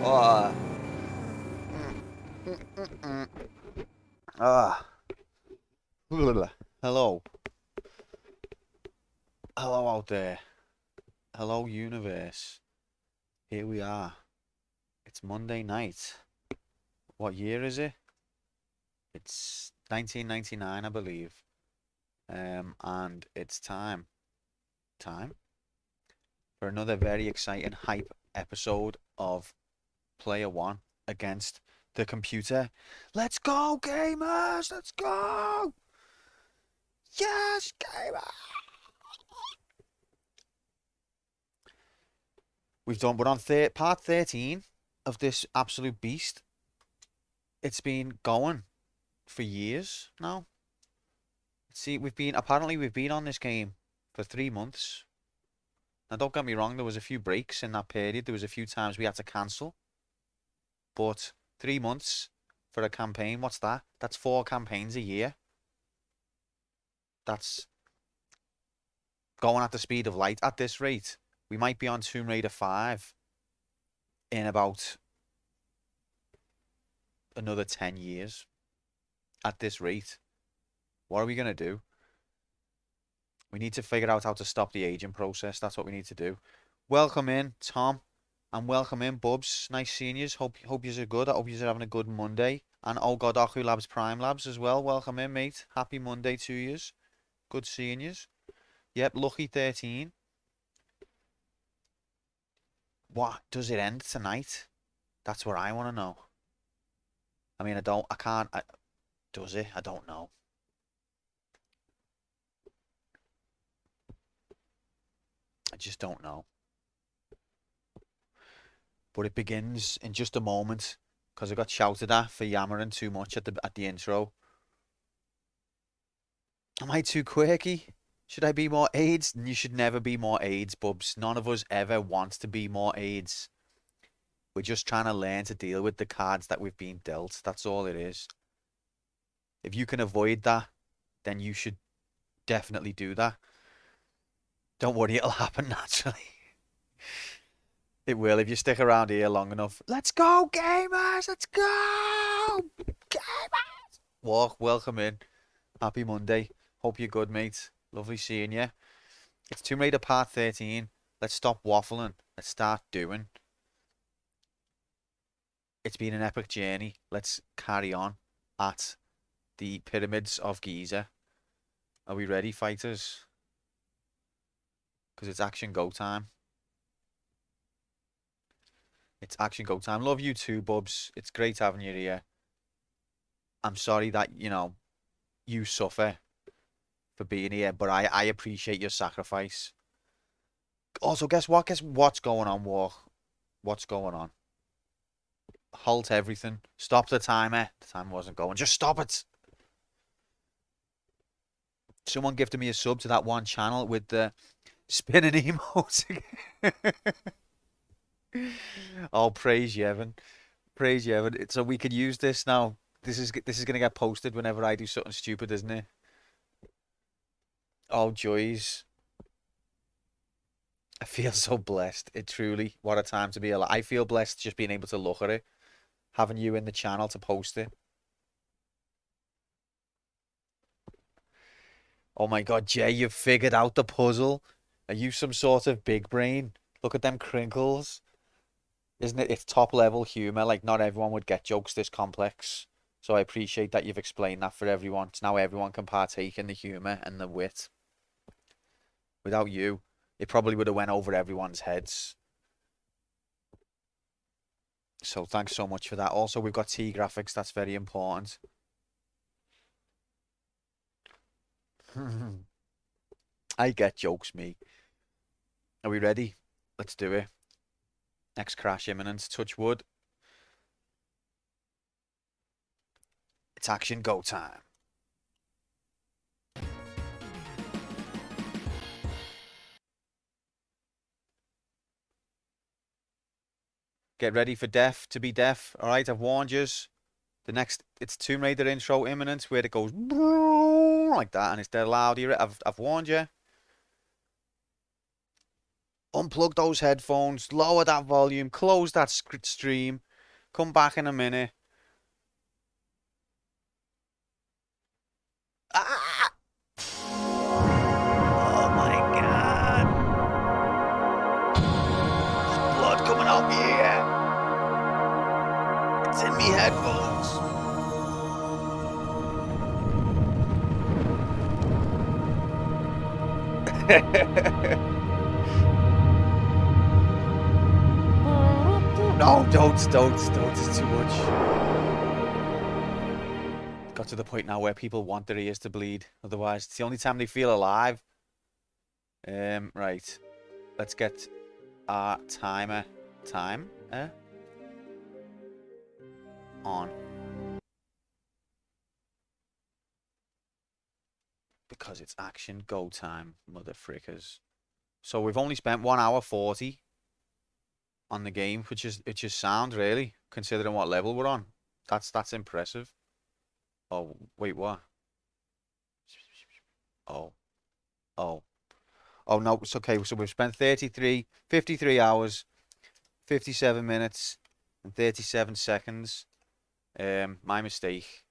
Oh, ah. Hello. Hello out there. Hello, universe. Here we are. It's Monday night. What year is it? It's 1999, I believe. And it's time for another very exciting hype episode of Player One against the computer. Let's go, gamers! Let's go! Yes, gamer! We're on part 13 of this absolute beast. It's been going for years now. See, apparently we've been on this game for 3 months. Now, don't get me wrong, there was a few breaks in that period. There was a few times we had to cancel. But 3 months for a campaign, what's that? That's 4 campaigns a year. That's going at the speed of light. At this rate, we might be on Tomb Raider 5 in about another 10 years. At this rate, what are we going to do? We need to figure out how to stop the aging process. That's what we need to do. Welcome in, Tom, and welcome in, Bubs. Nice seeing yous. Hope yous are good. I hope yous are having a good Monday. And oh God, Oku Labs Prime Labs as well. Welcome in, mate. Happy Monday to yous. Good seeing yous. Yep, Lucky 13. What? Does it end tonight? That's what I want to know. I mean, I can't. Does it? I don't know. I just don't know. But it begins in just a moment because I got shouted at for yammering too much at the intro. Am I too quirky? Should I be more AIDS? You should never be more AIDS, Bubs. None of us ever wants to be more AIDS. We're just trying to learn to deal with the cards that we've been dealt. That's all it is. If you can avoid that, then you should definitely do that. Don't worry, it'll happen naturally. It will if you stick around here long enough. Let's go, gamers! Let's go! Gamers! Welcome in. Happy Monday. Hope you're good, mate. Lovely seeing you. It's Tomb Raider Part 13. Let's stop waffling. Let's start doing. It's been an epic journey. Let's carry on at the Pyramids of Giza. Are we ready, fighters? Because it's action go time. It's action go time. Love you too, Bubs. It's great having you here. I'm sorry that, you suffer for being here, but I appreciate your sacrifice. Also, guess what? Guess what's going on, War? What's going on? Halt everything. Stop the timer. The timer wasn't going. Just stop it. Someone gifted me a sub to that one channel with the spinning emote. Oh, praise you, Evan. Praise you, Evan. So we could use this now. This is gonna get posted whenever I do something stupid, isn't it? Oh, joys. I feel so blessed. It truly, what a time to be alive. I feel blessed just being able to look at it, having you in the channel to post it. Oh my God, Jay, you've figured out the puzzle. Are you some sort of big brain? Look at them crinkles. Isn't it? It's top level humor. Like, not everyone would get jokes this complex. So I appreciate that you've explained that for everyone. So now everyone can partake in the humor and the wit. Without you, it probably would have went over everyone's heads. So thanks so much for that. Also, we've got T graphics. That's very important. I get jokes, me. Are we ready? Let's do it. Next crash imminent. Touch wood. It's action go time. Get ready for death to be deaf. All right, I've warned yous. It's Tomb Raider intro imminent where it goes like that and it's dead loud here. I've warned you. Unplug those headphones, lower that volume, close that stream, come back in a minute. Ah! Oh my god! There's blood coming out my ear. It's in me headphones. No, don't. It's too much. Got to the point now where people want their ears to bleed. Otherwise, it's the only time they feel alive. Right. Let's get our timer on. Because it's action go time, mother frickers. So we've only spent 1 hour 40 on the game, which is sound really, considering what level we're on. That's impressive. Oh, wait, what? Oh. Oh. Oh no, it's okay. So we've spent 53 hours, 57 minutes, and 37 seconds. My mistake.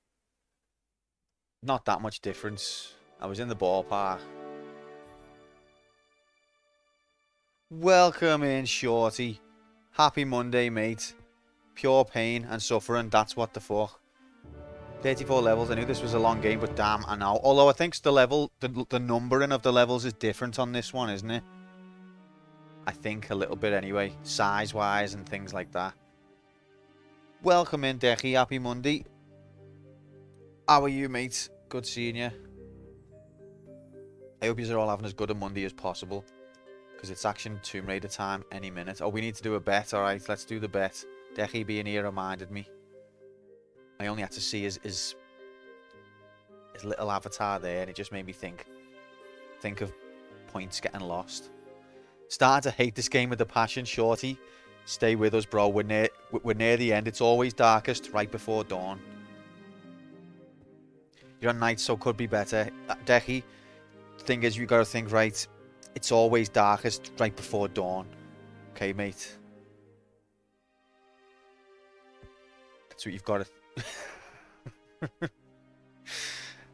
Not that much difference. I was in the ballpark. Welcome in, Shorty. Happy Monday, mate. Pure pain and suffering, that's what the fuck. 34 levels, I knew this was a long game, but damn, I know. Although I think the numbering of the levels is different on this one, isn't it? I think a little bit anyway, size-wise and things like that. Welcome in, Decky. Happy Monday. How are you, mate? Good seeing you. I hope you're all having as good a Monday as possible. Because it's Action Tomb Raider time any minute. Oh, we need to do a bet. Alright, let's do the bet. Decky being here reminded me. I only had to see his little avatar there, and it just made me think of points getting lost. Starting to hate this game with a passion, Shorty. Stay with us, bro. We're near the end. It's always darkest right before dawn. You're on night, so could be better. Decky, thing is, you gotta think right. It's always darkest right before dawn. Okay, mate? That's what you've got to...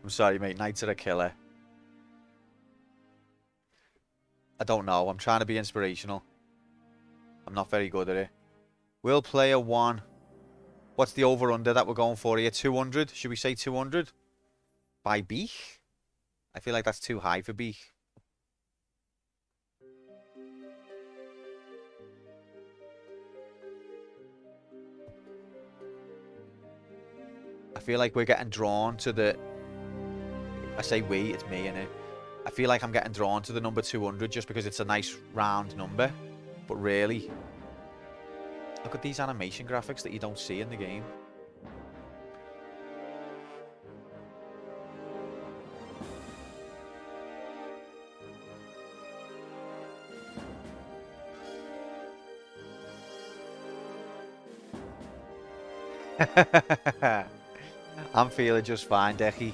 I'm sorry, mate. Nights are a killer. I don't know. I'm trying to be inspirational. I'm not very good at it. Will player 1. What's the over-under that we're going for here? 200? Should we say 200? By Beech? I feel like that's too high for Beech. I feel like we're getting drawn to the... I say we, it's me, innit? I feel like I'm getting drawn to the number 200 just because it's a nice round number. But really, look at these animation graphics that you don't see in the game. I'm feeling just fine, Decky.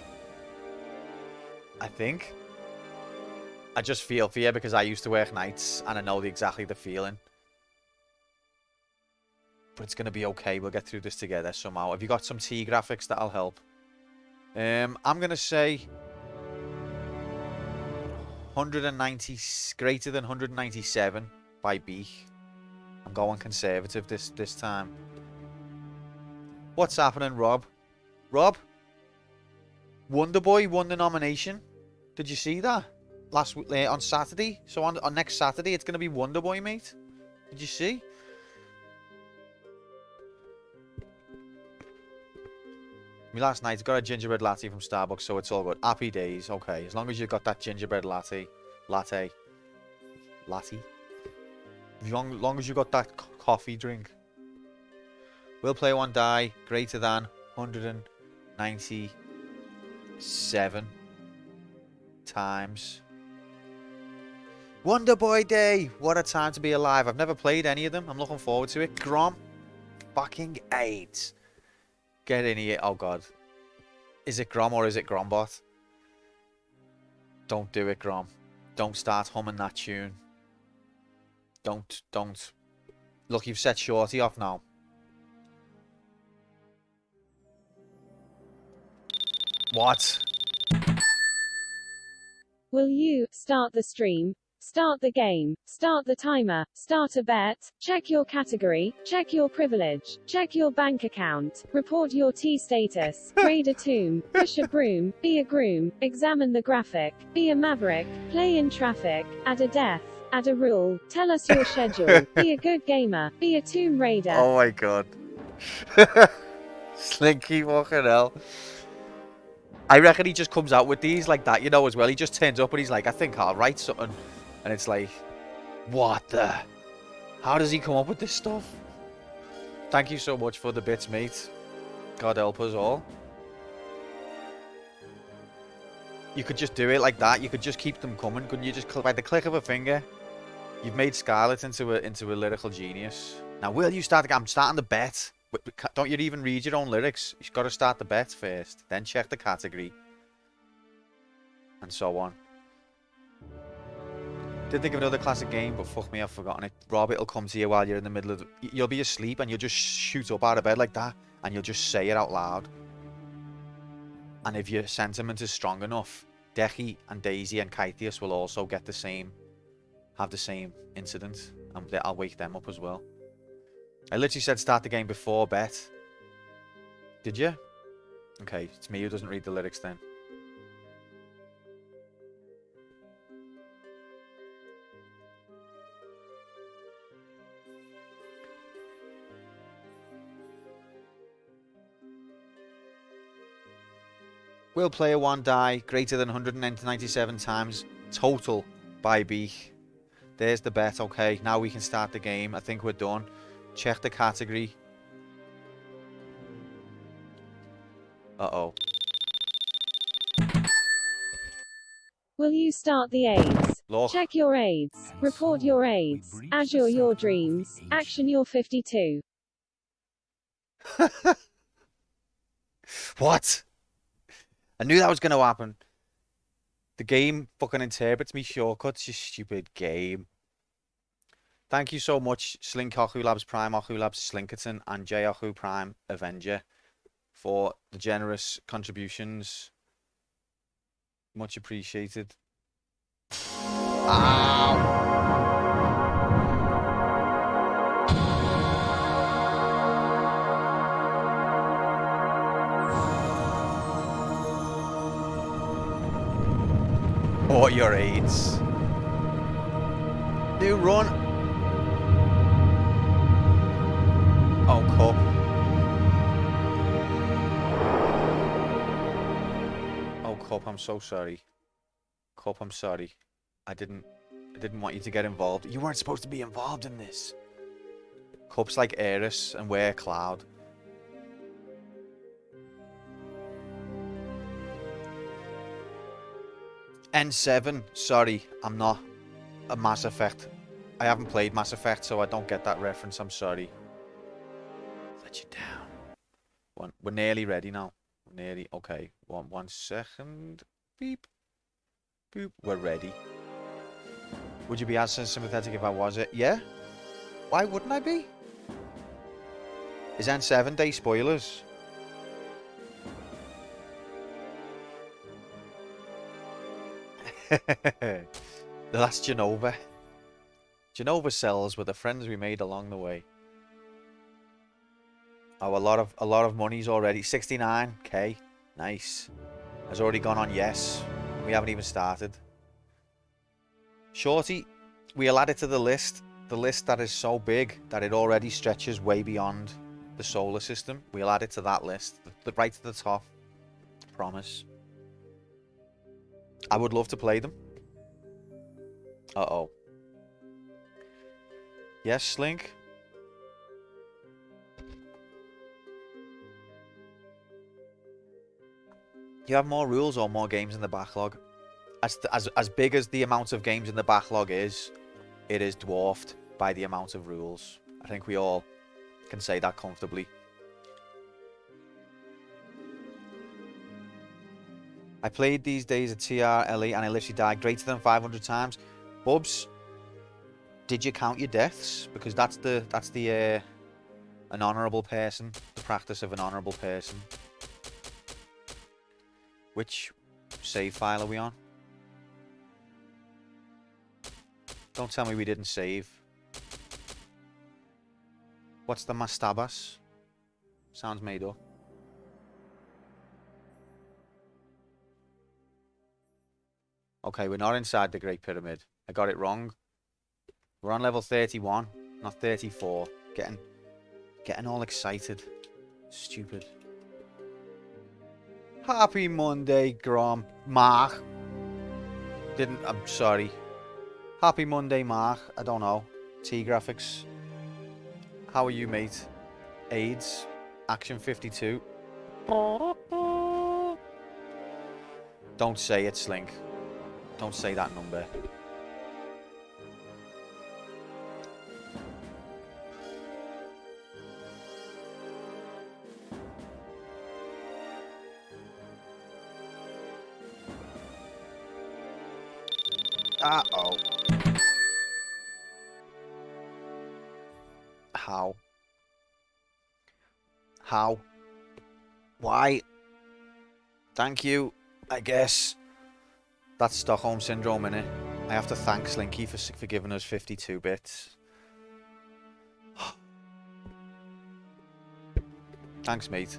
I think. I just feel fear because I used to work nights and I know exactly the feeling. But it's going to be okay. We'll get through this together somehow. Have you got some T graphics that'll help? I'm going to say 190, greater than 197 by Beech. I'm going conservative this time. What's happening, Rob? Rob? Wonder Boy won the nomination. Did you see that? On Saturday. So on next Saturday, it's going to be Wonder Boy, mate. Did you see? Me last night, got a gingerbread latte from Starbucks, so it's all good. Happy days. Okay, as long as you got that gingerbread latte. As long as you got that coffee drink. Will play 1 die greater than 197 times. Wonder Boy Day! What a time to be alive. I've never played any of them. I'm looking forward to it. Grom. Fucking 8. Get in here. Oh, God. Is it Grom or is it Grombot? Don't do it, Grom. Don't start humming that tune. Don't. Look, you've set Shorty off now. What? Will you start the stream? Start the game. Start the timer. Start a bet. Check your category. Check your privilege. Check your bank account. Report your T status. Raid a tomb. Push a broom. Be a groom. Examine the graphic. Be a maverick. Play in traffic. Add a death. Add a rule. Tell us your schedule. Be a good gamer. Be a tomb raider. Oh my god. Slinky fucking hell. I reckon he just comes out with these like that, you know, as well. He just turns up and he's like, I think I'll write something. And it's like, what the? How does he come up with this stuff? Thank you so much for the bits, mate. God help us all. You could just do it like that. You could just keep them coming. Couldn't you just, by the click of a finger, you've made Scarlet into a lyrical genius. Now, will you start? I'm starting the bet. Don't you even read your own lyrics? You've got to start the bet first, then check the category, and so on. Did think of another classic game, but fuck me, I've forgotten it. Rob, it'll come to you while you're in the middle of you'll be asleep and you'll just shoot up out of bed like that, and you'll just say it out loud. And if your sentiment is strong enough, Deki and Daisy and Kythius will also get have the same incident, and I'll wake them up as well. I literally said start the game before bet. Did you? Okay, it's me who doesn't read the lyrics then. Will player 1 die greater than 197 times total by Beak? There's the bet. Okay, now we can start the game. I think we're done. Check the category. Uh-oh. Will you start the aids? Look. Check your aids. Report your aids. Azure your dreams. Action your 52. What? I knew that was going to happen. The game fucking interprets me shortcuts, you stupid game. Thank you so much, Slink Ohu Labs Prime, Ohu Labs Slinkerton, and J Ohu Prime Avenger for the generous contributions. Much appreciated. Ow! Or your aids. New run. Oh, Cup. Oh, Cup, I'm so sorry. Cup, I'm sorry. I didn't want you to get involved. You weren't supposed to be involved in this. Cup's like Eris and we're Cloud. N7, sorry, I'm not a Mass Effect. I haven't played Mass Effect, so I don't get that reference. I'm sorry. Let you down. We're nearly ready now. We're nearly. Okay. One second. Beep. Boop. We're ready. Would you be as sympathetic if I was it? Yeah. Why wouldn't I be? Is N7 day spoilers? That's Genova. Genova cells were the friends we made along the way. Oh, a lot of money's already. 69k. Nice. Has already gone on yes. We haven't even started. Shorty, we'll add it to the list. The list that is so big that it already stretches way beyond the solar system. We'll add it to that list. Right to the top. Promise. I would love to play them. Uh-oh. Yes, Slink? You have more rules or more games in the backlog? As big as the amount of games in the backlog is, it is dwarfed by the amount of rules. I think we all can say that comfortably. I played these days at TRLE and I literally died greater than 500 times. Bubs, did you count your deaths? Because that's the an honourable person, the practice of an honourable person. Which save file are we on? Don't tell me we didn't save. What's the Mastabas? Sounds made up. Okay, we're not inside the Great Pyramid. I got it wrong. We're on level 31, not 34. Getting all excited. Stupid. Happy Monday, Grom. Mark. I'm sorry. Happy Monday, Mark. I don't know. T-Graphics. How are you, mate? AIDS. Action 52. Don't say it, Slink. Don't say that number. Uh-oh. How? How? Why? Thank you, I guess. That's Stockholm Syndrome, innit? I have to thank Slinky for giving us 52 bits. Thanks, mate.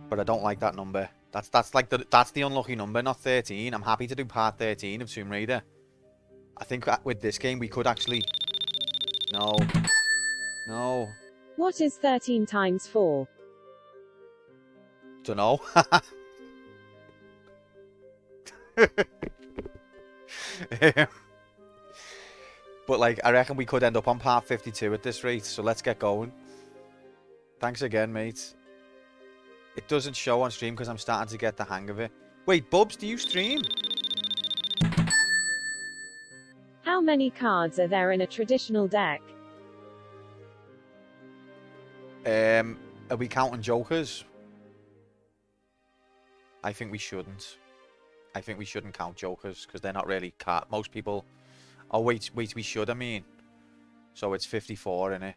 But I don't like that number. That's the unlucky number, not 13. I'm happy to do part 13 of Tomb Raider. I think with this game we could actually... No. No. What is 13 times 4? Dunno. But like, I reckon we could end up on part 52 at this rate, so let's get going. Thanks again, mate. It doesn't show on stream because I'm starting to get the hang of it. Wait, Bubs, do you stream? How many cards are there in a traditional deck? Are we counting jokers? I think we shouldn't. I think we shouldn't count jokers because they're not really most people... Oh, wait, we should, I mean. So it's 54, innit?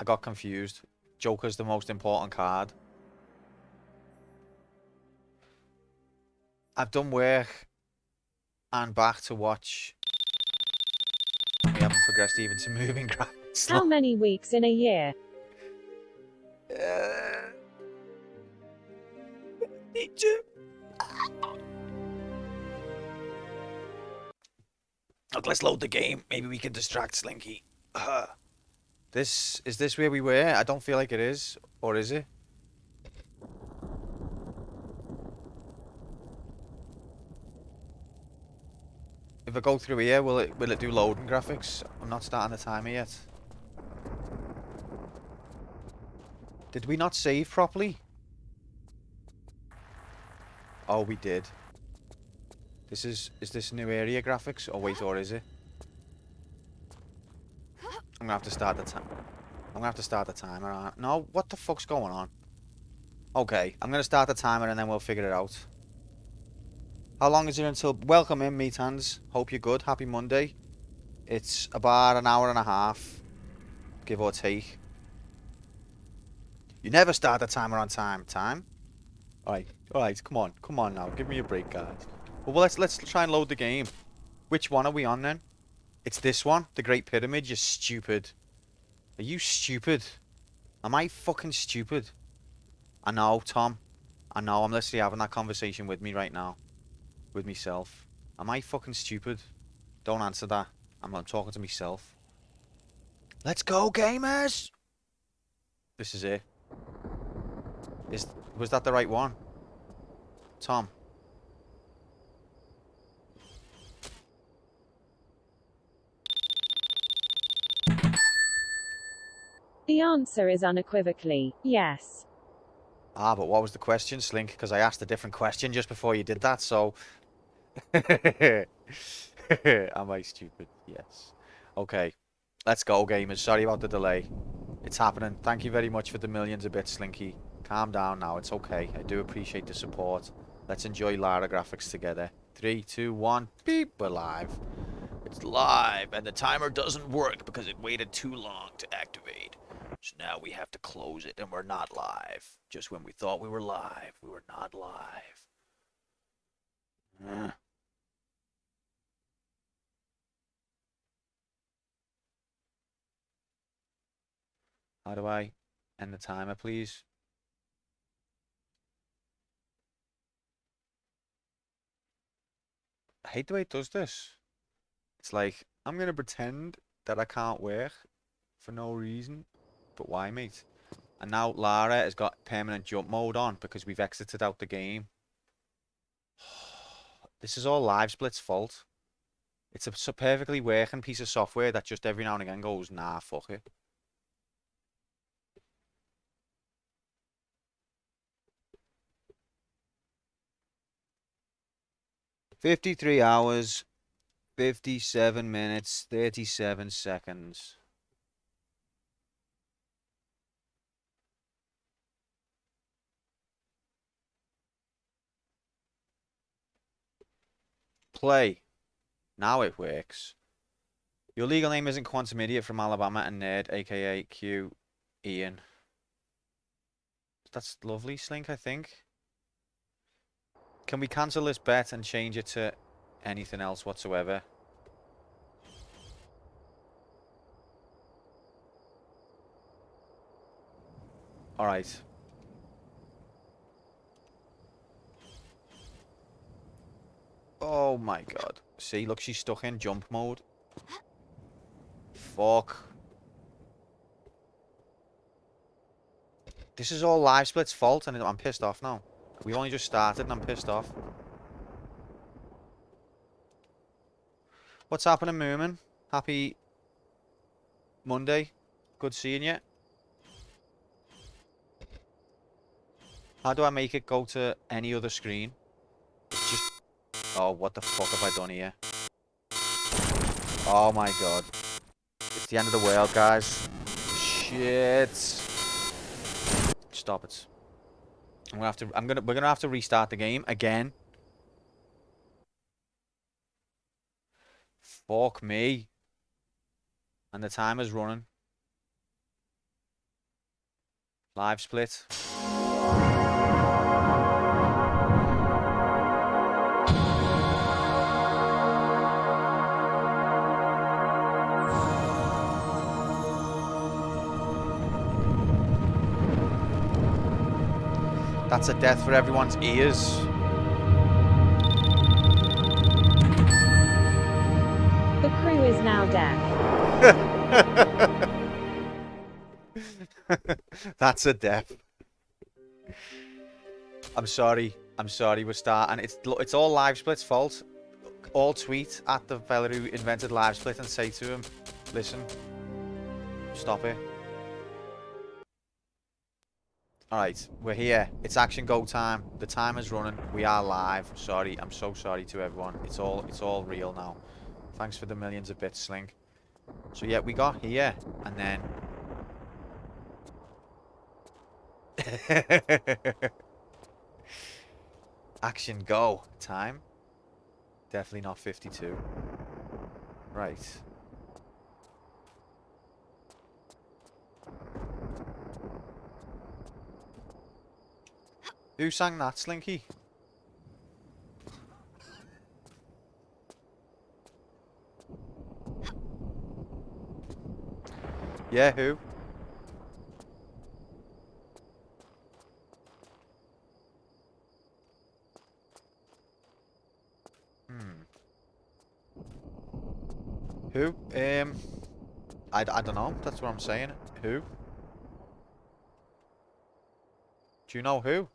I got confused. Joker's the most important card. I've done work and back to watch. We haven't progressed even to moving graphics. How many weeks in a year? Need to. Look, let's load the game. Maybe we can distract Slinky. Is this where we were? I don't feel like it is. Or is it? If I go through here, will it do loading graphics? I'm not starting the timer yet. Did we not save properly? Oh, we did. Is this new area graphics? Oh wait, or is it? I'm gonna have to start the time. I'm gonna have to start the timer. No, what the fuck's going on? Okay, I'm gonna start the timer and then we'll figure it out. How long is it until... Welcome in, meat hands. Hope you're good. Happy Monday. It's about an hour and a half, give or take. You never start the timer on time. Alright, come on now. Give me a break, guys. Well, let's try and load the game. Which one are we on then? It's this one, the Great Pyramid. You're stupid. Are you stupid? Am I fucking stupid? I know, Tom. I know. I'm literally having that conversation with me right now. With myself. Am I fucking stupid? Don't answer that. I'm talking to myself. Let's go, gamers! This is it. Was that the right one? Tom. The answer is unequivocally yes. Ah, but what was the question, Slink? Because I asked a different question just before you did that, so... Am I stupid? Yes. Okay. Let's go, gamers. Sorry about the delay. It's happening. Thank you very much for the millions of bits, Slinky. Calm down now. It's okay. I do appreciate the support. Let's enjoy Lara graphics together. 3, 2, 1. Beep. We're live. It's live, and the timer doesn't work because it waited too long to activate. So now we have to close it, and we're not live. Just when we thought we were live, we were not live. How do I end the timer, please? I hate the way it does this. It's like, I'm going to pretend that I can't work for no reason. But why, mate? And now Lara has got permanent jump mode on because we've exited out the game. This is all LiveSplit's fault. It's a perfectly working piece of software that just every now and again goes, nah, fuck it. "53 hours, 57 minutes, 37 seconds. Play. Now it works. Your legal name isn't Quantum Idiot from Alabama and Nerd, aka Q Ian. That's lovely, Slink, I think. Can we cancel this bet and change it to anything else whatsoever? Alright. Oh my god. See, look, she's stuck in jump mode. Fuck. This is all LiveSplit's fault, and I'm pissed off now. We've only just started, and I'm pissed off. What's happening, Moomin? Happy Monday. Good seeing you. How do I make it go to any other screen? It's just... Oh, what the fuck have I done here? Oh my god. It's the end of the world, guys. Shit. Stop it. We're gonna have to restart the game again. Fuck me. And the timer's running. LiveSplit. That's a death for everyone's ears. The crew is now deaf. That's a death. I'm sorry. I'm sorry we're starting. It's all LiveSplit's fault. All tweet at the fella who invented LiveSplit and say to him, listen, stop it. Alright, we're here. It's action go time. The timer's running. We are live. Sorry, I'm so sorry to everyone. It's all real now. Thanks for the millions of bits, Slink. So yeah, we got here, and then... Action go. Time? Definitely not 52. Right. Who sang that, Slinky? Yeah, who? Who? I don't know. That's what I'm saying. Who? Do you know who?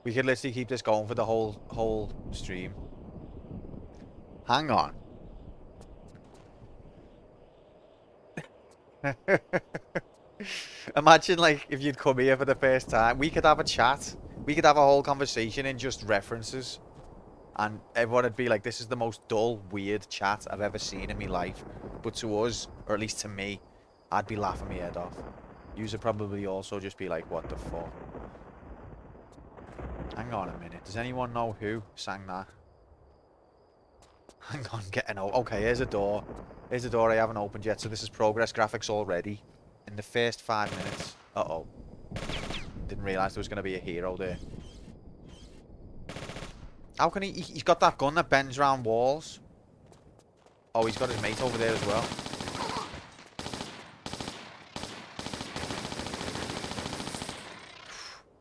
We could literally keep this going for the whole stream. Hang on. Imagine, like, if you'd come here for the first time. We could have a chat. We could have a whole conversation in just references. And everyone would be like, this is the most dull, weird chat I've ever seen in my life. But to us, or at least to me, I'd be laughing my head off. You'd probably also just be like, what the fuck? Hang on a minute. Does anyone know who sang that? Hang on, getting out. Okay, here's a door. Here's a door I haven't opened yet, so this is progress graphics already. In the first 5 minutes. Uh-oh. Didn't realise there was going to be a hero there. How can he's got that gun that bends round walls. Oh, he's got his mate over there as well.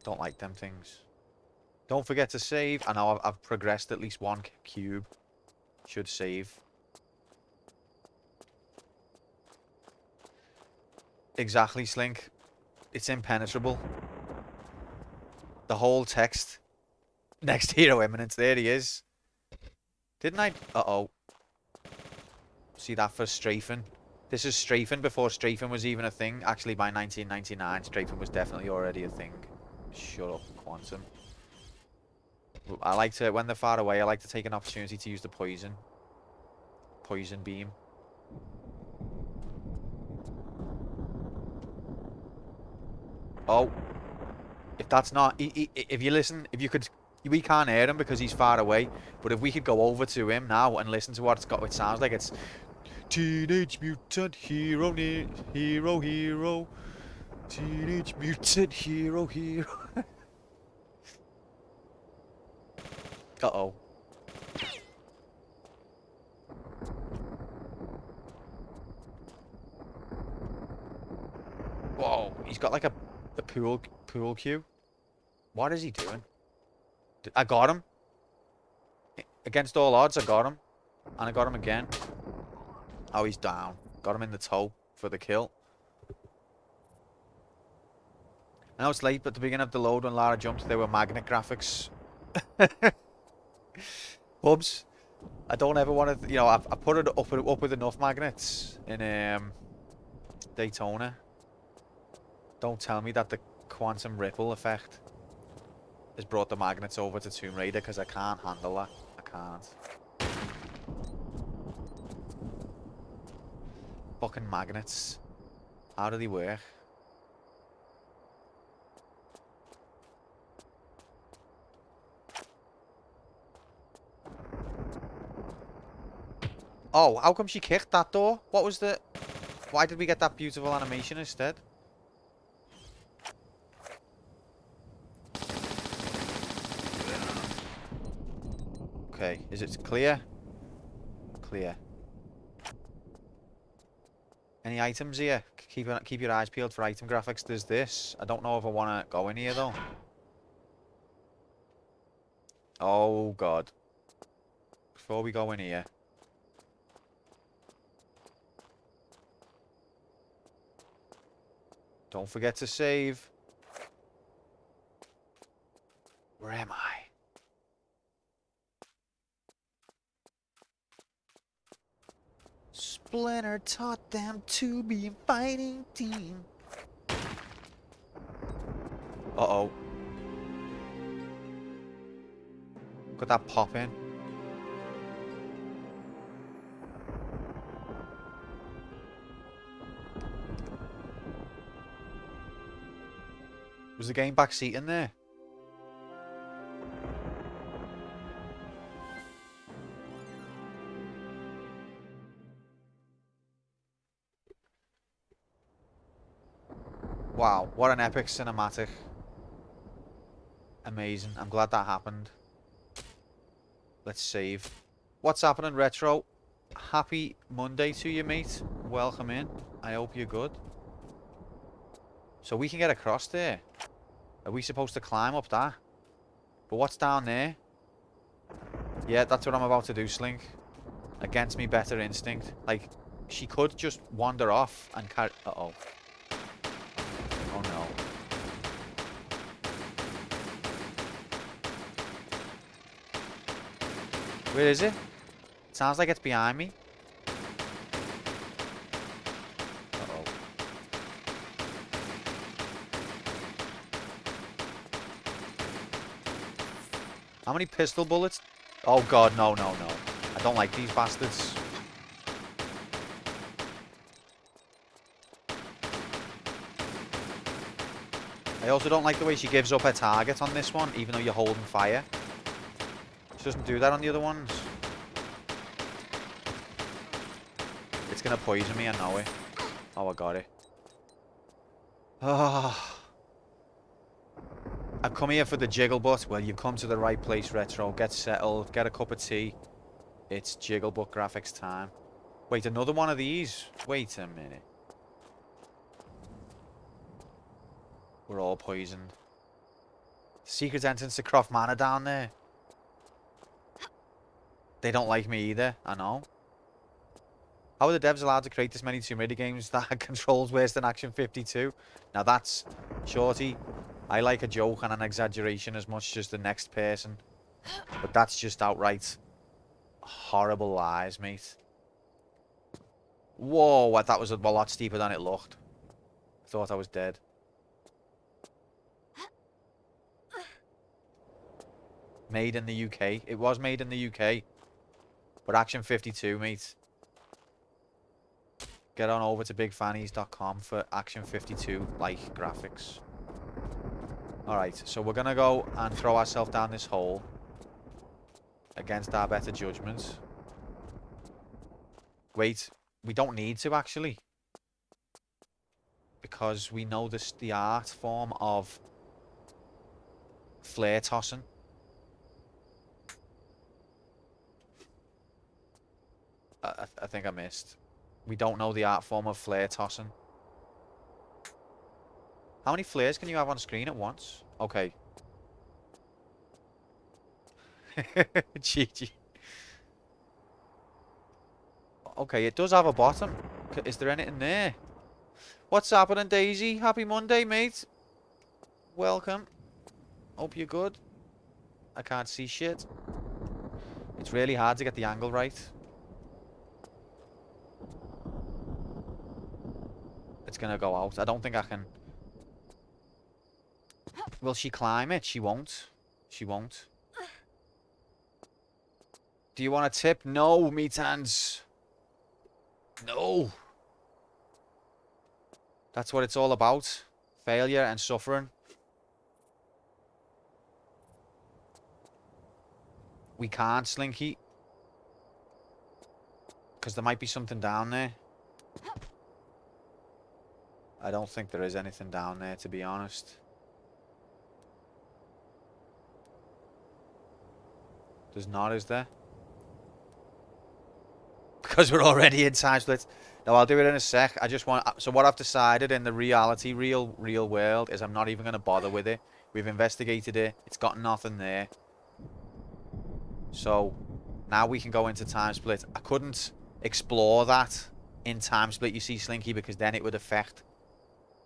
Don't like them things. Don't forget to save. I know I've progressed at least one cube. Should save. Exactly, Slink. It's impenetrable. The whole text. Next hero eminence. There he is. Didn't I? Uh-oh. See that for strafing? This is strafing before strafing was even a thing. Actually, by 1999, strafing was definitely already a thing. Shut up, Quantum. I like to, when they're far away, I like to take an opportunity to use the poison. Poison beam. Oh. If that's not, if you listen, if you could, we can't hear him because he's far away. But if we could go over to him now and listen to what it sounds like, it's Teenage Mutant Hero, Hero, Hero. Teenage Mutant Hero, Hero. Uh-oh. Whoa, he's got like a pool cue. What is he doing? I got him. Against all odds, I got him. And I got him again. Oh, he's down. Got him in the toe for the kill. I know it's late, but at the beginning of the load when Lara jumped, there were magnet graphics. Bubs, I don't ever want to, you know, I put it up with enough magnets in Daytona. Don't tell me that the quantum ripple effect has brought the magnets over to Tomb Raider, because I can't handle that. I can't. Fucking magnets. How do they work? Oh, how come she kicked that door? What was the... Why did we get that beautiful animation instead? Okay, is it clear? Clear. Any items here? Keep your eyes peeled for item graphics. There's this. I don't know if I want to go in here though. Oh god. Before we go in here. Don't forget to save. Where am I? Splinter taught them to be a fighting team. Uh-oh. Look at that pop in. Was the game backseat in there? Wow, what an epic cinematic. Amazing. I'm glad that happened. Let's save. What's happening, Retro? Happy Monday to you, mate. Welcome in. I hope you're good. So we can get across there. Are we supposed to climb up that? But what's down there? Yeah, that's what I'm about to do, Slink. Against me better instinct. Like, she could just wander off and carry... Uh-oh. Oh no. Where is it? It sounds like it's behind me. Uh-oh. How many pistol bullets? Oh god, no, no, no. I don't like these bastards. I also don't like the way she gives up her target on this one, even though you're holding fire. She doesn't do that on the other ones. It's gonna poison me, I know it. Oh, I got it. Oh. I've come here for the jiggle butt. Well, you've come to the right place, Retro. Get settled, get a cup of tea. It's jiggle butt graphics time. Wait, another one of these? Wait a minute. We're all poisoned. Secret entrance to Croft Manor down there. They don't like me either, I know. How are the devs allowed to create this many Tomb Raider games that controls worse than Action 52? Now that's, Shorty, I like a joke and an exaggeration as much as the next person. But that's just outright horrible lies, mate. Whoa, that was a lot steeper than it looked. I thought I was dead. Made in the UK. It was made in the UK. But Action 52, mate. Get on over to bigfannies.com for Action 52 like graphics. Alright, so we're gonna go and throw ourselves down this hole. Against our better judgment. Wait, we don't need to actually. Because we know this, the art form of flare tossing. I think I missed. We don't know the art form of flare tossing. How many flares can you have on screen at once? Okay. GG. Okay, it does have a bottom. Is there anything there? What's happening, Daisy? Happy Monday, mate. Welcome. Hope you're good. I can't see shit. It's really hard to get the angle right. It's gonna go out. I don't think I can... Will she climb it? She won't. She won't. Do you want a tip? No, meat hands. No. That's what it's all about. Failure and suffering. We can't, Slinky. Because there might be something down there. I don't think there is anything down there, to be honest. There's not, is there? Because we're already in time split. No, I'll do it in a sec. I just want... So what I've decided in the reality, real world, is I'm not even going to bother with it. We've investigated it. It's got nothing there. So now we can go into time split. I couldn't explore that in time split, you see, Slinky, because then it would affect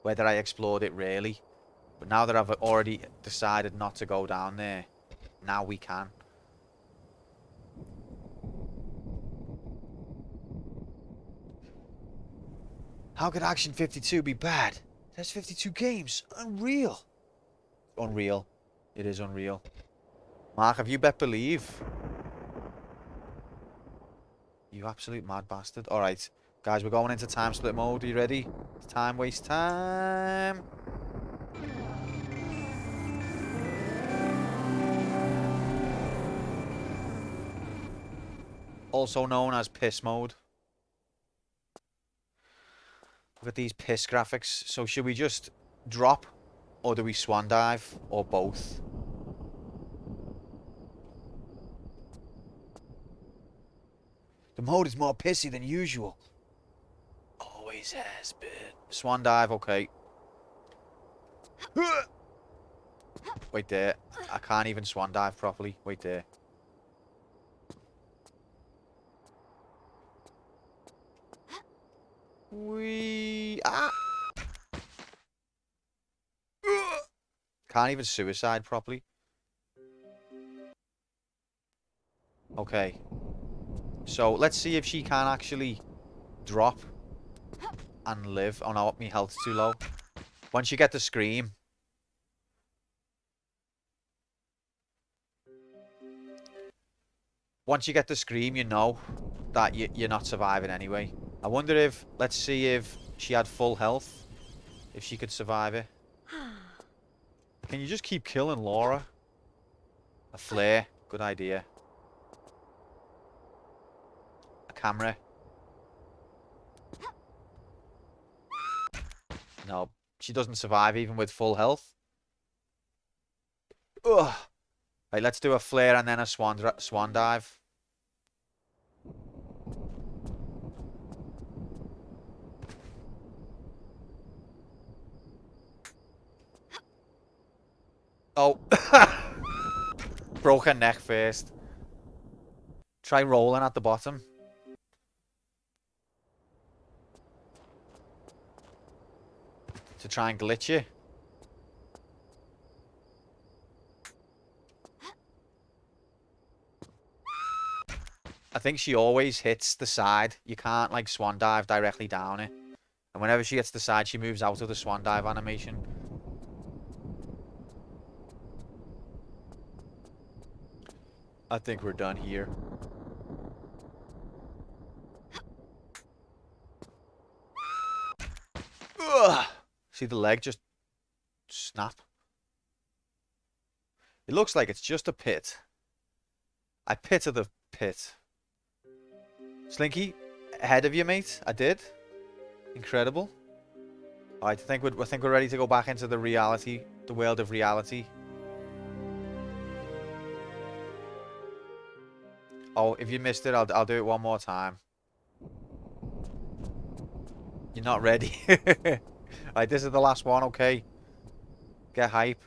whether I explored it really. But now that I've already decided not to go down there, now we can. How could Action 52 be bad? There's 52 games. Unreal. Unreal. It is unreal. Mark, have you bet believe? You absolute mad bastard. Alright. Guys, we're going into time split mode. Are you ready? Time waste time. Also known as piss mode. Look at these piss graphics. So should we just drop? Or do we swan dive? Or both? The mode is more pissy than usual. Always has been. Swan dive, okay. Wait there. I can't even swan dive properly. Wait there. Can't even suicide properly. Okay. So let's see if she can actually drop and live. Oh no, my health's too low. Once you get the scream. Once you get the scream, you know that you're not surviving anyway. I wonder if, let's see if she had full health. If she could survive it. Can you just keep killing Laura? A flare. Good idea. A camera. No. She doesn't survive even with full health. Ugh. Right, let's do a flare and then a swan dive. Oh. Broke her neck first. Try rolling at the bottom. To try and glitch you. I think she always hits the side. You can't like swan dive directly down it. And whenever she hits the side, she moves out of the swan dive animation. I think we're done here. Ugh. See the leg just snap. It looks like it's just a pit. I pitted the pit. Slinky, ahead of you, mate. I did. Incredible. Alright, I think we're ready to go back into the world of reality. Oh, if you missed it, I'll do it one more time. You're not ready. Alright, this is the last one, okay? Get hype.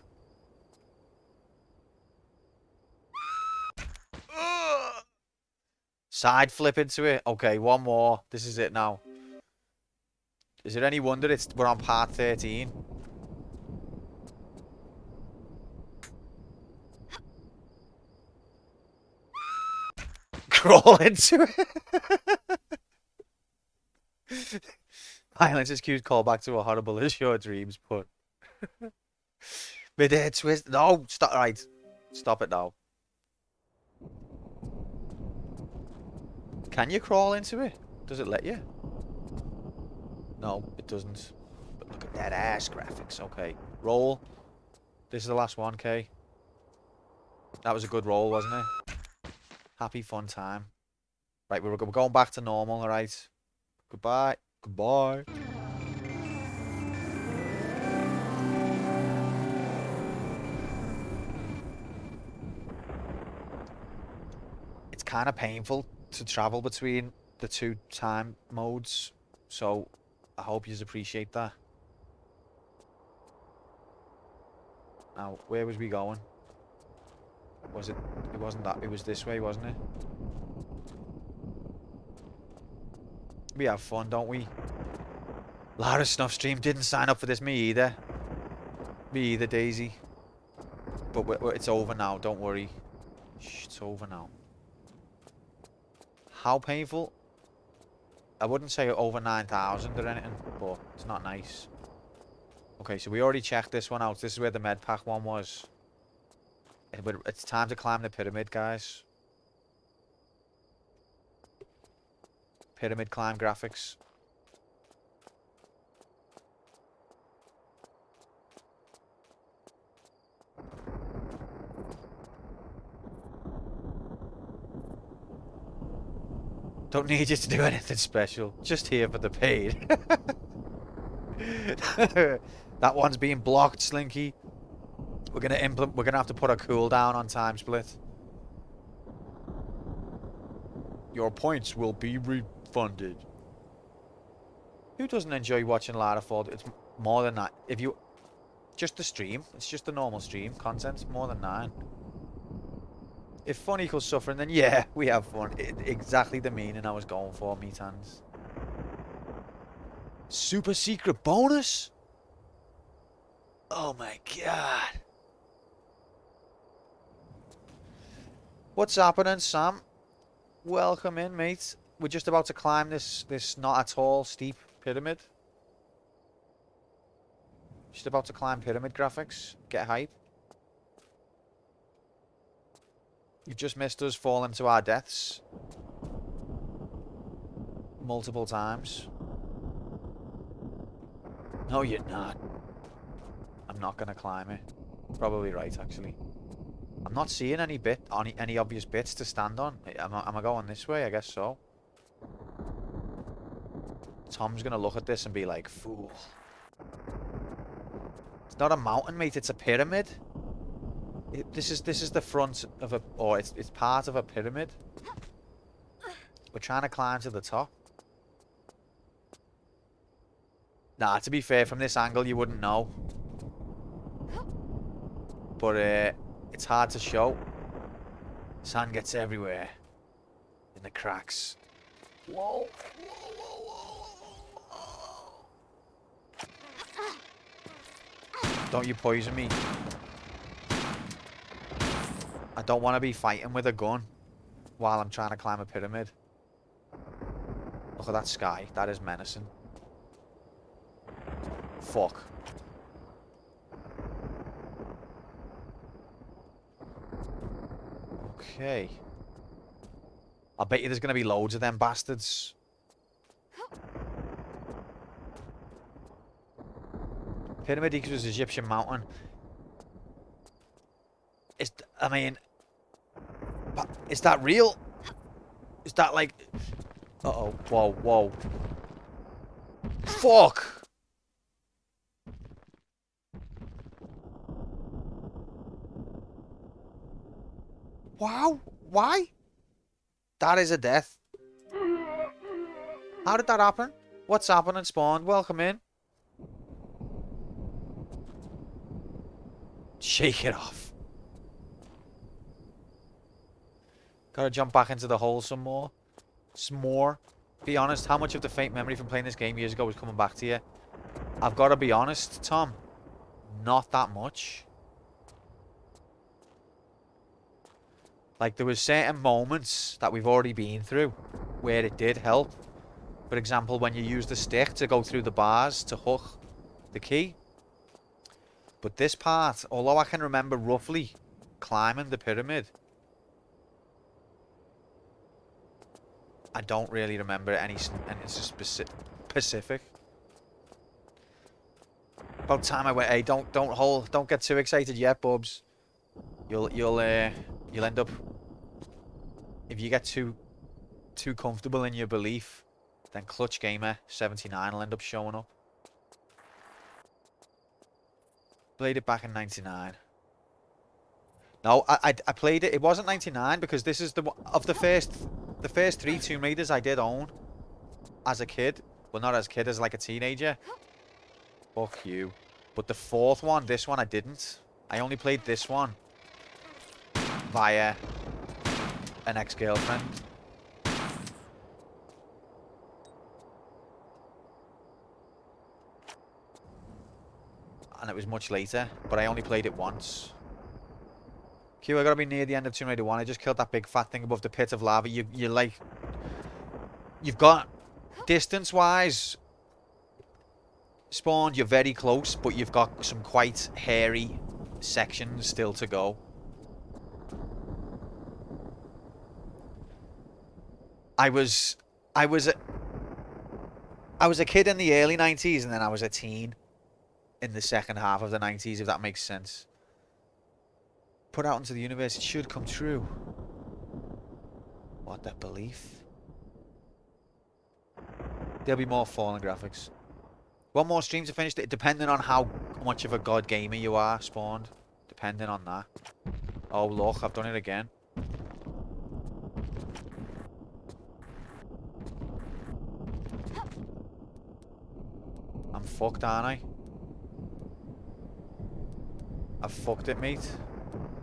Side flip into it. Okay, one more. This is it now. Is it any wonder we're on part 13? Crawl into it. Violence is cute callback to a horrible as your dreams, but mid-air twist. No, stop. Right, stop it now. Can you crawl into it? Does it let you? No, it doesn't. But look at that ass graphics. Okay, roll. This is the last one, Kay. That was a good roll, wasn't it? Happy fun time. Right, we're going back to normal. All right. Goodbye. Goodbye. It's kind of painful to travel between the two time modes, so I hope you appreciate that. Now, where was we going? Was it? It wasn't that. It was this way, wasn't it? We have fun, don't we? Lara Snuff Stream didn't sign up for this. Me either. Me either, Daisy. But it's over now. Don't worry. Shh, it's over now. How painful? I wouldn't say over 9,000 or anything, but it's not nice. Okay, so we already checked this one out. This is where the med pack one was. It's time to climb the pyramid, guys. Pyramid climb graphics. Don't need you to do anything special. Just here for the paid. That one's being blocked, Slinky. We're gonna have to put a cooldown on time split. Your points will be refunded. Who doesn't enjoy watching Lara fall? It's more than that. If you just the stream, it's just the normal stream content. More than 9. If fun equals suffering, then yeah, we have fun. Exactly the meaning I was going for, meat hands. Super secret bonus? Oh my god. What's happening, Sam? Welcome in, mate. We're just about to climb this not at all steep pyramid. Just about to climb pyramid graphics. Get hype. You've just missed us falling to our deaths. Multiple times. No, you're not. I'm not going to climb it. Probably right, actually. I'm not seeing any obvious bits to stand on. Am I going this way? I guess so. Tom's gonna look at this and be like, fool. It's not a mountain, mate, it's a pyramid. This is the front of a, or it's part of a pyramid. We're trying to climb to the top. Nah, to be fair, from this angle you wouldn't know. But it's hard to show. Sand gets everywhere. In the cracks. Whoa. Don't you poison me. I don't want to be fighting with a gun while I'm trying to climb a pyramid. Look at that sky. That is menacing. Fuck. Okay. I bet you there's going to be loads of them bastards. Pyramid equals Egyptian mountain. I mean, is that real? Is that like... Uh-oh. Whoa, whoa. Fuck! Wow. Why? That is a death. How did that happen? What's happening, Spawn? Welcome in. Shake it off. Gotta jump back into the hole some more. Some more. Be honest, how much of the faint memory from playing this game years ago is coming back to you? I've got to be honest, Tom. Not that much. Like, there was certain moments that we've already been through where it did help. For example, when you use the stick to go through the bars to hook the key. But this part, although I can remember roughly climbing the pyramid, I don't really remember any specific. About time I went. Hey, don't get too excited yet, Bubs. You'll end up, if you get too comfortable in your belief, then Clutch Gamer 79 will end up showing up. Played it back in 99. No, I played it. It wasn't 99 because this is the first 3 Tomb Raiders I did own as a kid. Well, not as a kid, as like a teenager. Fuck you. But the 4th one, this one, I didn't. I only played this one via an ex-girlfriend. And it was much later, but I only played it once. Q, I gotta be near the end of Tomb Raider 1. I just killed that big fat thing above the pit of lava. You're like... You've got... Distance-wise... Spawned, you're very close, but you've got some quite hairy sections still to go. I was a kid in the early 90s, and then I was a teen in the second half of the 90s, if that makes sense. Put out into the universe, it should come true. What, that belief? There'll be more Fallen graphics. One more stream to finish it, depending on how much of a god gamer you are, Spawned. Depending on that. Oh, look, I've done it again. I'm fucked, aren't I? I've fucked it, mate.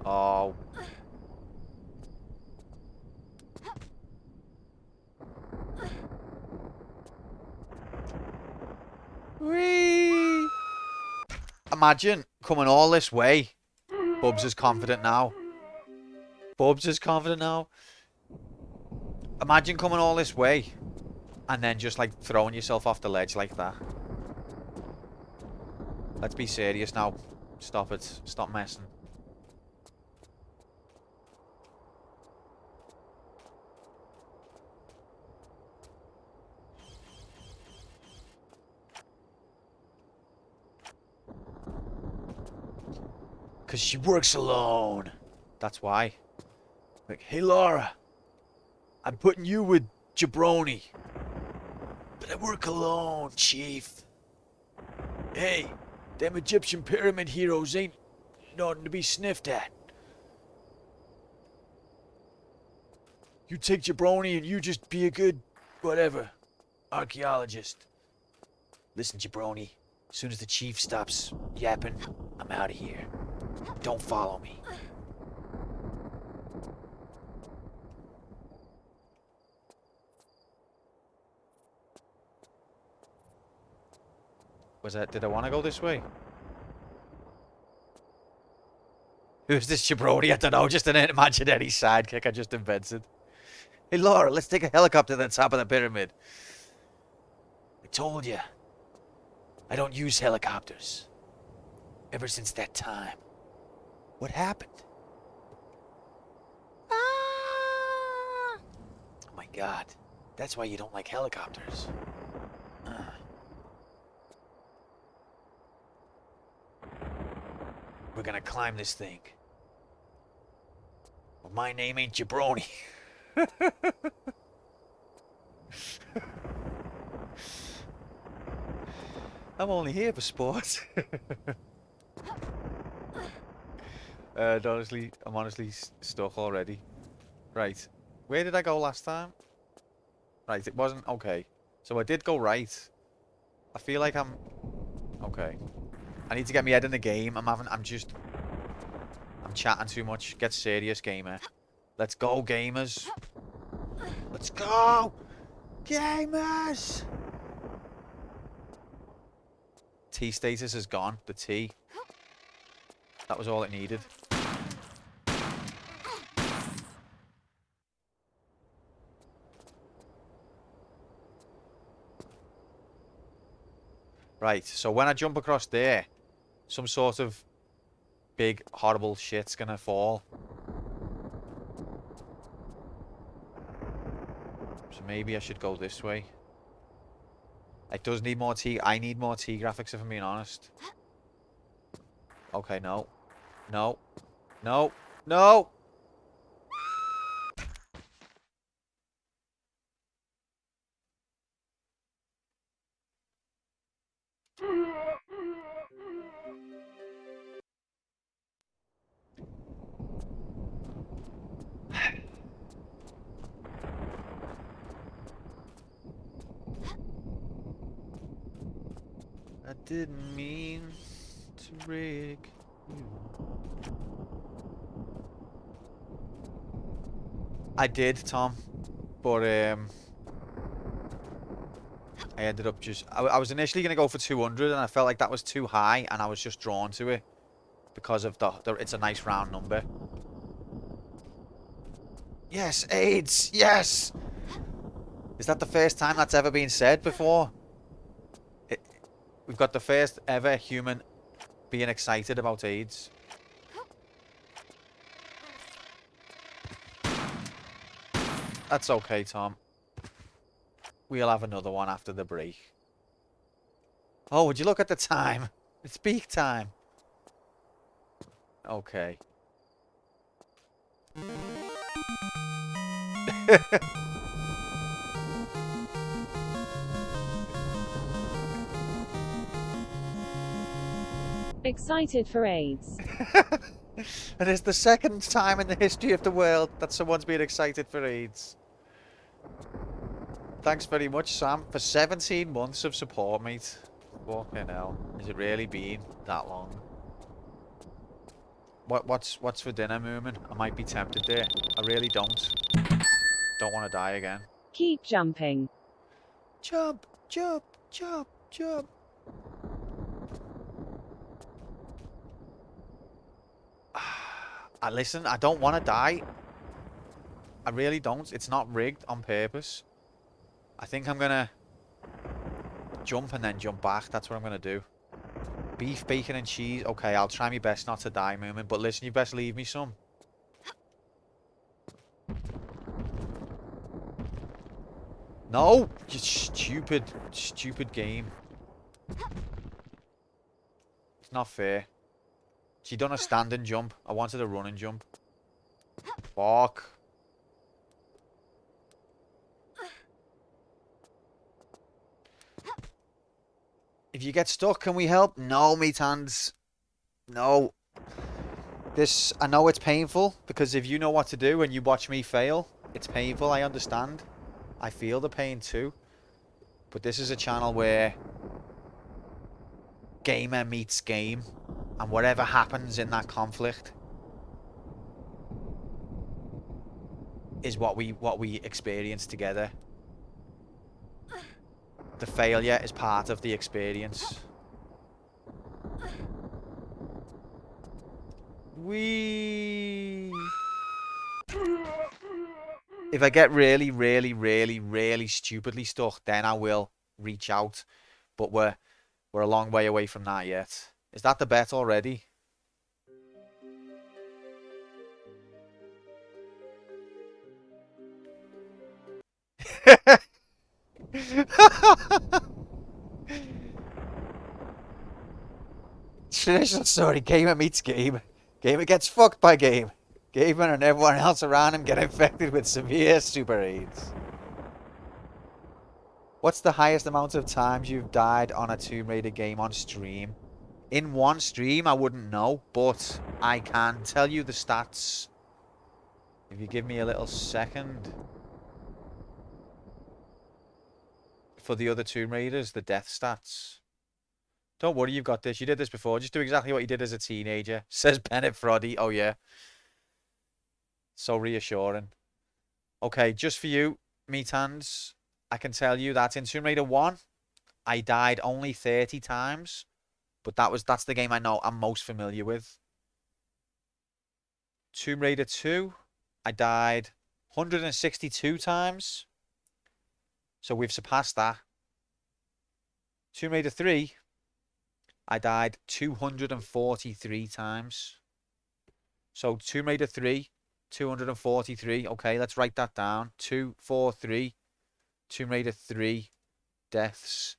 Oh. Whee! Imagine coming all this way. Bubs is confident now. Bubs is confident now. Imagine coming all this way and then just like throwing yourself off the ledge like that. Let's be serious now. Stop it. Stop messing. Because she works alone. That's why. Like, hey Laura, I'm putting you with Jabroni. But I work alone, Chief. Hey, them Egyptian pyramid heroes ain't nothing to be sniffed at. You take Jabroni and you just be a good, whatever, archaeologist. Listen, Jabroni, as soon as the chief stops yapping, I'm out of here. Don't follow me. Did I want to go this way? Who's this Jabroni? I don't know, just an imaginary sidekick I just invented. Hey Laura, let's take a helicopter to the top of the pyramid. I told you, I don't use helicopters. Ever since that time. What happened? Oh my god, that's why you don't like helicopters. We're gonna climb this thing. Well, my name ain't Jabroni. I'm only here for sport. I'm honestly stuck already. Right. Where did I go last time? Right, it wasn't... Okay. So I did go right. I feel like I'm... Okay. I need to get my head in the game. I'm chatting too much. Get serious, gamer. Let's go, gamers. Let's go! Gamers! T status is gone. The T. That was all it needed. Right, so when I jump across there, some sort of big, horrible shit's gonna fall. So maybe I should go this way. It does need more T. I need more T graphics, if I'm being honest. Okay, no. No. No. No! I didn't mean to break you. I did, Tom, but I ended up just... I was initially going to go for 200, and I felt like that was too high, and I was just drawn to it because of it's a nice round number. Yes, AIDS! Yes! Is that the first time that's ever been said before? We've got the first ever human being excited about AIDS. That's okay, Tom. We'll have another one after the break. Oh, would you look at the time? It's peak time. Okay. Excited for AIDS. And it's the second time in the history of the world that someone's been excited for AIDS. Thanks very much, Sam, for 17 months of support, mate. Fucking hell. Has it really been that long? What's for dinner, Moomin? I might be tempted there. I really don't. Don't want to die again. Keep jumping. Jump, jump, jump, jump. Listen, I don't want to die. I really don't. It's not rigged on purpose. I think I'm going to jump and then jump back. That's what I'm going to do. Beef, bacon and cheese. Okay, I'll try my best not to die, Moomin. But listen, you best leave me some. No! You stupid, stupid game. It's not fair. She done a standing jump. I wanted a running jump. Fuck. If you get stuck, can we help? No, meat hands. No. This, I know it's painful, because if you know what to do and you watch me fail, it's painful, I understand. I feel the pain too. But this is a channel where gamer meets game, and whatever happens in that conflict is what we experience together. The failure is part of the experience. If I get really, really, really, really stupidly stuck, then I will reach out. But we're a long way away from that yet. Is that the bet already? Traditional story. Gamer meets game. Gamer gets fucked by game. Gamer and everyone else around him get infected with severe super AIDS. What's the highest amount of times you've died on a Tomb Raider game on stream? In one stream, I wouldn't know, but I can tell you the stats. If you give me a little second. For the other Tomb Raiders, the death stats. Don't worry, you've got this. You did this before. Just do exactly what you did as a teenager. Says Bennett Froddy. Oh, yeah. So reassuring. Okay, just for you, meat hands, I can tell you that in Tomb Raider 1, I died only 30 times. But that's the game I know I'm most familiar with. Tomb Raider 2, I died 162 times. So we've surpassed that. Tomb Raider 3, I died 243 times. So Tomb Raider 3, 243. Okay, let's write that down. 243. Tomb Raider 3 deaths.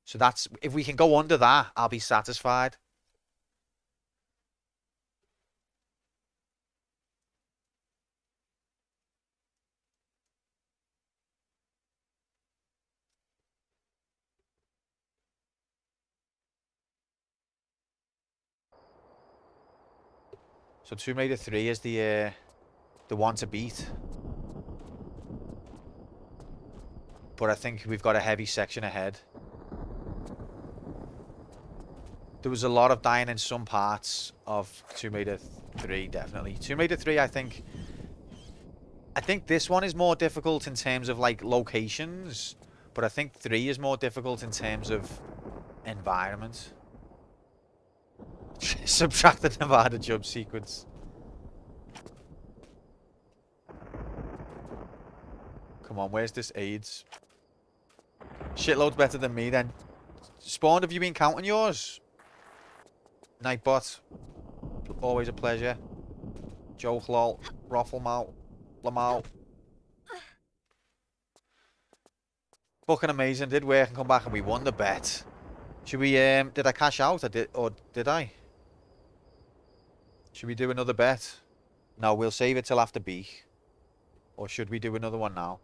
So that's, if we can go under that, I'll be satisfied. So Tomb Raider 3 is the one to beat. But I think we've got a heavy section ahead. There was a lot of dying in some parts of Tomb Raider 3, definitely. Tomb Raider 3, I think this one is more difficult in terms of, like, locations. But I think 3 is more difficult in terms of environment. Subtract the Nevada jump sequence. Come on, where's this AIDS? Shitloads better than me then. Spawn, have you been counting yours? Nightbot. Always a pleasure. Joke lol. Rafflemout. Lamau. Fucking amazing. Did work and come back and we won the bet. Should we, did I cash out? Or did I? Should we do another bet? No, we'll save it till after Beak. Or should we do another one now?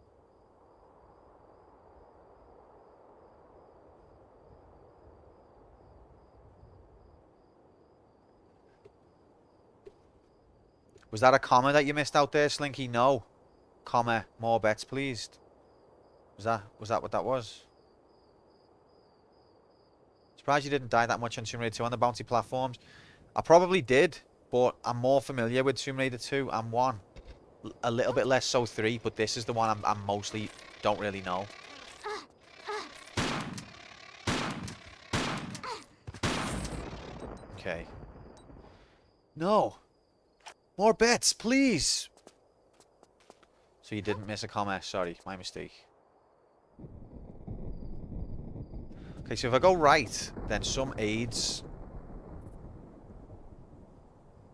Was that a comma that you missed out there, Slinky? No. Comma, more bets, please. Was that what that was? Surprised you didn't die that much on Tomb Raider 2 on the bounty platforms. I probably did, but I'm more familiar with Tomb Raider 2 and 1. A little bit less so 3, but this is the one I'm mostly don't really know. Okay. No. More bets, please. So you didn't miss a comment. Sorry, my mistake. Okay, so if I go right, then some AIDS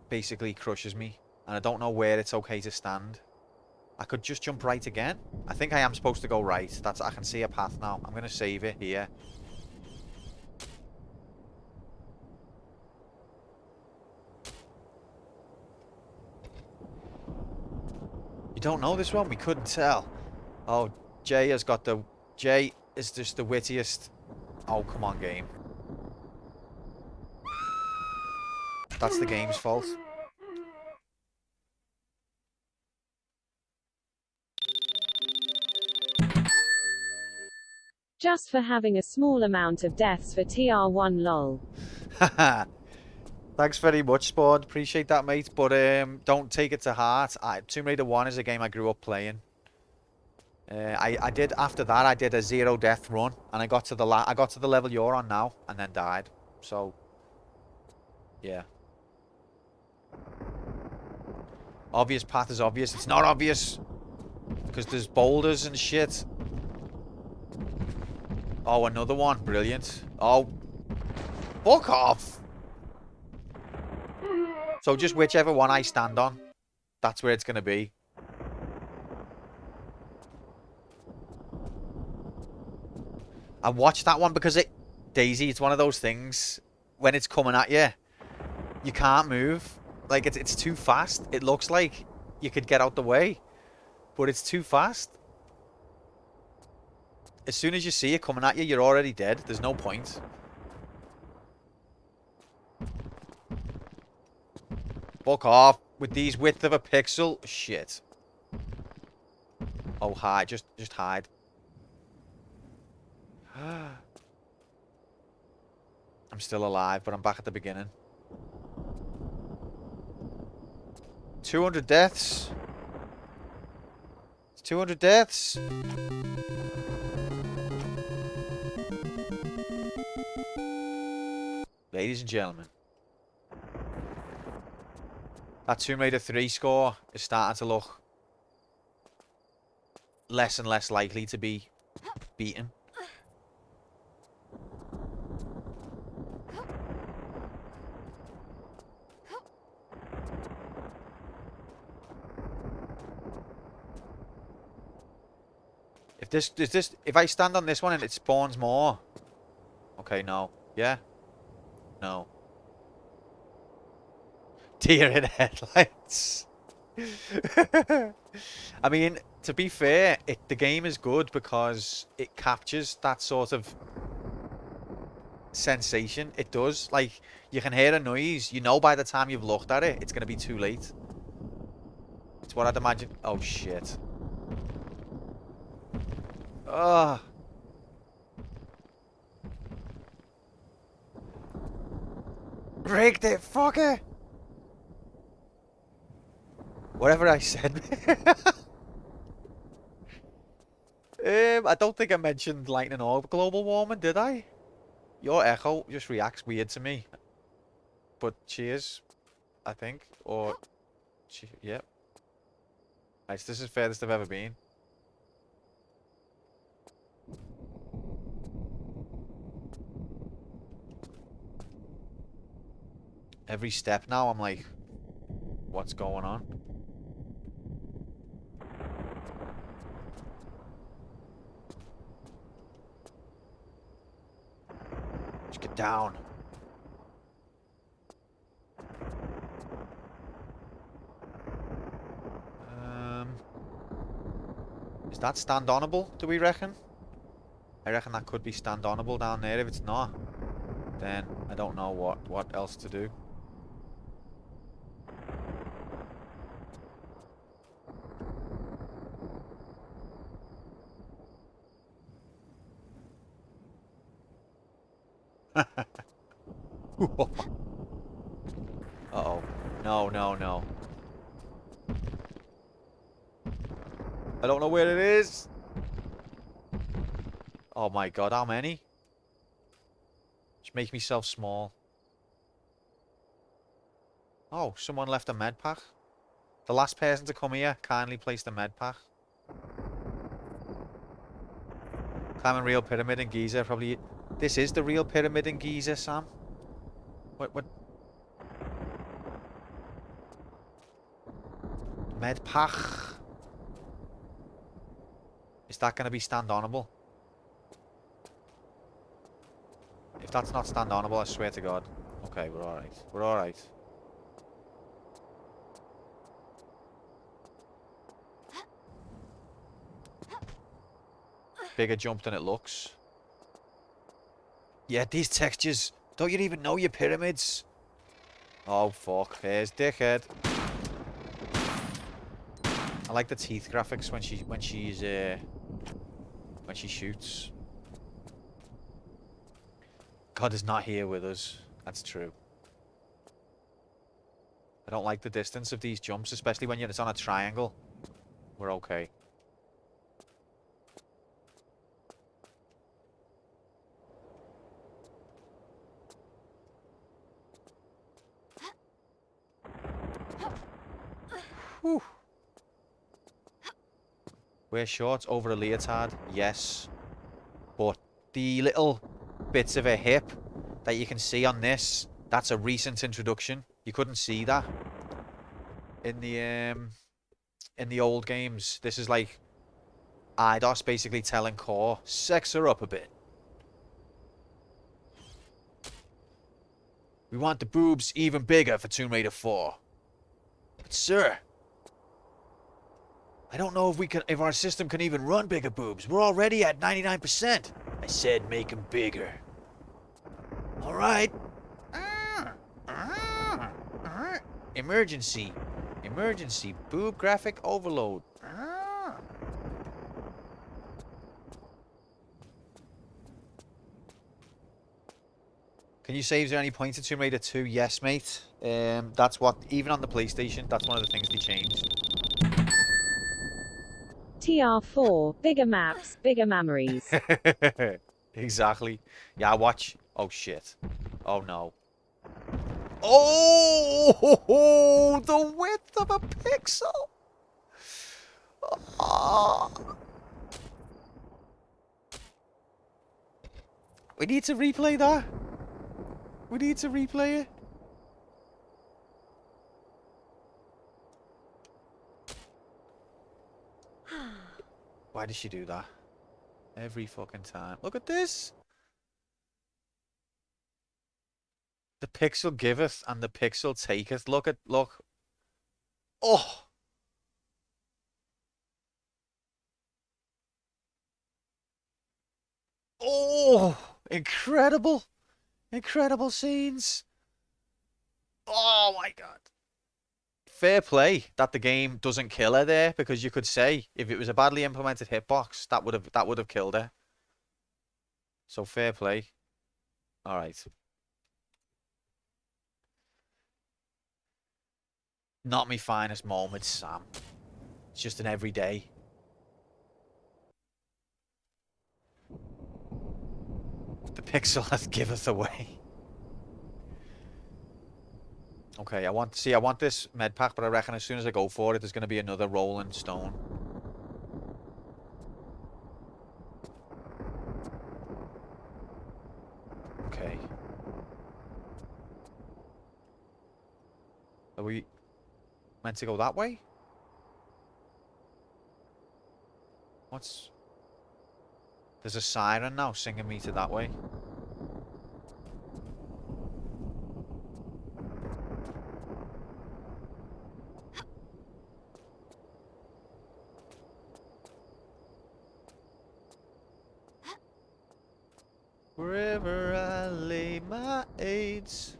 basically crushes me. And I don't know where it's okay to stand. I could just jump right again. I think I am supposed to go right. I can see a path now. I'm going to save it here. You don't know this one? We couldn't tell. Oh, Jay has got the... Jay is just the wittiest. Oh, come on, game. That's the game's fault. Just for having a small amount of deaths for TR1 lol. Haha. Thanks very much, Spawn. Appreciate that, mate. But don't take it to heart. Tomb Raider 1 is a game I grew up playing. I did after that. I did a 0 death run, and I got to the level you're on now, and then died. So, yeah. Obvious path is obvious. It's not obvious because there's boulders and shit. Oh, another one. Brilliant. Oh, fuck off. So just whichever one I stand on, that's where it's gonna be. I watched that one because Daisy, it's one of those things, when it's coming at you, you can't move. Like, it's too fast. It looks like you could get out the way, but it's too fast. As soon as you see it coming at you, you're already dead. There's no point. Fuck off with these width of a pixel. Shit. Oh, hide. Just hide. I'm still alive, but I'm back at the beginning. 200 deaths. It's 200 deaths. Ladies and gentlemen. That Tomb Raider 3 score is starting to look less and less likely to be beaten. If I stand on this one and it spawns more. Okay, no. Yeah? No. Deer in headlights. I mean, to be fair, the game is good because it captures that sort of sensation. It does. Like, you can hear a noise. You know by the time you've looked at it, it's going to be too late. It's what I'd imagine. Oh, shit. Ugh. Rigged it, fucker! Whatever I said. I don't think I mentioned lightning or global warming, did I? Your echo just reacts weird to me. But cheers, I think. Or, yep. Nice, this is the furthest I've ever been. Every step now, I'm like, what's going on? Just get down. Is that stand-onable, do we reckon? I reckon that could be stand-onable down there. If it's not, then I don't know what else to do. Uh-oh. No, no, no. I don't know where it is. Oh my god, how many? Just make myself small. Oh, someone left a med pack. The last person to come here kindly placed a med pack. Climbing real pyramid in Giza, probably. This is the real pyramid in Giza, Sam. What? Med pack. Is that going to be stand-onable? If that's not stand-onable, I swear to God. Okay, we're alright. We're alright. bigger jump than it looks. Yeah, these textures. Don't you even know your pyramids? Oh, fuck. There's dickhead. I like the teeth graphics when she shoots. God is not here with us. That's true. I don't like the distance of these jumps, especially when it's on a triangle. We're okay. Whew. Wear shorts over a leotard, yes. But the little bits of a hip that you can see on this, that's a recent introduction. You couldn't see that in the old games. This is like Eidos basically telling Core, sex her up a bit. We want the boobs even bigger for Tomb Raider 4. But sir, I don't know if our system can even run bigger boobs. We're already at 99%. I said make them bigger. All right. Emergency. Emergency. Boob graphic overload. Can you say, is there any point to Tomb Raider 2? Yes, mate. That's what, even on the PlayStation, that's one of the things they changed. TR4, bigger maps, bigger memories. Exactly. Yeah, watch. Oh, shit. Oh, no. Oh, the width of a pixel. Oh. We need to replay that. We need to replay it. Why does she do that? Every fucking time. Look at this. The pixel giveth and the pixel taketh. Look. Oh. Oh. Incredible. Incredible scenes. Oh my god. Fair play that the game doesn't kill her there, because you could say if it was a badly implemented hitbox, that would have killed her. So fair play. All right. Not my finest moment, Sam. It's just an everyday. The pixel hath giveth away. Okay, I want this med pack, but I reckon as soon as I go for it, there's going to be another rolling stone. Okay. Are we meant to go that way? What's... There's a siren now singing me to that way. Wherever I lay my AIDS.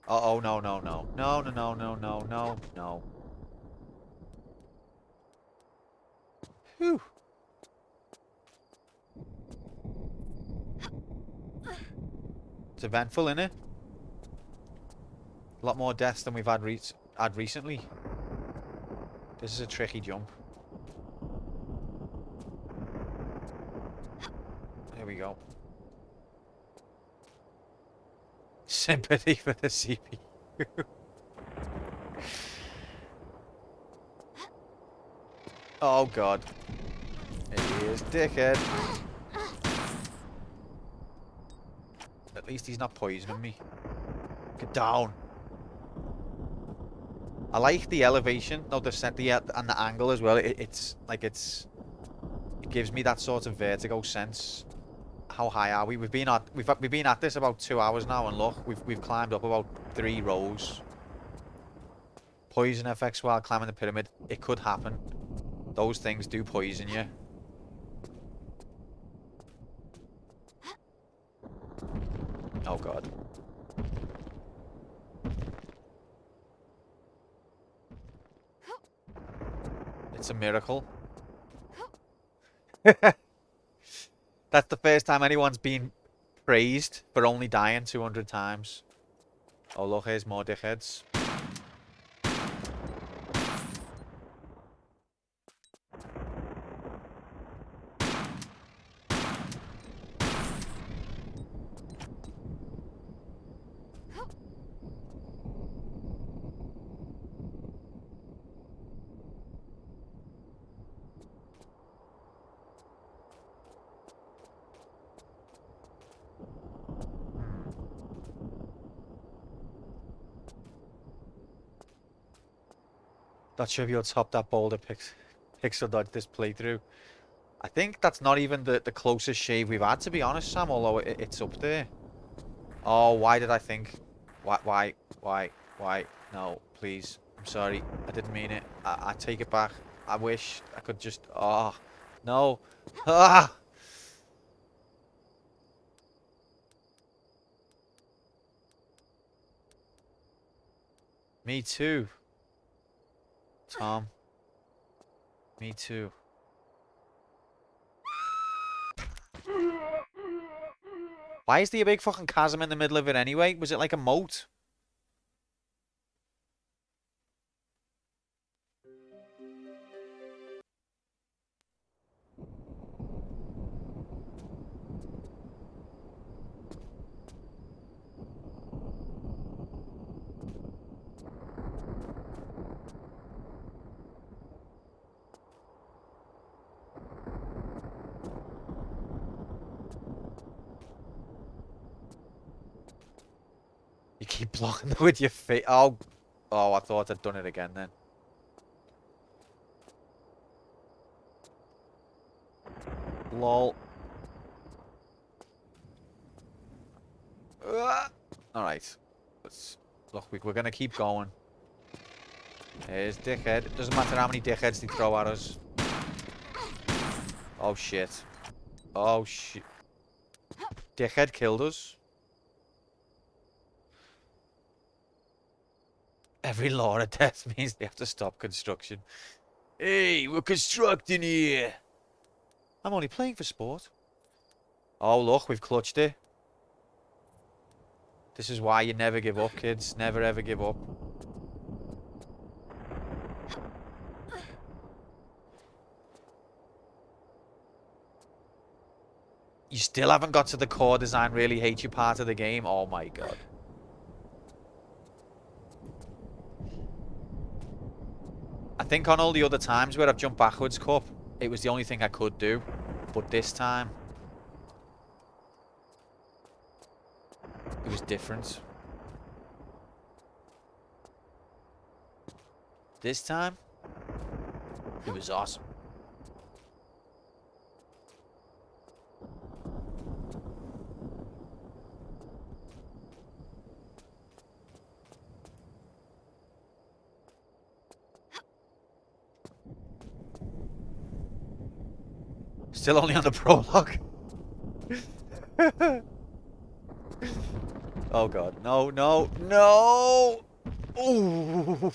Uh-oh, no. Whew. It's eventful, innit? A lot more deaths than we've had recently. This is a tricky jump. Here we go. Sympathy for the CPU. Oh god. He is dickhead. At least he's not poisoning me. Get down. I like the elevation, no, the set, and the angle as well. It gives me that sort of vertigo sense. How high are we? We've been at this about 2 hours now, and look, we've climbed up about 3 rows. Poison effects while climbing the pyramid. It could happen. Those things do poison you. Oh god. It's a miracle. That's the first time anyone's been praised for only dying 200 times. Oh look, here's more dickheads. Not sure if you'll top that boulder pixel dodge this playthrough. I think that's not even the closest shave we've had, to be honest, Sam, although it's up there. Oh, why did I think? Why? No, please. I'm sorry. I didn't mean it. I take it back. I wish I could just... Oh, no. Ah! Me too. Tom. Me too. Why is there a big fucking chasm in the middle of it anyway? Was it like a moat? You keep blocking it with your feet. Oh, I thought I'd done it again then. Lol. Alright. Look, we're gonna keep going. Here's dickhead. It doesn't matter how many dickheads they throw at us. Oh shit. Oh shit. Dickhead killed us. Every law of death means they have to stop construction. Hey, we're constructing here. I'm only playing for sport. Oh look, we've clutched it. This is why you never give up, kids. Never ever give up. You still haven't got to the core design really hate you part of the game? Oh my god. I think on all the other times where I've jumped backwards, Cup, it was the only thing I could do. But this time, it was different. This time, it was awesome. Still only on the prologue. Oh god. No, no, no! Ooh.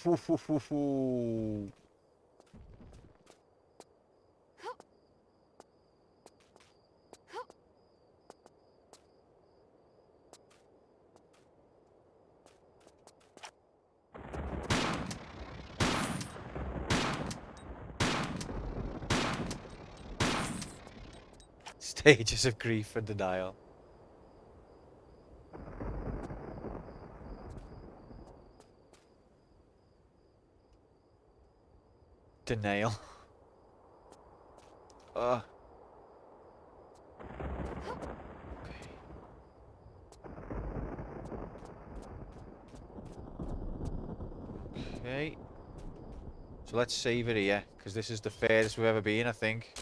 Stages of grief and denial. Denial. Okay. Okay. So let's save it here, because this is the furthest we've ever been, I think.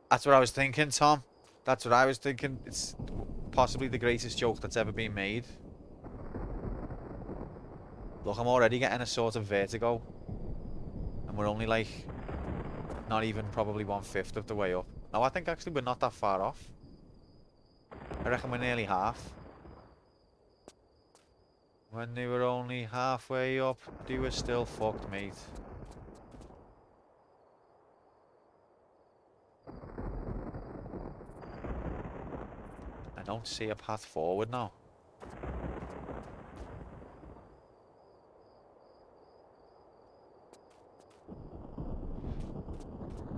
That's what I was thinking, Tom. That's what I was thinking. It's possibly the greatest joke that's ever been made. Look, I'm already getting a sort of vertigo. And we're only like, not even probably 1/5 of the way up. No, I think actually we're not that far off. I reckon we're nearly half. When they were only halfway up, they were still fucked, mate. I don't see a path forward now.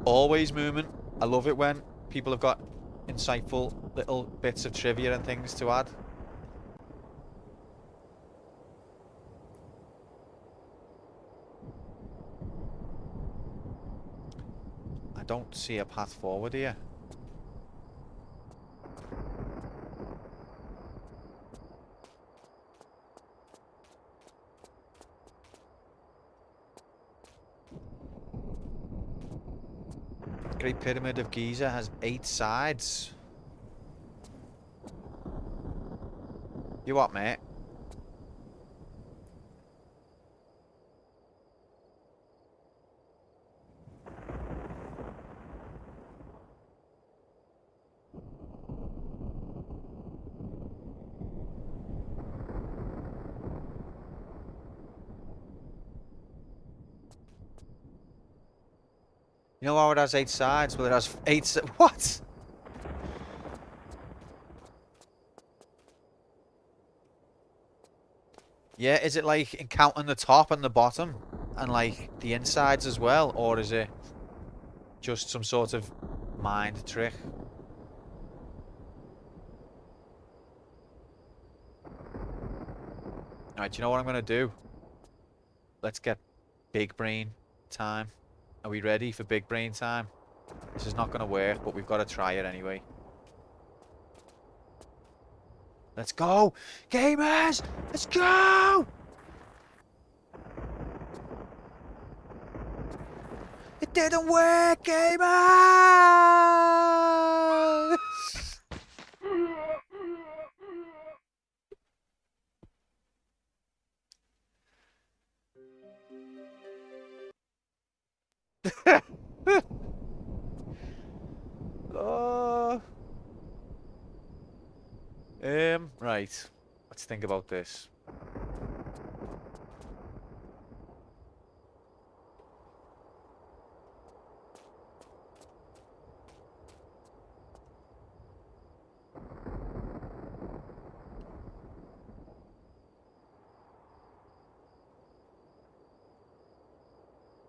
Always movement. I love it when people have got insightful little bits of trivia and things to add. I don't see a path forward here. Great Pyramid of Giza has 8 sides. You what, mate? You know how it has 8 sides? Well, it has 8 what? Yeah, is it like counting the top and the bottom? And like the insides as well? Or is it just some sort of mind trick? Alright, you know what I'm gonna do? Let's get big brain time. Are we ready for big brain time? This is not gonna work, but we've got to try it anyway. Let's go! Gamers! Let's go! It didn't work, gamers! Oh. Right. Let's think about this.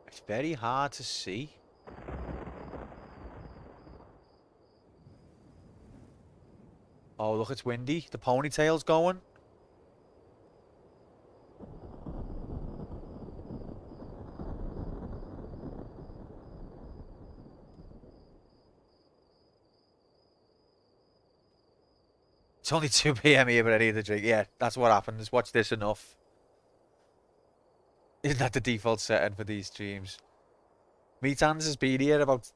It's very hard to see. Oh, look, it's windy. The ponytail's going. It's only 2 p.m. here, but I need a drink. Yeah, that's what happens. Watch this enough. Isn't that the default setting for these streams? Meathands has been here about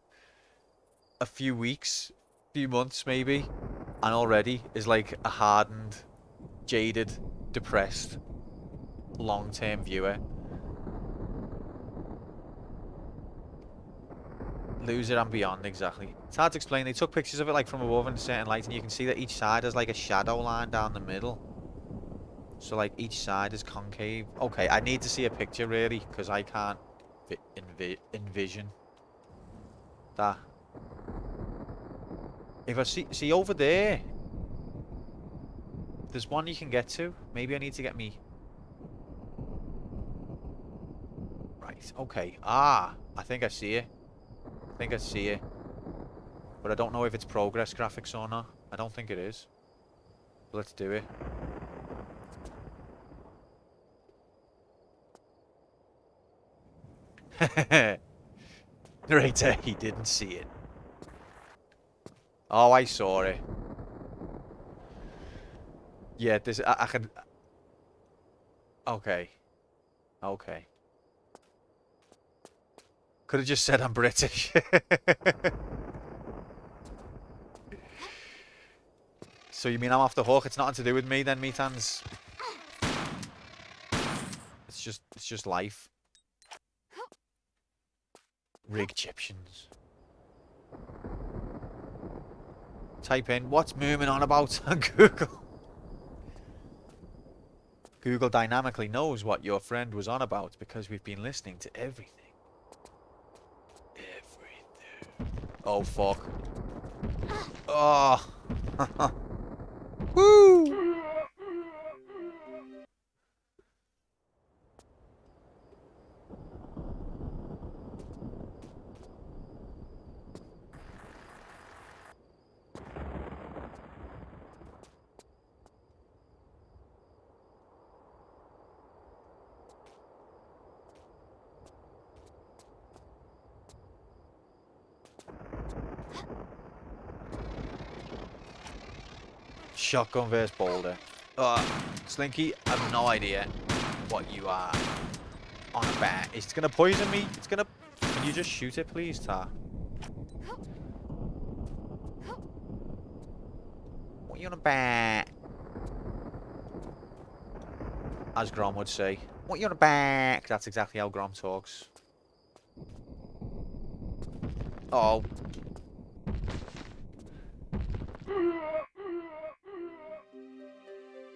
a few weeks, few months maybe, and already is like a hardened, jaded, depressed, long-term viewer. Loser and beyond, exactly. It's hard to explain. They took pictures of it like from above in certain light, and you can see that each side has like a shadow line down the middle. So like each side is concave. Okay, I need to see a picture really, because I can't envision that. If I see over there, there's one you can get to. Maybe I need to get me. Right, okay. Ah, I think I see it. I think I see it. But I don't know if it's progress graphics or not. I don't think it is. But let's do it. Narrator, he didn't see it. Oh, I saw it. Yeah, this I can. Okay. Okay. Could have just said I'm British. So you mean I'm off the hook? It's nothing to do with me then, Meathands. It's just life. Rig Egyptians. Type in what's Moomin on about on Google. Google dynamically knows what your friend was on about because we've been listening to everything. Everything. Oh, fuck. Oh. Woo! Shotgun versus boulder. Slinky, I have no idea what you are on about. It's gonna poison me. It's gonna... Can you just shoot it, please, Tar? What you on about? As Grom would say. What you on about? That's exactly how Grom talks. Oh.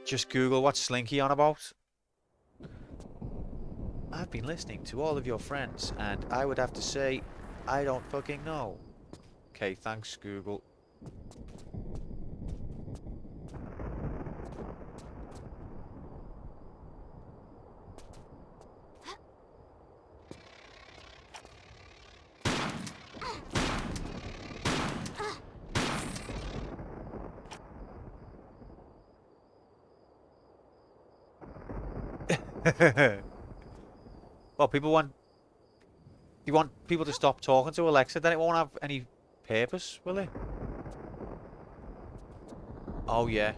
Just Google what's Slinky on about. I've been listening to all of your friends, and I would have to say, I don't fucking know. Okay, thanks, Google. Well, people want... You want people to stop talking to Alexa, then it won't have any purpose, will it? Oh, yeah.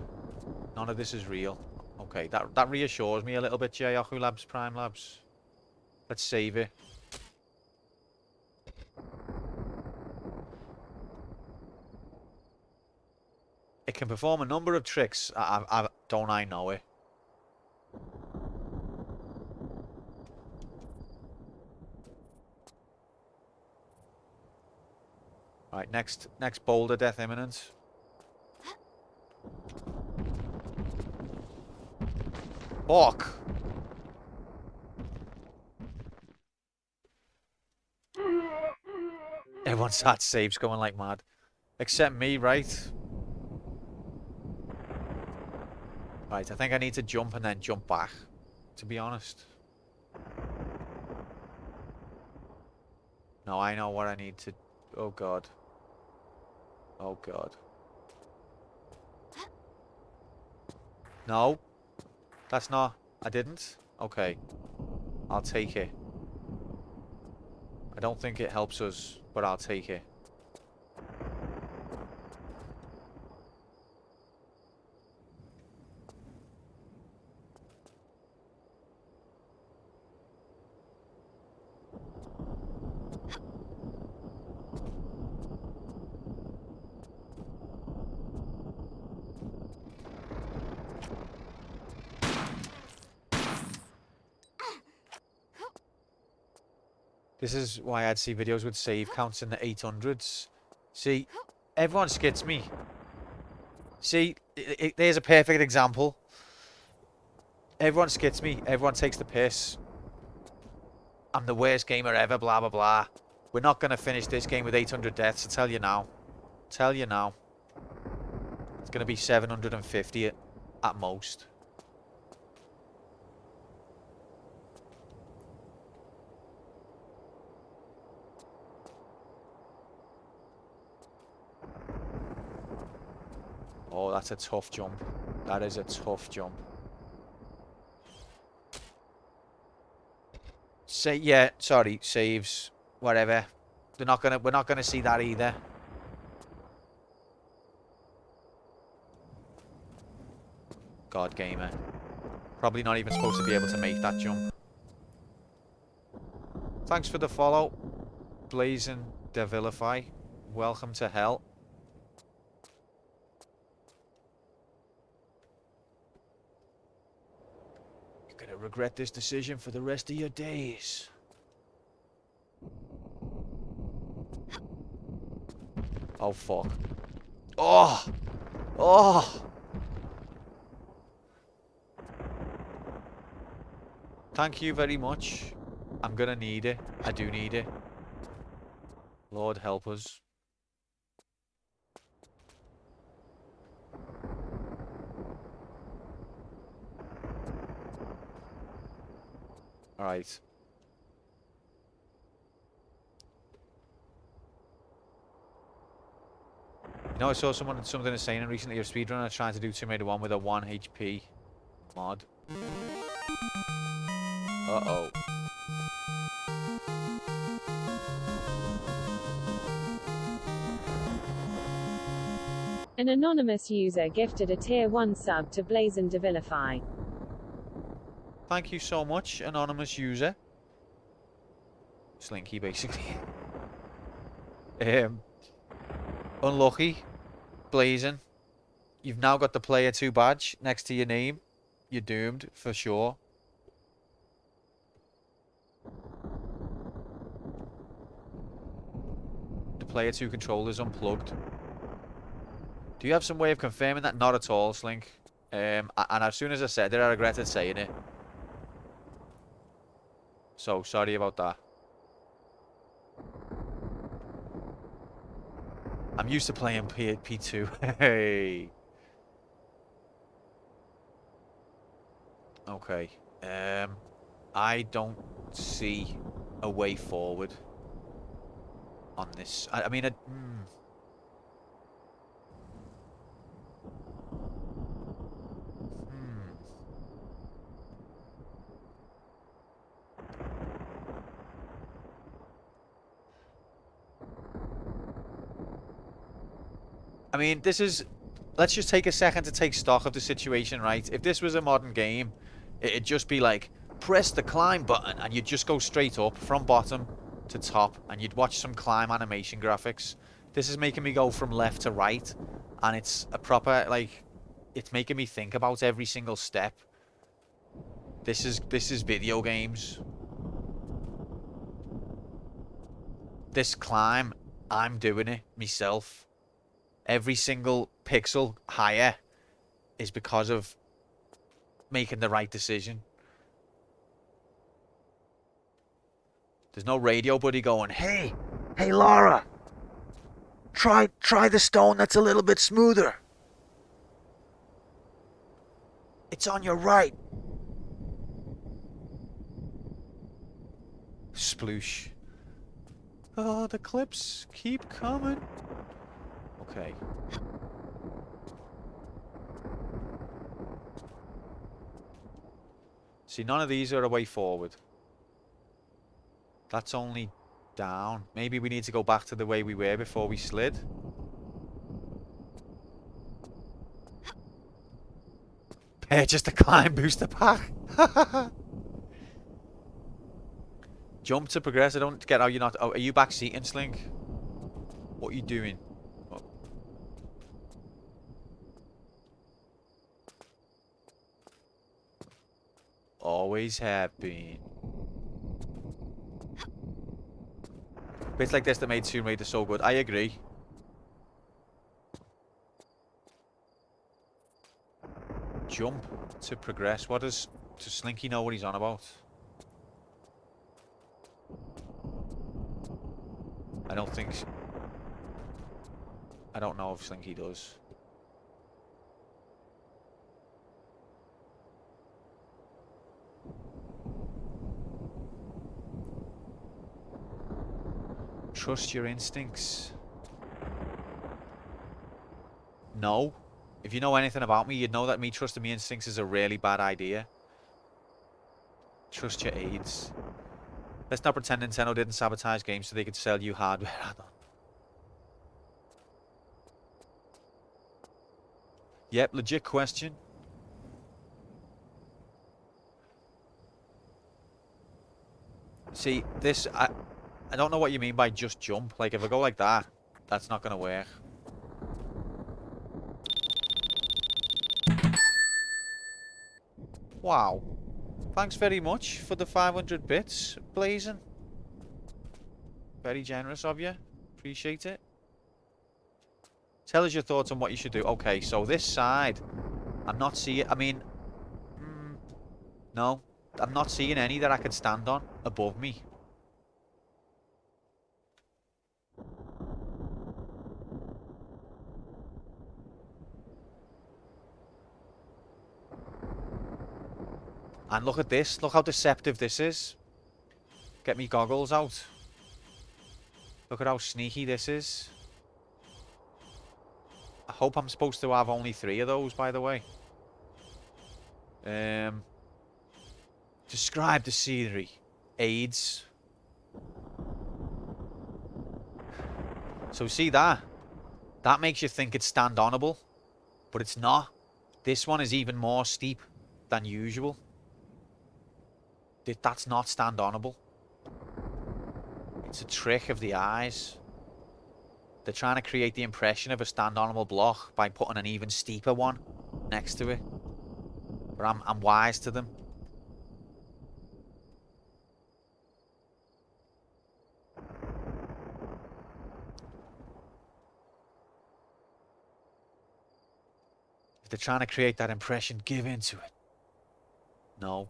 None of this is real. Okay, that reassures me a little bit, Yahoo Labs, Prime Labs. Let's save it. It can perform a number of tricks. Don't I know it? Right, next boulder death imminent. Fuck. Everyone starts saves going like mad. Except me, right? Right, I think I need to jump and then jump back, to be honest. No, I know what I need to... Oh, God. Oh, God. No. That's not... I didn't? Okay. I'll take it. I don't think it helps us, but I'll take it. This is why I'd see videos with save counts in the 800s. See, everyone skits me. See, there's a perfect example. Everyone skits me. Everyone takes the piss. I'm the worst gamer ever, blah, blah, blah. We're not going to finish this game with 800 deaths, I tell you now. Tell you now. It's going to be 750 at most. Oh, that's a tough jump. That is a tough jump. Yeah, sorry, saves, whatever. We're not gonna see that either. God gamer. Probably not even supposed to be able to make that jump. Thanks for the follow. Blazing Devilify. Welcome to hell. You're gonna regret this decision for the rest of your days. Oh fuck. Oh! Oh! Thank you very much. I'm gonna need it. I do need it. Lord help us. Alright. You know, I saw something saying recently, a speedrunner trying to do Tomb Raider 1 with a 1 HP mod. Uh-oh. An anonymous user gifted a tier 1 sub to Blazon de Vilify. Thank you so much, anonymous user. Slinky, basically. Unlucky. Blazon. You've now got the player 2 badge next to your name. You're doomed, for sure. The player 2 controller's unplugged. Do you have some way of confirming that? Not at all, Slink. And as soon as I said it, I regretted saying it. So, sorry about that. I'm used to playing P2. Hey. Okay. I don't see a way forward on this. I mean, I mean, this is... Let's just take a second to take stock of the situation, right? If this was a modern game, it'd just be like, press the climb button, and you'd just go straight up from bottom to top, and you'd watch some climb animation graphics. This is making me go from left to right, and it's a proper, like... It's making me think about every single step. This is video games. This climb, I'm doing it myself. Every single pixel higher is because of making the right decision. There's no radio buddy going, hey Laura, try the stone that's a little bit smoother. It's on your right. Sploosh. Oh, the clips keep coming. Okay. See, none of these are a way forward. That's only down. Maybe we need to go back to the way we were before we slid. Just a climb booster pack. Jump to progress. I don't get how you're not... Oh, are you back seating, Slink? What are you doing? Oh. Always have been. Bits like this that made Tomb Raider so good. I agree. Jump to progress. What does Slinky know what he's on about? I don't think... I don't know if Slinky does. Trust your instincts. No. If you know anything about me, you'd know that me trusting my instincts is a really bad idea. Trust your aids. Let's not pretend Nintendo didn't sabotage games so they could sell you hardware add-on. Yep, legit question. See, this... I don't know what you mean by just jump. Like, if I go like that, that's not going to work. Wow. Thanks very much for the 500 bits, Blazon. Very generous of you. Appreciate it. Tell us your thoughts on what you should do. Okay, so this side, I'm not seeing... I mean, no. I'm not seeing any that I can stand on above me. And look at this. Look how deceptive this is. Get me goggles out. Look at how sneaky this is. I hope I'm supposed to have only 3 of those, by the way. Describe the scenery. AIDS. So see that? That makes you think it's stand onable. But it's not. This one is even more steep than usual. That's not stand onable. It's a trick of the eyes. They're trying to create the impression of a stand onable block by putting an even steeper one next to it. But I'm wise to them. If they're trying to create that impression, give into it. No.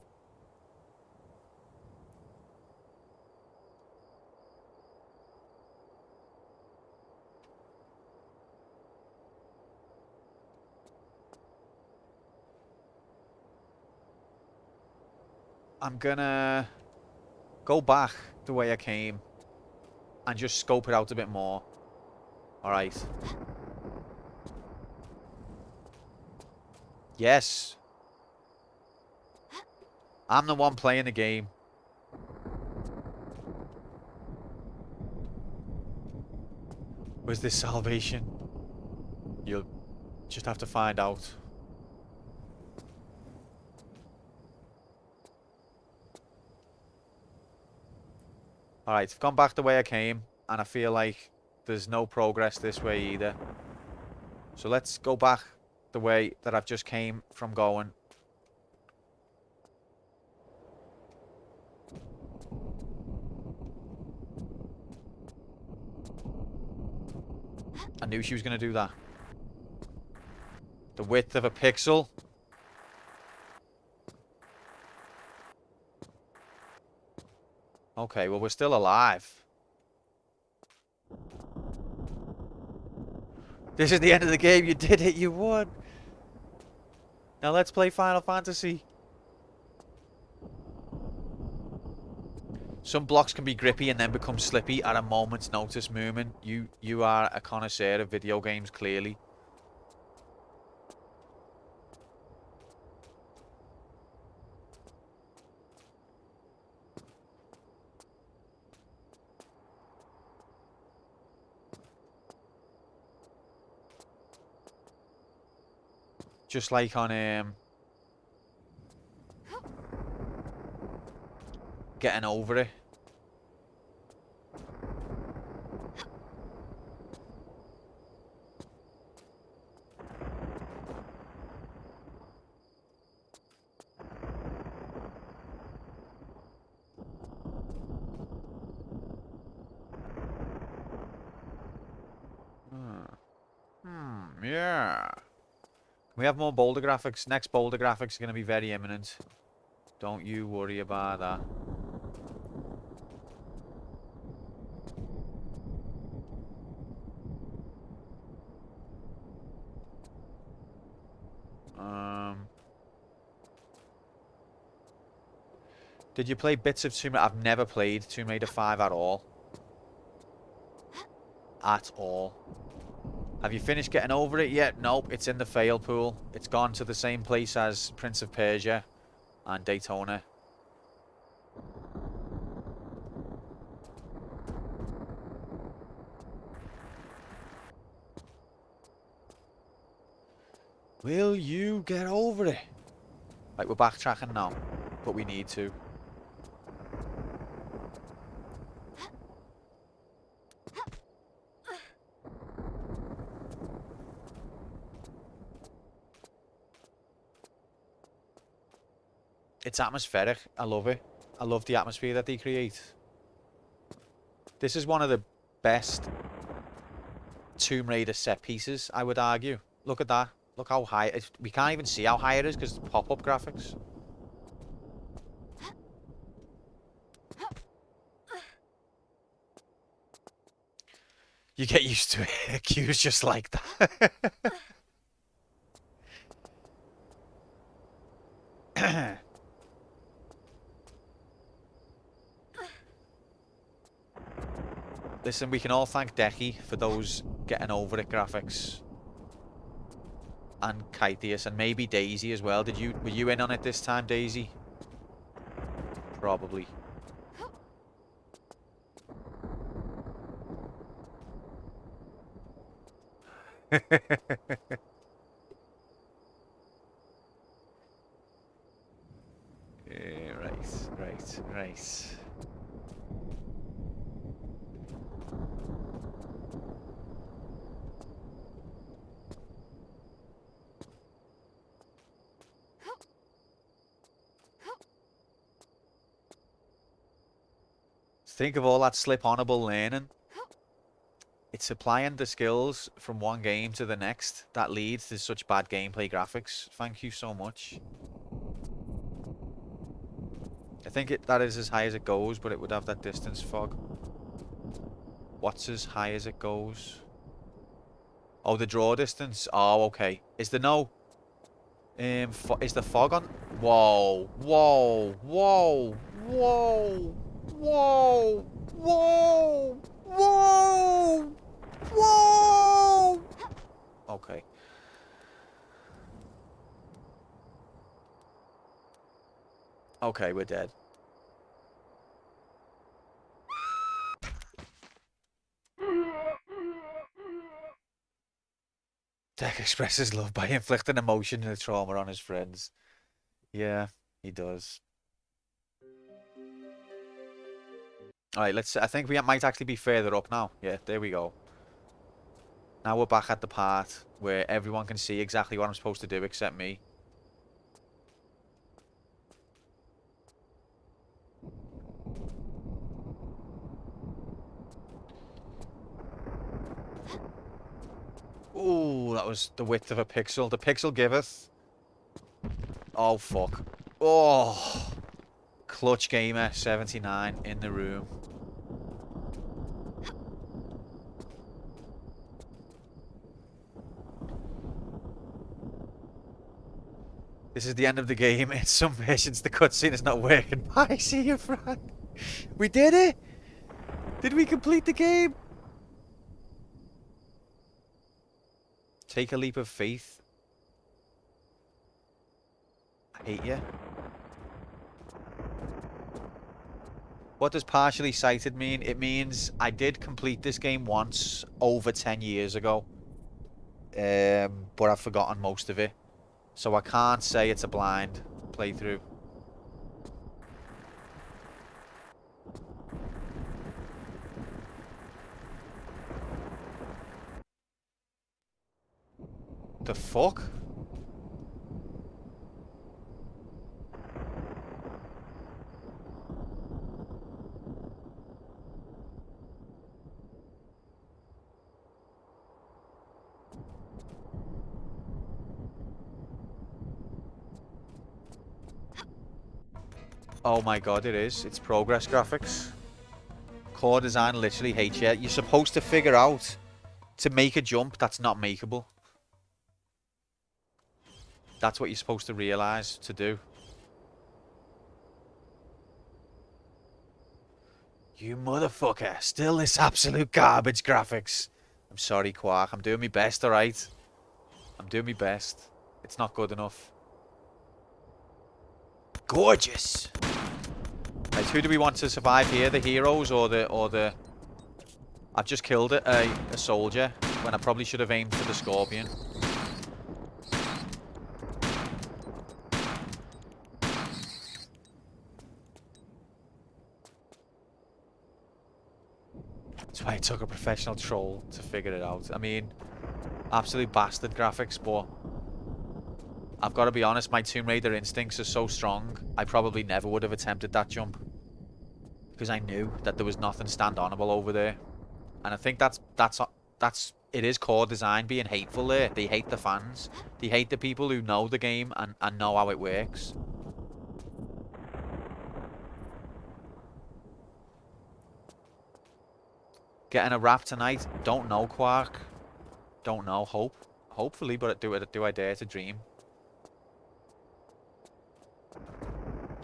I'm gonna go back the way I came and just scope it out a bit more. Alright. Yes. I'm the one playing the game. Was this salvation? You'll just have to find out. Alright, I've gone back the way I came, and I feel like there's no progress this way either. So let's go back the way that I've just came from going. I knew she was going to do that. The width of a pixel. Okay, well, we're still alive. This is the end of the game. You did it. You won. Now let's play Final Fantasy. Some blocks can be grippy and then become slippy at a moment's notice, Moomin. You are a connoisseur of video games, clearly. Just like on Getting Over It. Yeah. We have more boulder graphics. Next boulder graphics are going to be very imminent. Don't you worry about that. Did you play bits of Tomb Raider? I've never played Tomb Raider 5 at all. At all. Have you finished Getting Over It yet? Nope, it's in the fail pool. It's gone to the same place as Prince of Persia and Daytona. Will you get over it? Like, we're backtracking now, but we need to. It's atmospheric. I love it. I love the atmosphere that they create. This is one of the best Tomb Raider set pieces, I would argue. Look at that. Look how high. We can't even see how high it is because it's pop-up graphics. You get used to it. Q's just like that. Listen, we can all thank Decky for those getting over it graphics. And Kythius, and maybe Daisy as well. Were you in on it this time, Daisy? Probably. Yeah, right. Think of all that slip-onable learning. It's applying the skills from one game to the next that leads to such bad gameplay graphics. Thank you so much. I think that is as high as it goes, but it would have that distance fog. What's as high as it goes? Oh, the draw distance. Oh, okay. Is the no? Is the fog on? Whoa! Whoa! Whoa! Whoa! Whoa! Whoa! Whoa! Whoa! Okay. Okay, we're dead. Deck expresses love by inflicting emotion and trauma on his friends. Yeah, he does. Alright, I think we might actually be further up now. Yeah, there we go. Now we're back at the part where everyone can see exactly what I'm supposed to do except me. Ooh, that was the width of a pixel. The pixel giveth. Oh, fuck. Oh. Clutch Gamer 79 in the room. This is the end of the game. In some versions, the cutscene is not working. Bye, see you, Frank. We did it! Did we complete the game? Take a leap of faith. I hate you. What does partially sighted mean? It means I did complete this game once over 10 years ago. But I've forgotten most of it. So I can't say it's a blind playthrough. The fuck? Oh my god, it is. It's progress graphics. Core design literally hates you. You're supposed to figure out to make a jump that's not makeable. That's what you're supposed to realize to do. You motherfucker. Still this absolute garbage graphics. I'm sorry, Quark. I'm doing my best, alright? I'm doing my best. It's not good enough. Gorgeous. Right, who do we want to survive here? The heroes or the... I've just killed a soldier when I probably should have aimed for the scorpion. That's why it took a professional troll to figure it out. I mean, absolute bastard graphics, but I've got to be honest, my Tomb Raider instincts are so strong, I probably never would have attempted that jump. Because I knew that there was nothing stand-onable over there. And I think that's it is core design being hateful there. They hate the fans. They hate the people who know the game and know how it works. Getting a wrap tonight? Don't know, Quark. Don't know. Hopefully, but do I dare to dream?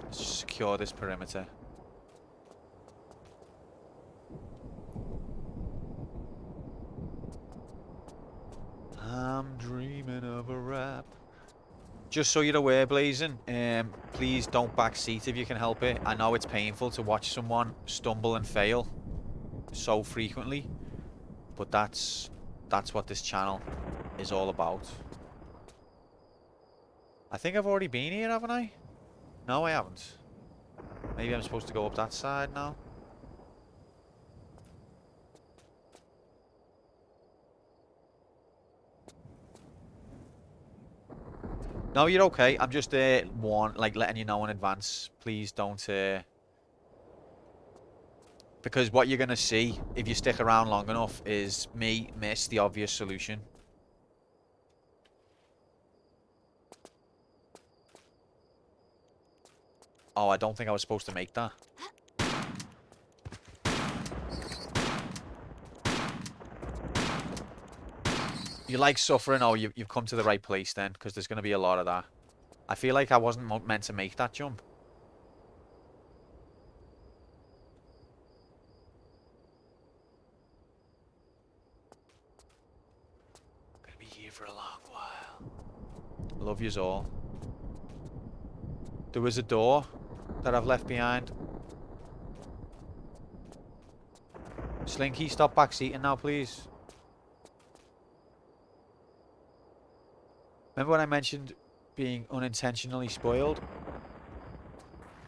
Let's secure this perimeter. I'm dreaming of a wrap. Just so you're aware, Blazing, please don't backseat if you can help it. I know it's painful to watch someone stumble and fail so frequently, but that's what this channel is all about. I think I've already been here, haven't I? No, I haven't. Maybe I'm supposed to go up that side now. No, you're okay. I'm just letting you know in advance. Please don't because what you're gonna see if you stick around long enough is me miss the obvious solution. Oh, I don't think I was supposed to make that. You like suffering? Oh, you've come to the right place then, because there's going to be a lot of that. I feel like I wasn't meant to make that jump. I'm going to be here for a long while. Love yous all. There was a door that I've left behind. Slinky, stop backseating now, please. Remember when I mentioned being unintentionally spoiled?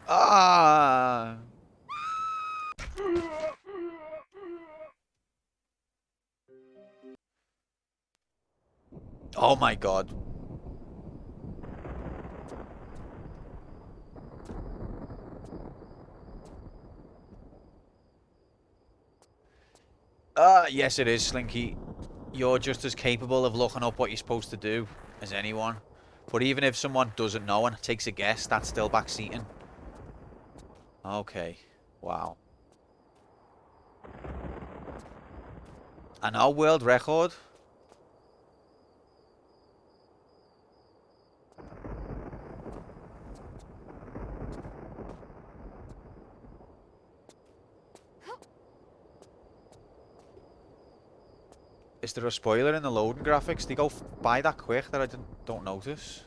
Ah! Oh my god. Yes it is, Slinky. You're just as capable of looking up what you're supposed to do as anyone. But even if someone doesn't know and takes a guess, that's still backseating. Okay. Wow. I know, world record. Is there a spoiler in the loading graphics? They go by that quick that I don't notice.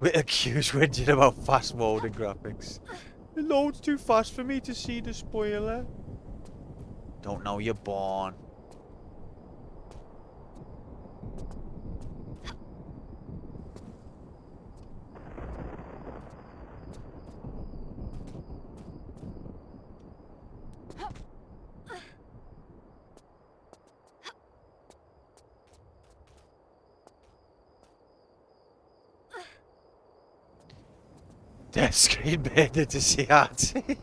We're accused whinging about fast loading graphics. It loads too fast for me to see the spoiler. Don't know you're born. Death screen made it to CRT.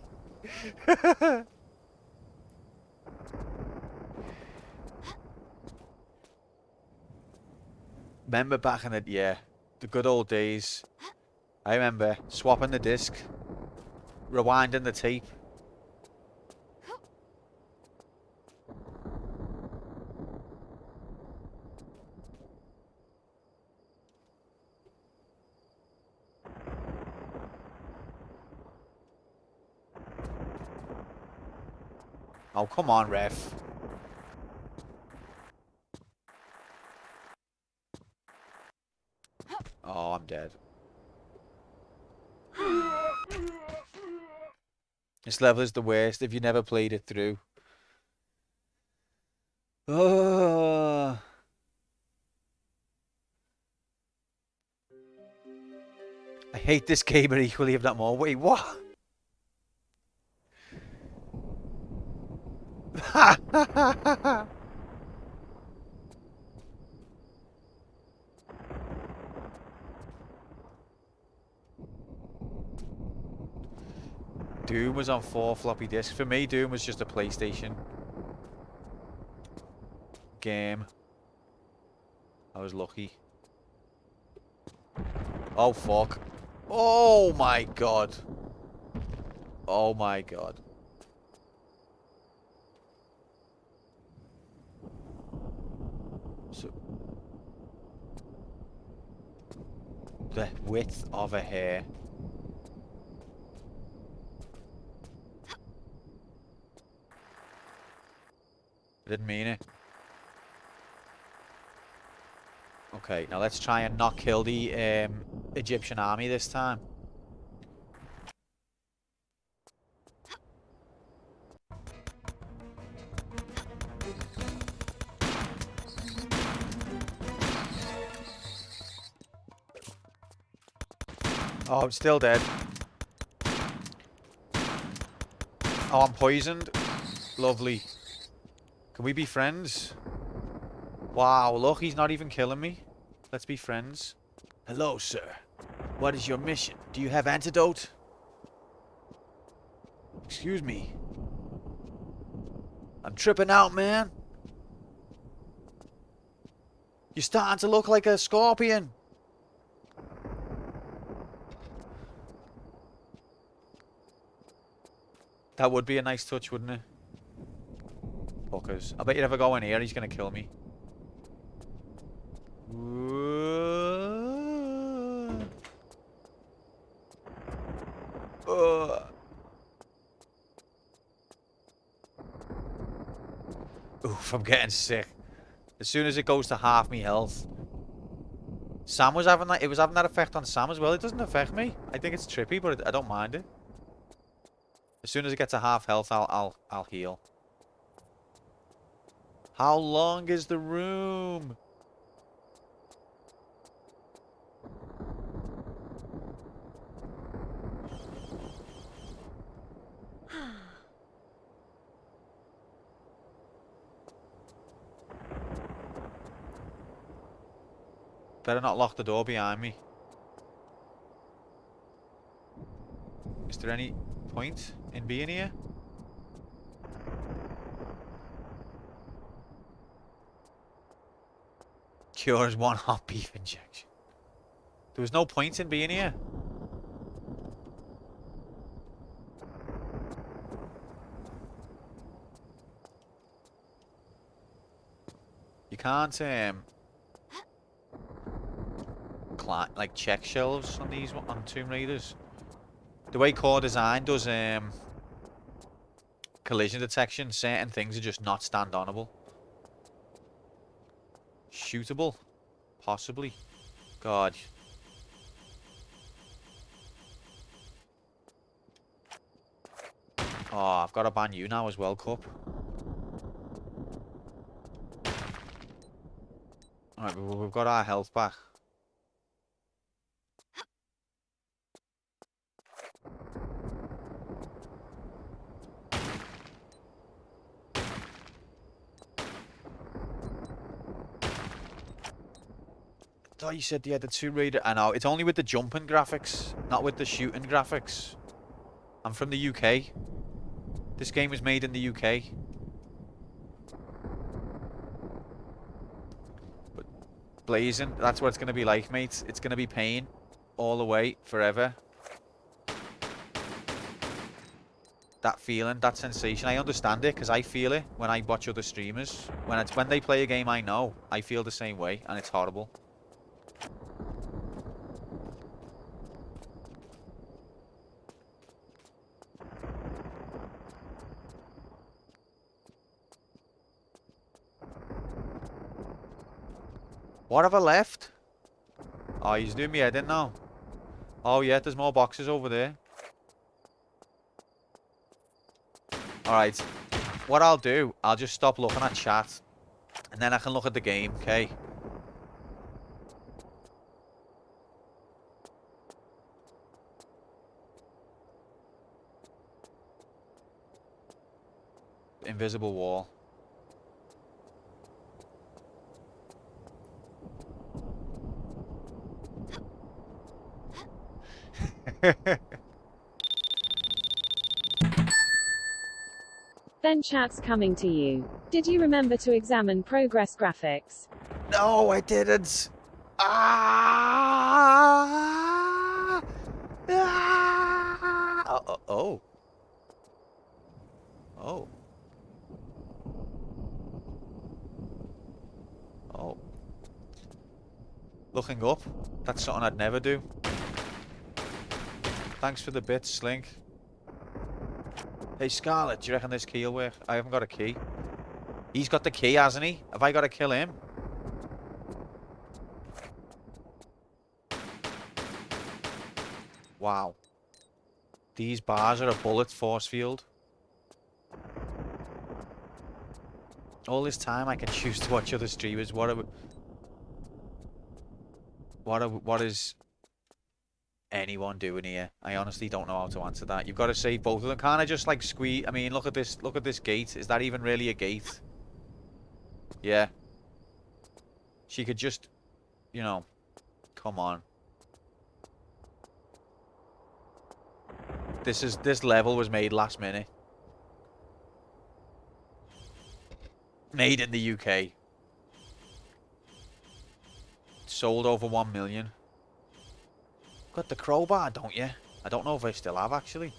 Remember back in the good old days. I remember swapping the disc, rewinding the tape. Oh, come on, ref. Oh, I'm dead. This level is the worst if you never played it through. Oh. hate this game but equally if not more. Wait, what? Doom was on 4 floppy disks. For me, Doom was just a PlayStation game. I was lucky. Oh, fuck. Oh, my God. Oh, my God. So, the width of a hair. I didn't mean it. Okay, now let's try and not kill the Egyptian army this time. Oh, I'm still dead. Oh, I'm poisoned. Lovely. Can we be friends? Wow, look, he's not even killing me. Let's be friends. Hello, sir. What is your mission? Do you have antidote? Excuse me. I'm tripping out, man. You're starting to look like a scorpion. That would be a nice touch, wouldn't it? Fuckers. I bet you if I go in here, he's gonna kill me. Oof, I'm getting sick. As soon as it goes to half me health. Sam was having that. It was having that effect on Sam as well. It doesn't affect me. I think it's trippy, but I don't mind it. As soon as it gets to half health, I'll heal. How long is the room? Better not lock the door behind me. Is there any point in being here? Cures 1 hot beef injection. There was no point in being here. You can't like check shelves on these on Tomb Raiders. The way Core Design does collision detection, certain things are just not stand-onable. Shootable? Possibly. God. Oh, I've got to ban you now as well, Cup. Alright, we've got our health back. I thought you said you had the Tomb Raider. I know, it's only with the jumping graphics, not with the shooting graphics. I'm from the UK. This game was made in the UK. But blazing, that's what it's going to be like, mate. It's going to be pain all the way, forever. That feeling, that sensation, I understand it because I feel it when I watch other streamers. When they play a game I know, I feel the same way and it's horrible. What have I left? Oh, he's doing me head in now. Oh yeah, there's more boxes over there. Alright. What I'll do, I'll just stop looking at chat. And then I can look at the game, okay? invisible wall. Then chat's coming to you. Did you remember to examine progress graphics? No, I didn't. Ah! Ah! Oh. Oh. Oh. Looking up. That's something I'd never do. Thanks for the bits, Slink. Hey, Scarlet, do you reckon this key will work? I haven't got a key. He's got the key, hasn't he? Have I got to kill him? Wow. These bars are a bullet force field. All this time I can choose to watch other streamers. What is anyone doing here? I honestly don't know how to answer that. You've got to save both of them. Can't I just like squeeze? I mean, look at this. Look at this gate. Is that even really a gate? Yeah. She could just, you know, come on. This level was made last minute. Made in the UK. Sold over 1 million. Got the crowbar, don't you? I don't know if I still have, actually.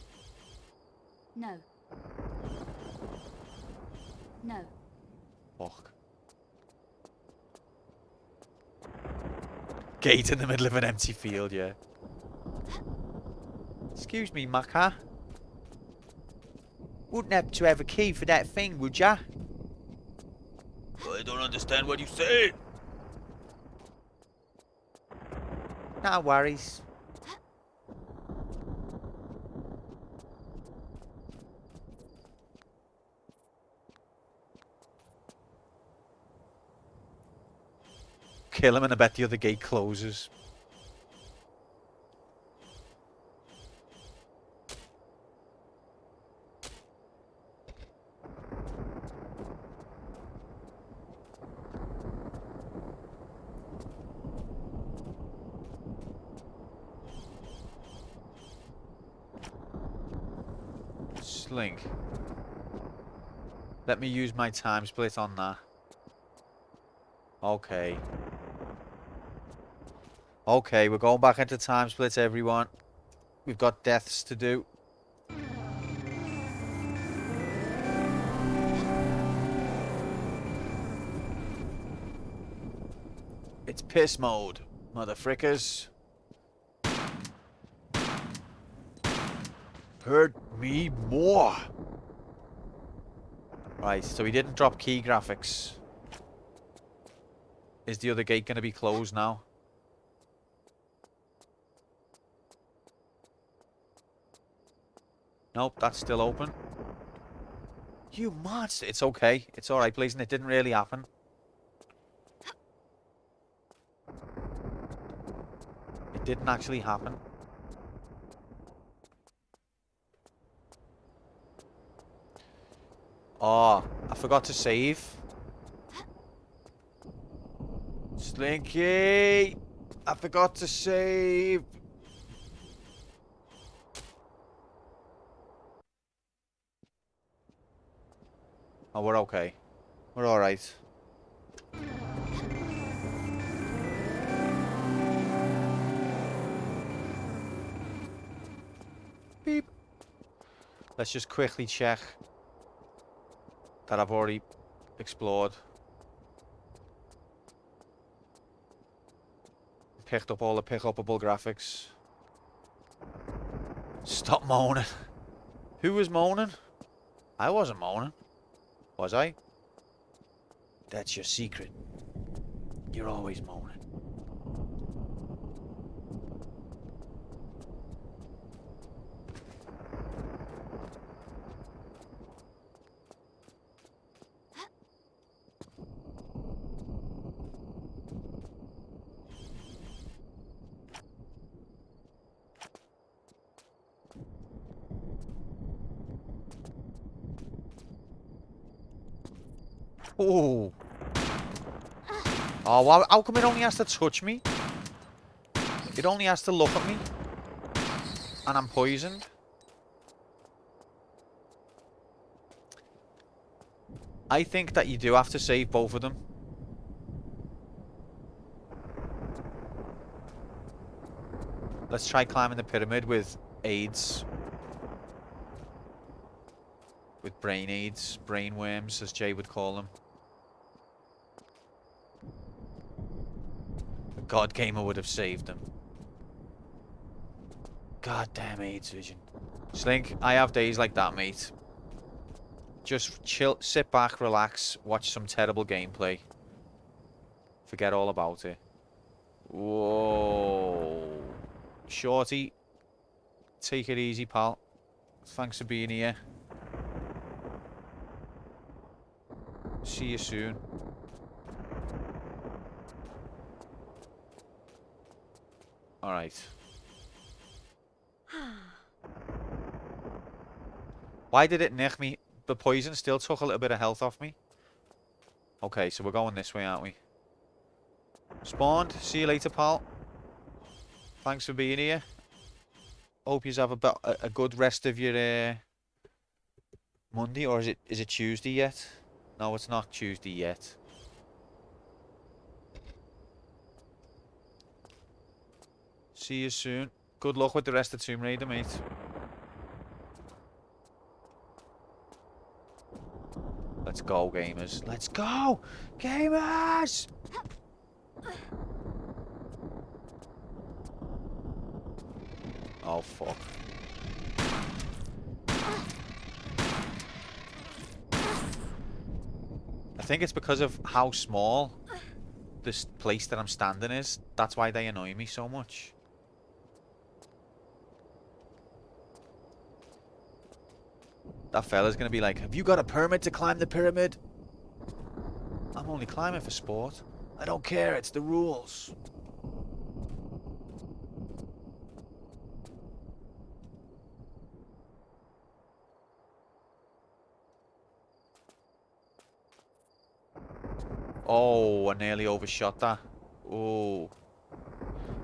No. No. Fuck. Gate in the middle of an empty field, yeah. Excuse me, Macca. Wouldn't have to have a key for that thing, would ya? I don't understand what you say. No worries. Kill him and I bet the other gate closes. Slink. Let me use my time split on that. Okay. Okay, we're going back into time splits, everyone. We've got deaths to do. It's piss mode, motherfrickers. Hurt me more. Right, so he didn't drop key graphics. Is the other gate going to be closed now? Nope, that's still open. You monster. It's okay. It's alright, Blazing. It didn't really happen. It didn't actually happen. Oh, I forgot to save. Slinky! I forgot to save. Oh, we're okay. We're alright. Beep. Let's just quickly check that I've already explored. Picked up all the pick-upable graphics. Stop moaning. Who was moaning? I wasn't moaning. Was I? That's your secret. You're always moaning. Oh. Oh, well, how come it only has to touch me? It only has to look at me. And I'm poisoned. I think that you do have to save both of them. Let's try climbing the pyramid with AIDS. With brain AIDS. Brain worms, as Jay would call them. A God Gamer would have saved them. God damn AIDS vision. Slink, I have days like that, mate. Just chill, sit back, relax, watch some terrible gameplay. Forget all about it. Whoa. Shorty, take it easy, pal. Thanks for being here. See you soon. Alright. Why did it nick me? The poison still took a little bit of health off me. Okay, so we're going this way, aren't we? Spawned. See you later, pal. Thanks for being here. Hope you have a good rest of your Monday, or is it Tuesday yet? No, it's not Tuesday yet. See you soon. Good luck with the rest of Tomb Raider, mate. Let's go, gamers. Let's go! Gamers! Oh, fuck. I think it's because of how small this place that I'm standing is. That's why they annoy me so much. That fella's gonna be like, have you got a permit to climb the pyramid? I'm only climbing for sport. I don't care, it's the rules. Oh, I nearly overshot that. Oh.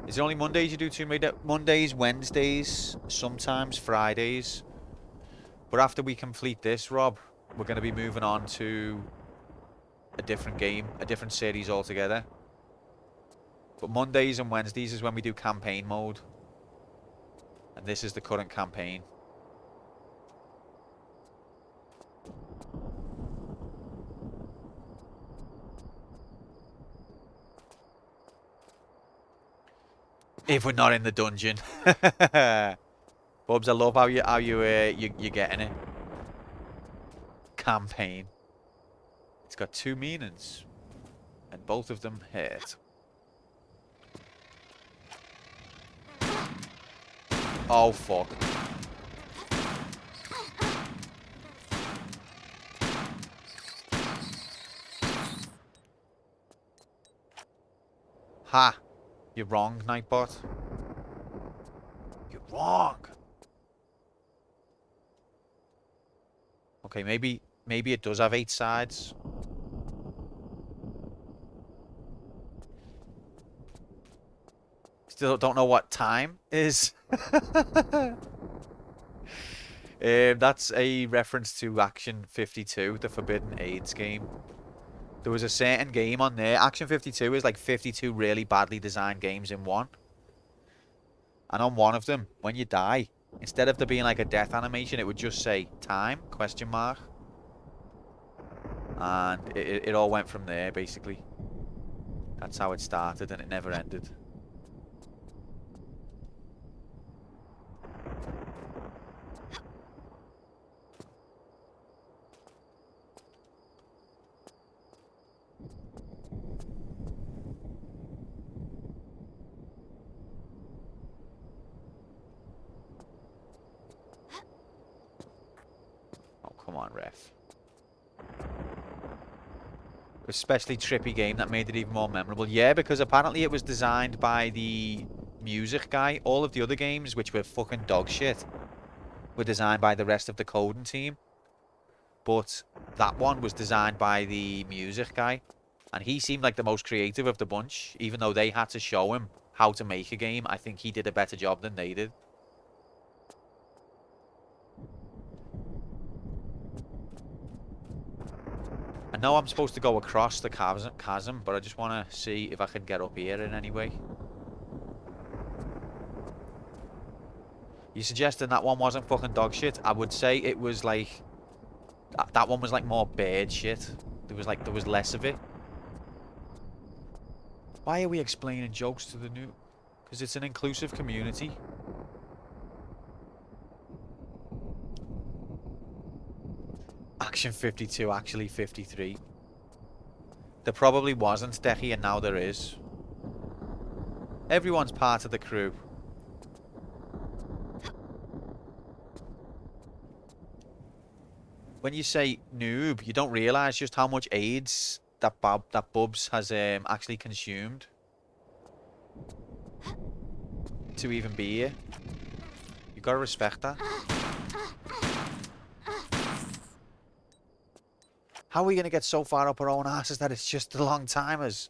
Is it only Mondays you do Tomb Raider? Mondays, Wednesdays, sometimes Fridays. But after we complete this, Rob, we're going to be moving on to a different game, a different series altogether. But Mondays and Wednesdays is when we do campaign mode. And this is the current campaign. If we're not in the dungeon. Bubs, I love how you're getting it. Campaign. It's got two meanings, and both of them hurt. Oh fuck! Ha! You're wrong, Nightbot. You're wrong. Okay, maybe it does have 8 sides. Still don't know what time is. That's a reference to Action 52, the Forbidden AIDS game. There was a certain game on there. Action 52 is like 52 really badly designed games in one. And on one of them, when you die, instead of there being like a death animation, it would just say time, question mark. And it all went from there, basically. That's how it started, and it never ended. Oh, come on, ref. Especially trippy game that made it even more memorable. Yeah, because apparently it was designed by the music guy. All of the other games, which were fucking dog shit, were designed by the rest of the coding team. but that one was designed by the music guy, and he seemed like the most creative of the bunch. Even though they had to show him how to make a game, I think he did a better job than they did. I know I'm supposed to go across the chasm, but I just want to see if I can get up here in any way. You suggesting that one wasn't fucking dog shit? I would say it was like... That one was like more bird shit. There was less of it. Why are we explaining jokes to the new... Because it's an inclusive community. Action 52, actually 53. There probably wasn't, Decky, and now there is. Everyone's part of the crew. When you say noob, you don't realise just how much AIDS that Bubs has actually consumed to even be here. You gotta respect that. How are we gonna get so far up our own asses that it's just the long timers?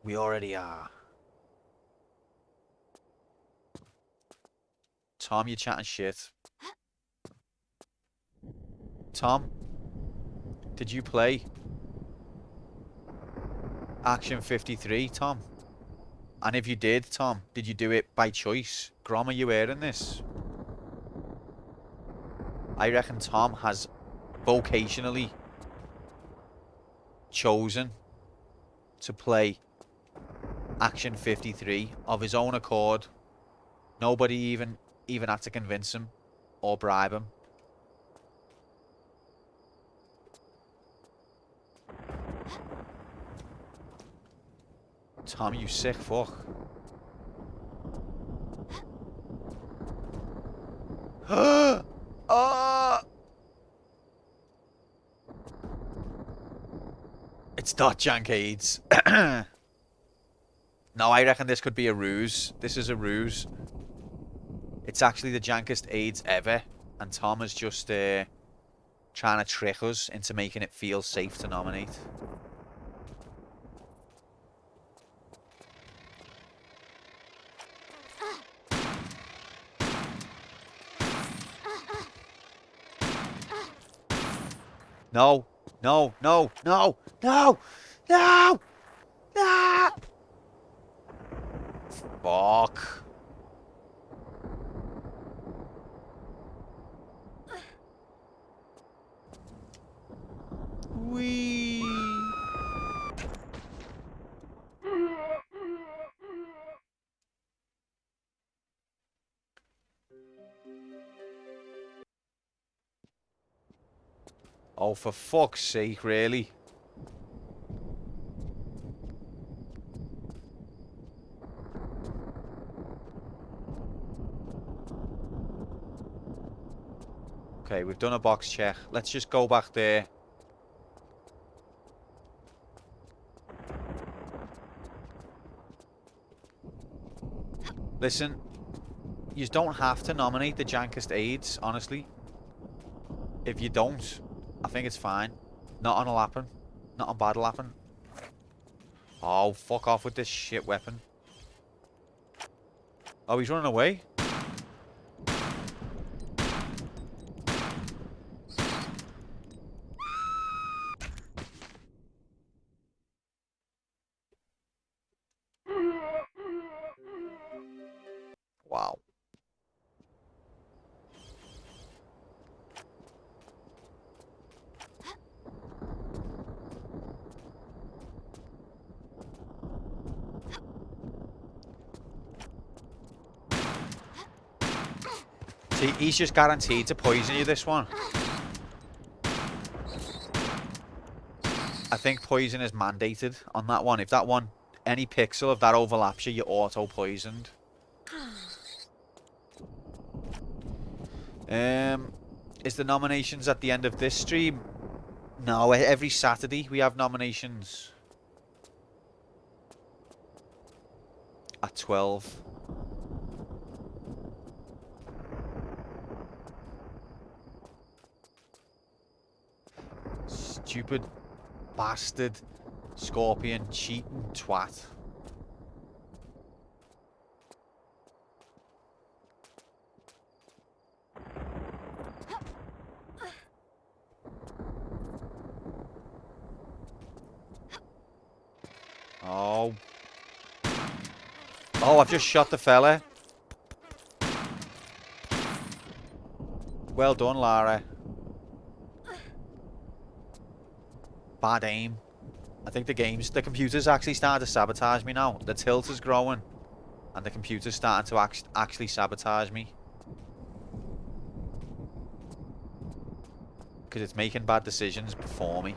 We already are. Tom, you're chatting shit. Tom, did you play Action 53, Tom? And if you did, Tom, did you do it by choice? Grom, are you hearing this? I reckon Tom has vocationally chosen to play Action 53 of his own accord. Nobody even had to convince him or bribe him. Tom, you sick fuck. It's not Jank AIDS. No, I reckon this could be a ruse. This is a ruse. It's actually the jankest AIDS ever. And Tom is just trying to trick us into making it feel safe to nominate. No, no, no, no, no, no, no. Fuck. Wee. Oh, for fuck's sake, really? Okay, we've done a box check. Let's just go back there. Listen, you don't have to nominate the jankest AIDS, honestly. If you don't, I think it's fine. Not on a lappin'. Not on battle lappin'. Oh, fuck off with this shit weapon. Oh, he's running away? Wow. See, he's just guaranteed to poison you this one. I think poison is mandated on that one. If that one, any pixel of that overlaps you, you're auto-poisoned. Is the nominations at the end of this stream? No, every Saturday we have nominations. At 12. Stupid bastard scorpion cheating twat. Oh. Oh, I've just shot the fella. Well done, Lara. Bad aim. I think the computer's actually starting to sabotage me now. The tilt is growing. And the computer's starting to actually sabotage me. Because it's making bad decisions before me.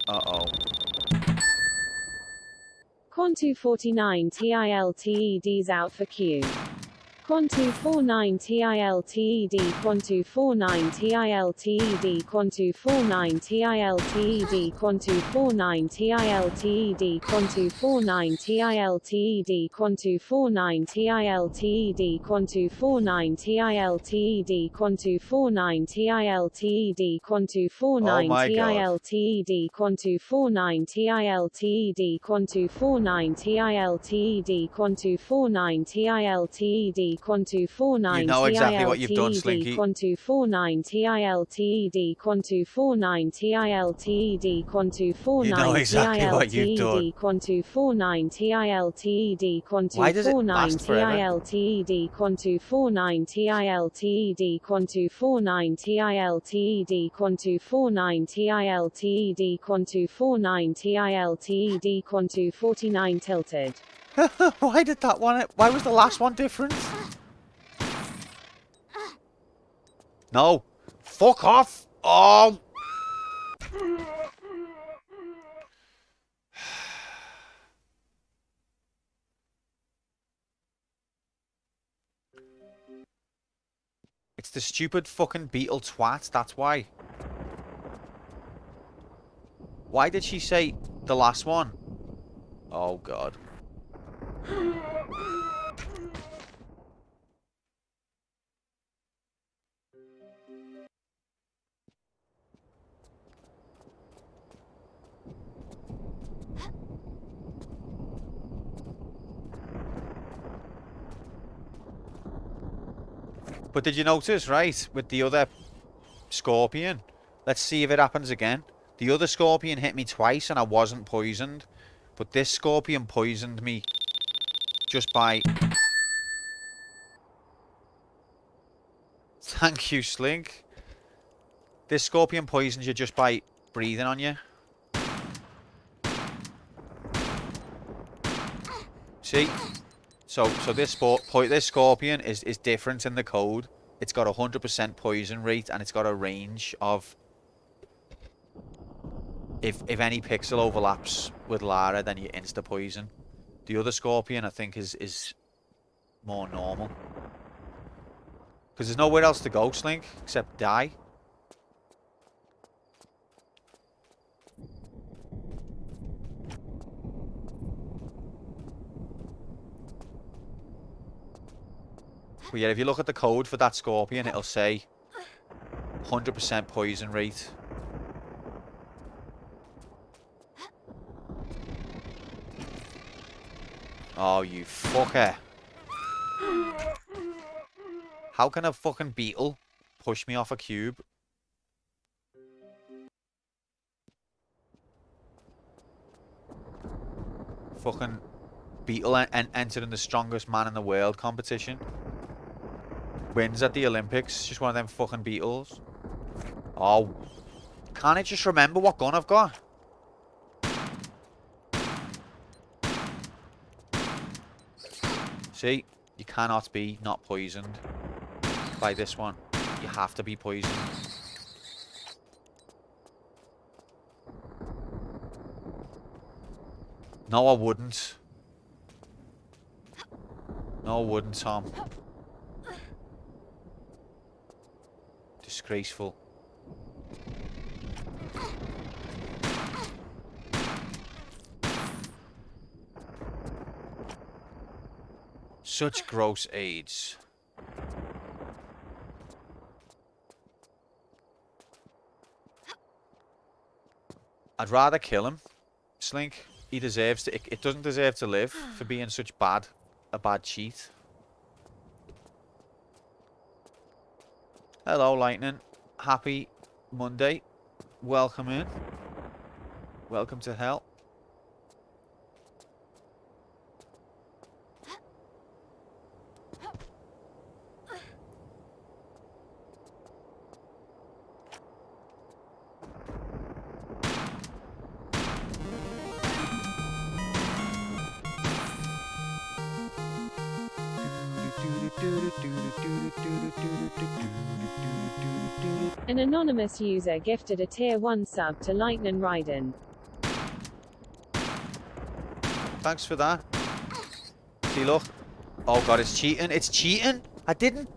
Uh-oh. Quan249 TILTED's out for Q. Quan249 TILTED Quan249 TILTED Quan249 TILTED Quan249 TILTED Quan249 TILTED Quan249 TILTED Quan249 TILTED Quan249 TILTED Oh Quan249 my god. TILTED Quan249 TILTED Quan249 TILTED Quan249 TILTED Quan249 You know exactly what you've done, TILTED Slinky. Quan249 TILTED Quan249 TILTED Quan249 You know exactly what you've done. Quan249 TILTED Why does it Quan249 last forever? TILTED Quan249 TILTED Quan249 TILTED Quan249 TILTED Quan249 TILTED Quan249 tilted. Why did that one... Why was the last one different? No. Fuck off. Oh. It's the stupid fucking beetle twat, that's why. Why did she say the last one? Oh god. But did you notice, right, with the other scorpion? Let's see if it happens again. The other scorpion hit me twice and I wasn't poisoned. But this scorpion poisoned me just by... Thank you, Slink. This scorpion poisons you just by breathing on you. See? So this scorpion is different in the code. It's got 100% poison rate and it's got a range of... If any pixel overlaps with Lara, then you insta-poison. The other scorpion, I think, is more normal. Because there's nowhere else to go, Slink, except die. But yeah, if you look at the code for that scorpion, it'll say 100% poison rate. Oh, you fucker. How can a fucking beetle push me off a cube? Fucking beetle entering the strongest man in the world competition. Wins at the Olympics. Just one of them fucking beetles. Oh. Can't I just remember what gun I've got? See? You cannot be not poisoned by this one. You have to be poisoned. No, I wouldn't. No, I wouldn't, Tom. Disgraceful. Such gross aids. I'd rather kill him, Slink. He deserves to. It doesn't deserve to live for being such a bad cheat. Hello, Lightning. Happy Monday. Welcome in. Welcome to hell. An anonymous user gifted a tier 1 sub to Lightning Raiden. Thanks for that. See, look. Oh god, it's cheating. It's cheating. I didn't.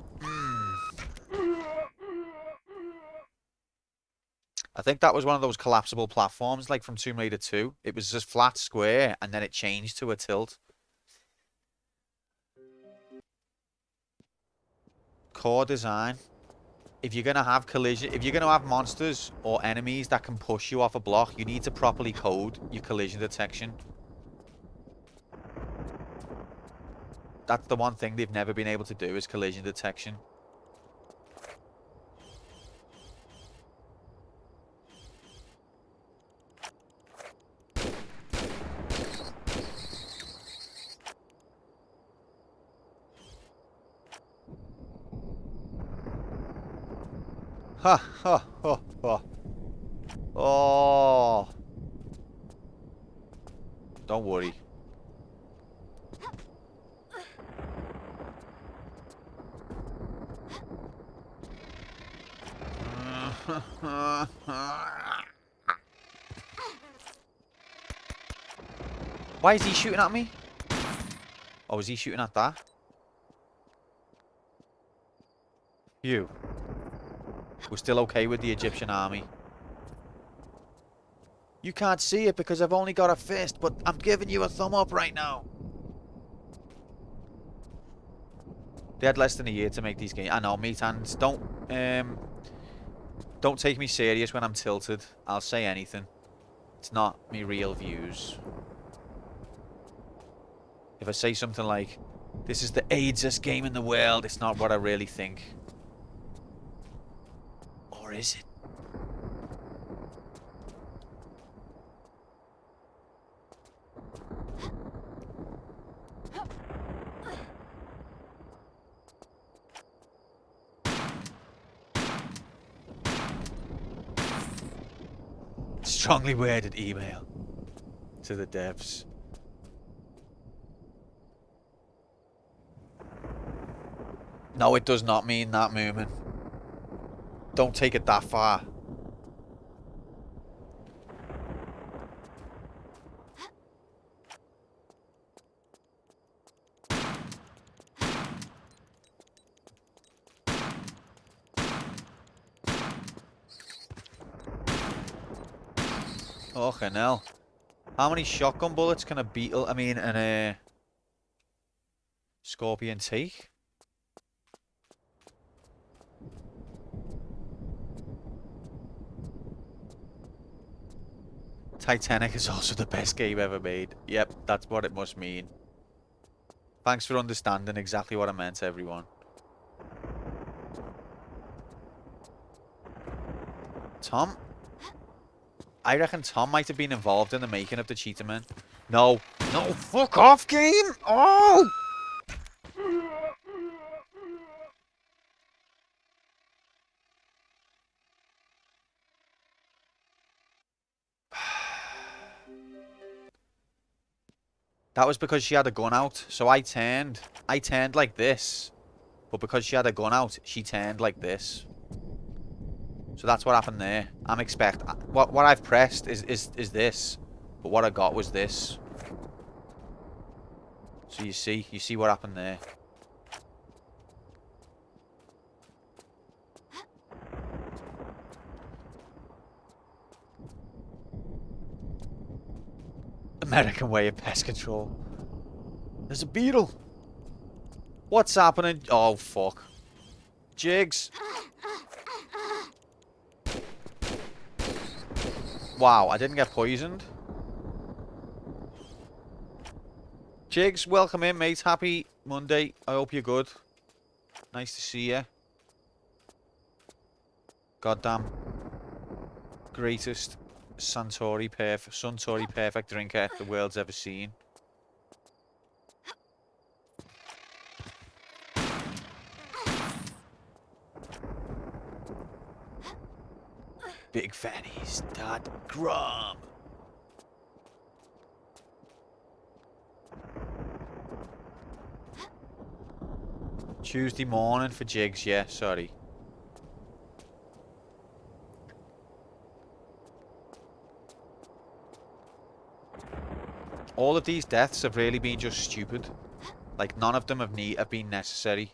I think that was one of those collapsible platforms, like from Tomb Raider 2. It was just flat square, and then it changed to a tilt. Core design. If you're going to have collision, if you're going to have monsters or enemies that can push you off a block, you need to properly code your collision detection. That's the one thing they've never been able to do, is collision detection. Ha ha ha ha. Oh. Don't worry. Why is he shooting at me? Oh, is he shooting at that? You. We're still okay with the Egyptian army. You can't see it because I've only got a fist, but I'm giving you a thumb up right now. They had less than a year to make these games. I know, meat hands. Don't take me serious when I'm tilted. I'll say anything. It's not me real views. If I say something like, this is the AIDSest game in the world, it's not what I really think. Or is it? Strongly worded email to the devs. No, it does not mean that, Moomin. Don't take it that far. Oh, hell. How many shotgun bullets can a beetle, and a scorpion take? Titanic is also the best game ever made. Yep, that's what it must mean. Thanks for understanding exactly what I meant, everyone. Tom? I reckon Tom might have been involved in the making of the Cheetah-Man. No. No, fuck off, game! Oh! That was because she had a gun out, so I turned like this. But because she had a gun out, she turned like this. So that's what happened there. What I've pressed is this. But what I got was this. So you see what happened there. American way of pest control. There's a beetle. What's happening? Oh, fuck. Jigs. Wow, I didn't get poisoned. Jigs, welcome in, mate. Happy Monday. I hope you're good. Nice to see you. Goddamn. Greatest Suntory perfect drinker the world's ever seen. BigFannies.com. Tuesday morning for Jigs, yeah, sorry. All of these deaths have really been just stupid. Like, none of them have been necessary.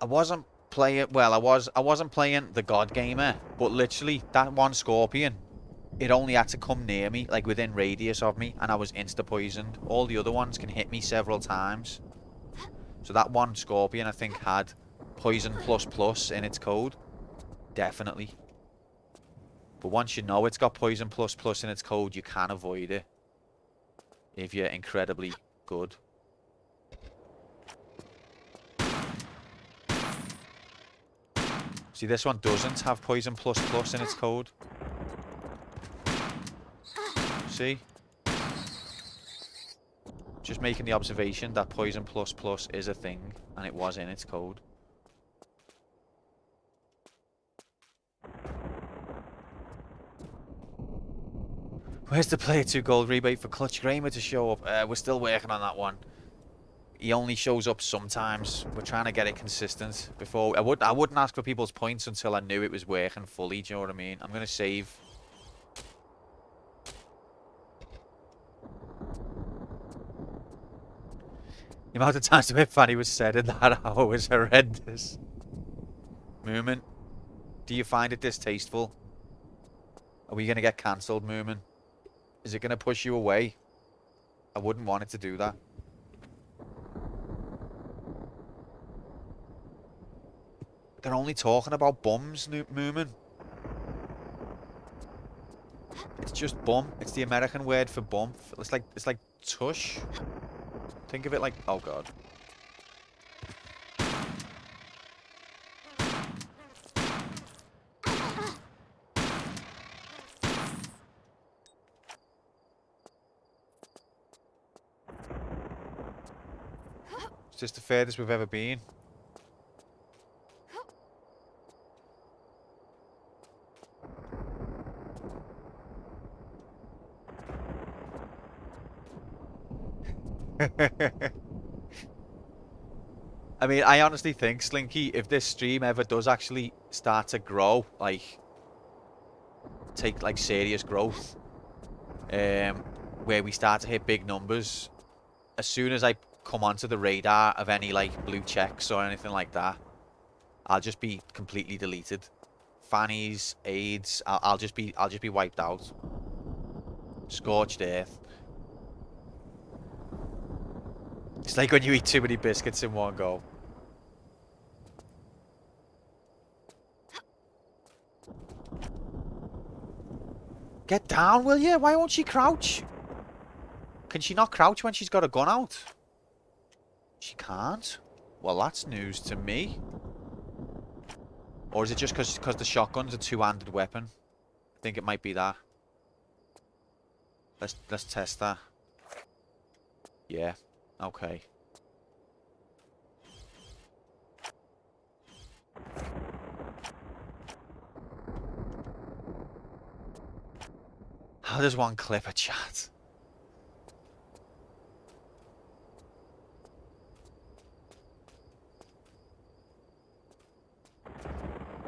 I wasn't playing, well, I wasn't playing the God Gamer, but literally, that one Scorpion, it only had to come near me, like within radius of me, and I was insta-poisoned. All the other ones can hit me several times. So that one Scorpion, I think, had Poison plus plus in its code. Definitely. But once you know it's got Poison plus plus in its code, you can avoid it. If you're incredibly good. See, this one doesn't have Poison plus plus in its code. See? Just making the observation that Poison plus plus is a thing, and it was in its code. Where's the player 2 gold rebate for Clutch Kramer to show up? We're still working on that one. He only shows up sometimes. We're trying to get it consistent. Before I wouldn't ask for people's points until I knew it was working fully. Do you know what I mean? I'm gonna save. The amount of times the Fanny was said in that hour was horrendous. Moomin, do you find it distasteful? Are we gonna get cancelled, Moomin? Is it gonna push you away? I wouldn't want it to do that. They're only talking about bums, Moomin. It's just bum. It's the American word for bum. It's like tush. Think of it like, oh god. It's just the furthest we've ever been. I mean, I honestly think, Slinky, if this stream ever does actually start to grow, like, take, like, serious growth, where we start to hit big numbers, as soon as I come onto the radar of any, like, blue checks or anything like that, I'll just be completely deleted. Fannies, AIDS, I'll just be wiped out. Scorched earth. It's like when you eat too many biscuits in one go. Get down, will you? Why won't she crouch? Can she not crouch when she's got a gun out? She can't? Well, that's news to me. Or is it just because the shotgun's a two-handed weapon? I think it might be that. Let's test that. Yeah. Okay. How does one clip a chat?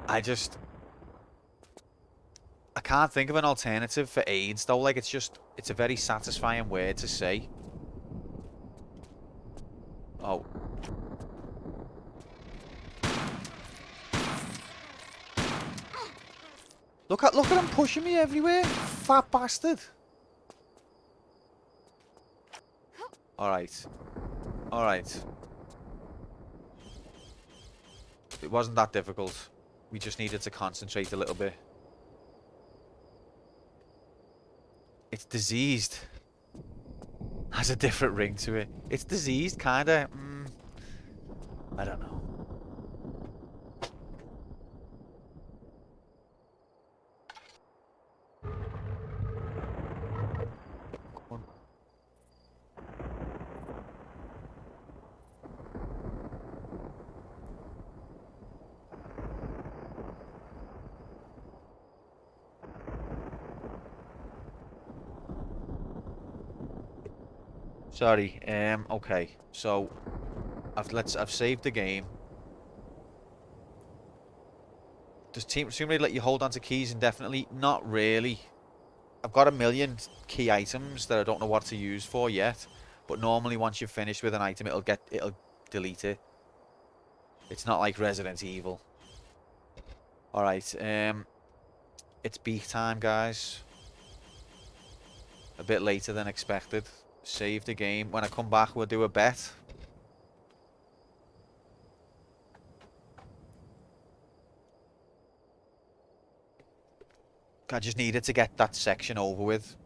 I can't think of an alternative for AIDS though. Like, it's a very satisfying word to say. Oh. Look at him pushing me everywhere. Fat bastard. Alright. Alright. It wasn't that difficult. We just needed to concentrate a little bit. It's diseased. Has a different ring to it. It's diseased, kinda. I don't know. Come on. Sorry. Okay. So I've saved the game. Does Team Simulator let you hold on to keys indefinitely? Not really. I've got a million key items that I don't know what to use for yet. But normally once you're finished with an item, it'll delete it. It's not like Resident Evil. Alright, it's beat time, guys. A bit later than expected. Save the game. When I come back, we'll do a bet. I just needed to get that section over with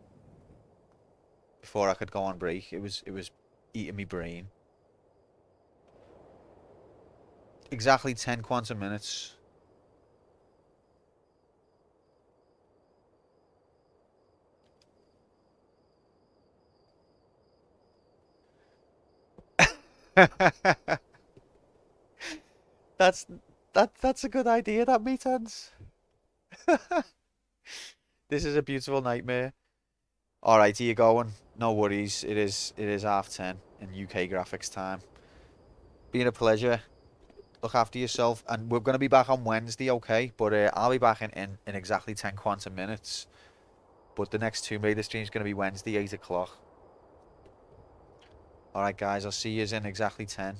before I could go on break. It was eating me brain. Exactly 10 quantum minutes. That's a good idea, that meatens. This is a beautiful nightmare. Alright, here you going. No worries. It is 10:30 in UK graphics time. Been a pleasure. Look after yourself, and we're gonna be back on Wednesday, okay? But I'll be back in exactly 10 quantum minutes. But the next Tomb Raider stream is gonna be Wednesday, 8 o'clock. Alright guys, I'll see you in exactly 10.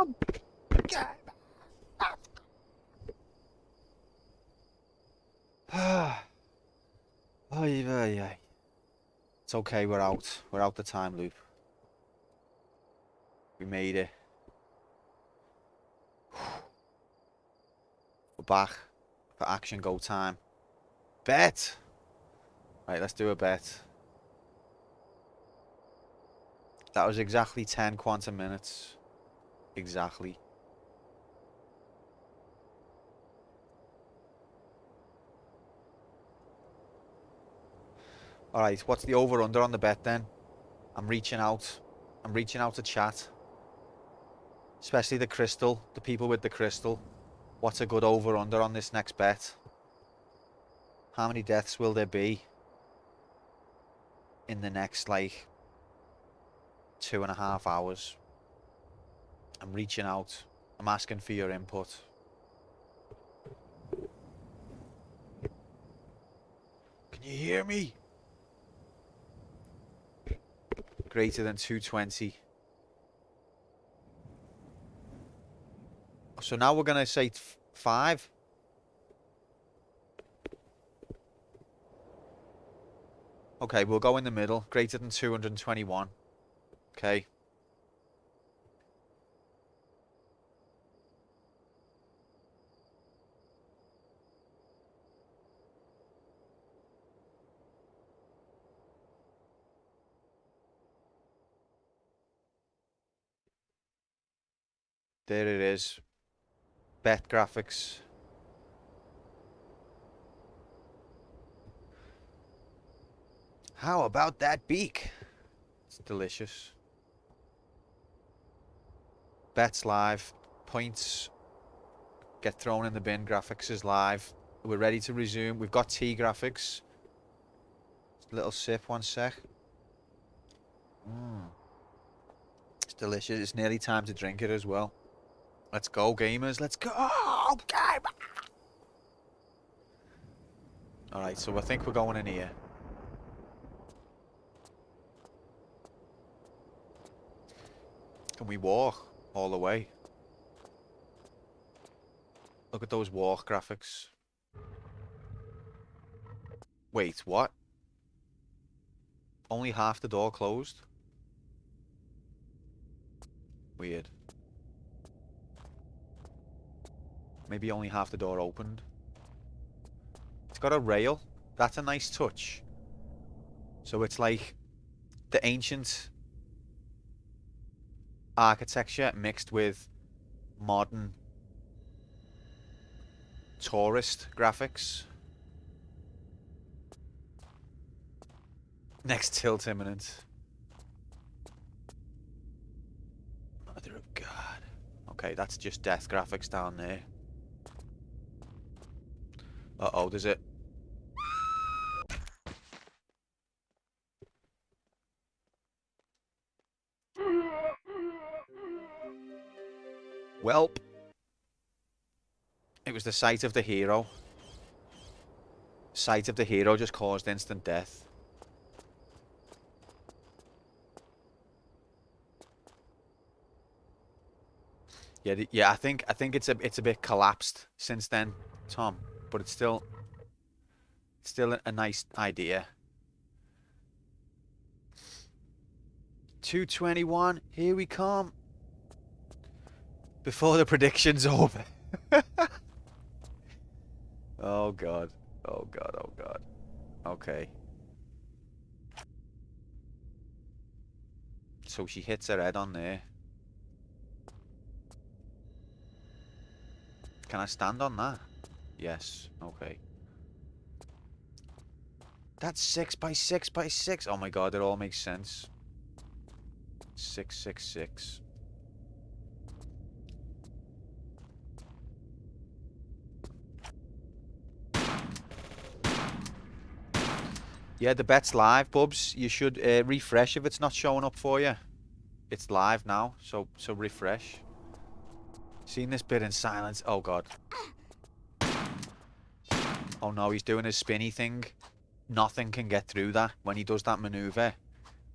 Come. Ay, ay, ay. It's okay, we're out. We're out the time loop. We made it. We're back for action go time. Bet! Right, let's do a bet. That was exactly 10 quantum minutes. Exactly. Alright, what's the over-under on the bet then? I'm reaching out. I'm reaching out to chat. Especially the crystal. The people with the crystal. What's a good over-under on this next bet? How many deaths will there be in the next, like, 2.5 hours? I'm reaching out. I'm asking for your input. Can you hear me? Greater than 220. So now we're going to say 5. Okay, we'll go in the middle. Greater than 221. Okay. There it is. Bet graphics. How about that beak? It's delicious. Bets live. Points get thrown in the bin. Graphics is live. We're ready to resume. We've got T graphics. Little sip, 1 sec. It's delicious. It's nearly time to drink it as well. Let's go, gamers. Let's go. Gamer. Alright, so I think we're going in here. Can we walk all the way? Look at those walk graphics. Wait, what? Only half the door closed? Weird. Maybe only half the door opened. It's got a rail. That's a nice touch. So it's like the ancient architecture mixed with modern tourist graphics. Next tilt imminent. Mother of God. Okay, that's just death graphics down there. Uh-oh, there's it. Welp. It was the sight of the hero. Sight of the hero just caused instant death. Yeah, I think it's a bit collapsed since then, Tom, but it's still a nice idea. 221, here we come. Before the prediction's over. Oh God. Oh God, oh God. Okay. So she hits her head on there. Can I stand on that? Yes. Okay. That's 6 by 6 by 6. Oh my God, it all makes sense. 6, 6, 6. Yeah, the bet's live, Bubs. You should refresh if it's not showing up for you. It's live now, so refresh. Seen this bit in silence. Oh God. Oh no, he's doing his spinny thing. Nothing can get through that when he does that maneuver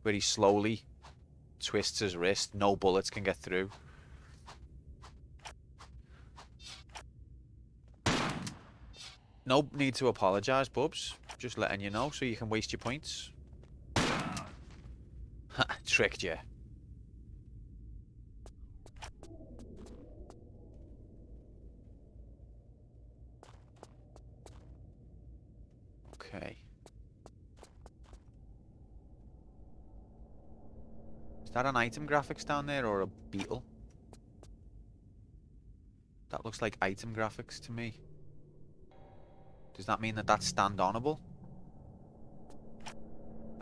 where he slowly twists his wrist. No bullets can get through. No need to apologise, Bubs. Just letting you know so you can waste your points. Ha, tricked you. Okay. Is that an item graphics down there or a beetle? That looks like item graphics to me. Does that mean that that's stand-onable?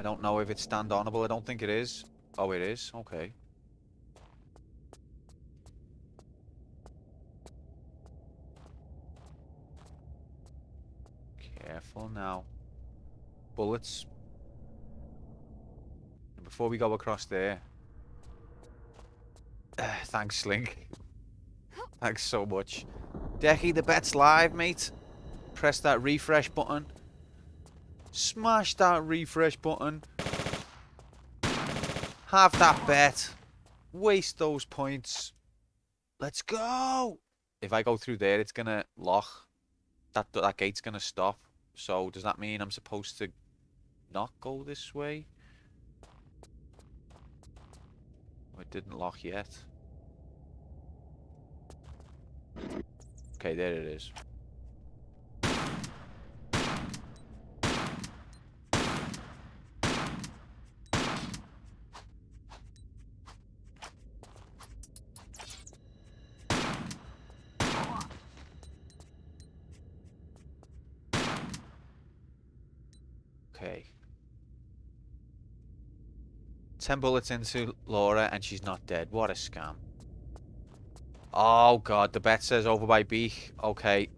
I don't know if it's stand-onable. I don't think it is. Oh, it is? Okay. Careful now. Bullets. And before we go across there... thanks, Slink. Thanks so much. Decky, the bet's live, mate. Press that refresh button. Smash that refresh button. Have that bet. Waste those points. Let's go. If I go through there, it's gonna lock. That gate's gonna stop. So does that mean I'm supposed to not go this way? Oh, it didn't lock yet. Okay, there it is. Okay. 10 bullets into Laura and she's not dead. What a scam. Oh god, the bet says over by Beak. Okay.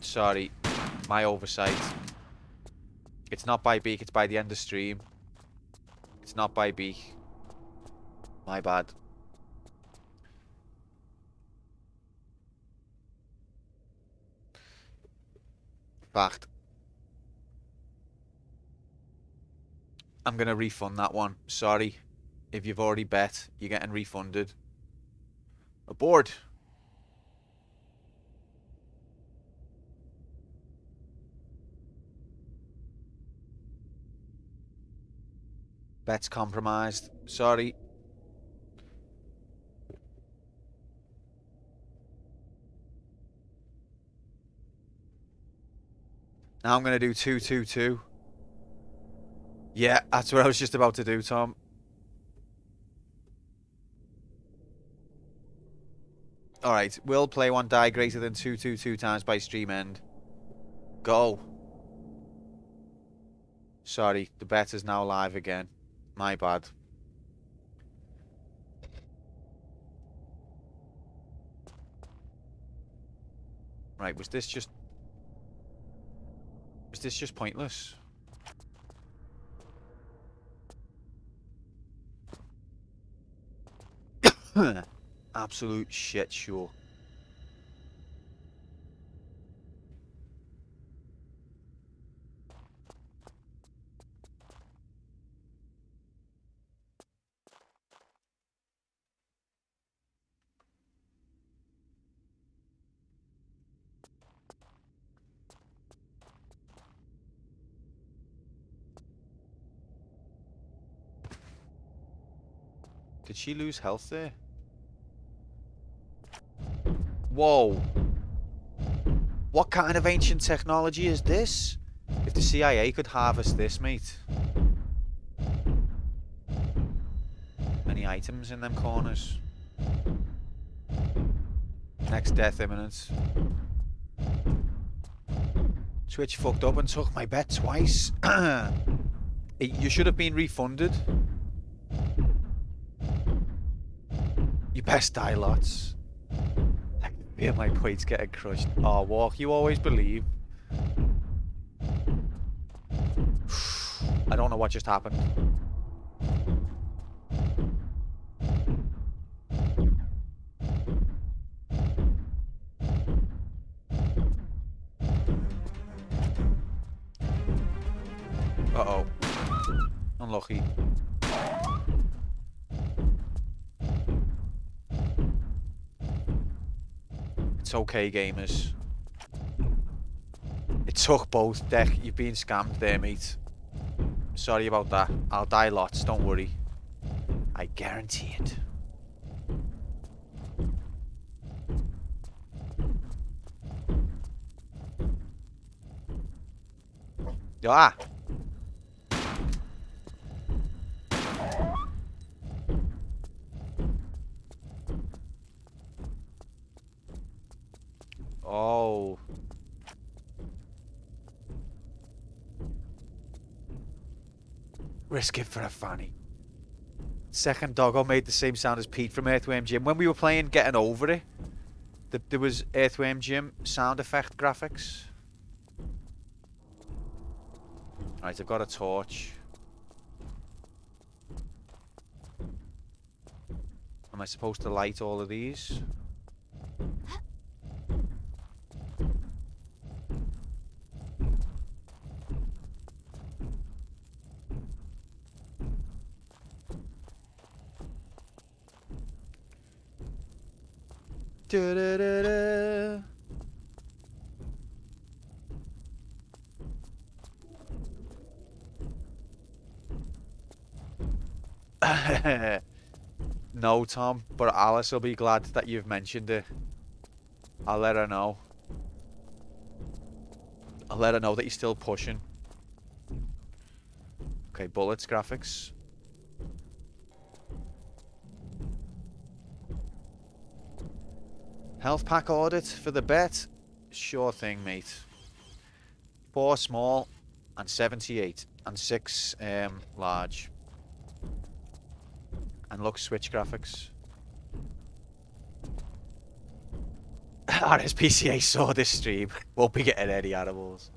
Sorry. My oversight. It's not by Beak, it's by the end of stream. It's not by Beak. My bad. Fact. I'm gonna refund that one. Sorry. If you've already bet, you're getting refunded. Aboard. Bet's compromised. Sorry. Now I'm gonna do 2-2-2. Yeah, that's what I was just about to do, Tom. Alright, will play one die greater than 2-2-2 times by stream end. Go. Sorry, the bet is now live again. My bad. Right, was this just pointless? Absolute shit show. Did she lose health there? Whoa. What kind of ancient technology is this? If the CIA could harvest this, mate. Any items in them corners? Next death imminent. Twitch fucked up and took my bet twice. You should have been refunded. You best die lots. I can feel my points getting crushed. Oh, Walk, you always believe. I don't know what just happened. Uh-oh. Unlucky. It's okay, gamers. It took both, Deck. You've been scammed there, mate. Sorry about that. I'll die lots, don't worry. I guarantee it. Ah! Oh. Risk it for a fanny. Second doggo made the same sound as Pete from Earthworm Jim. When we were playing Getting Over It, there was Earthworm Jim sound effect graphics. Right, I've got a torch. Am I supposed to light all of these? Da-da-da-da. No, Tom, but Alice will be glad that you've mentioned it. I'll let her know. I'll let her know that you're still pushing. Okay, bullets graphics. Health pack audit for the bet? Sure thing, mate. 4 small and 78 and 6 large. And look, switch graphics. RSPCA saw this stream. Won't be getting any animals.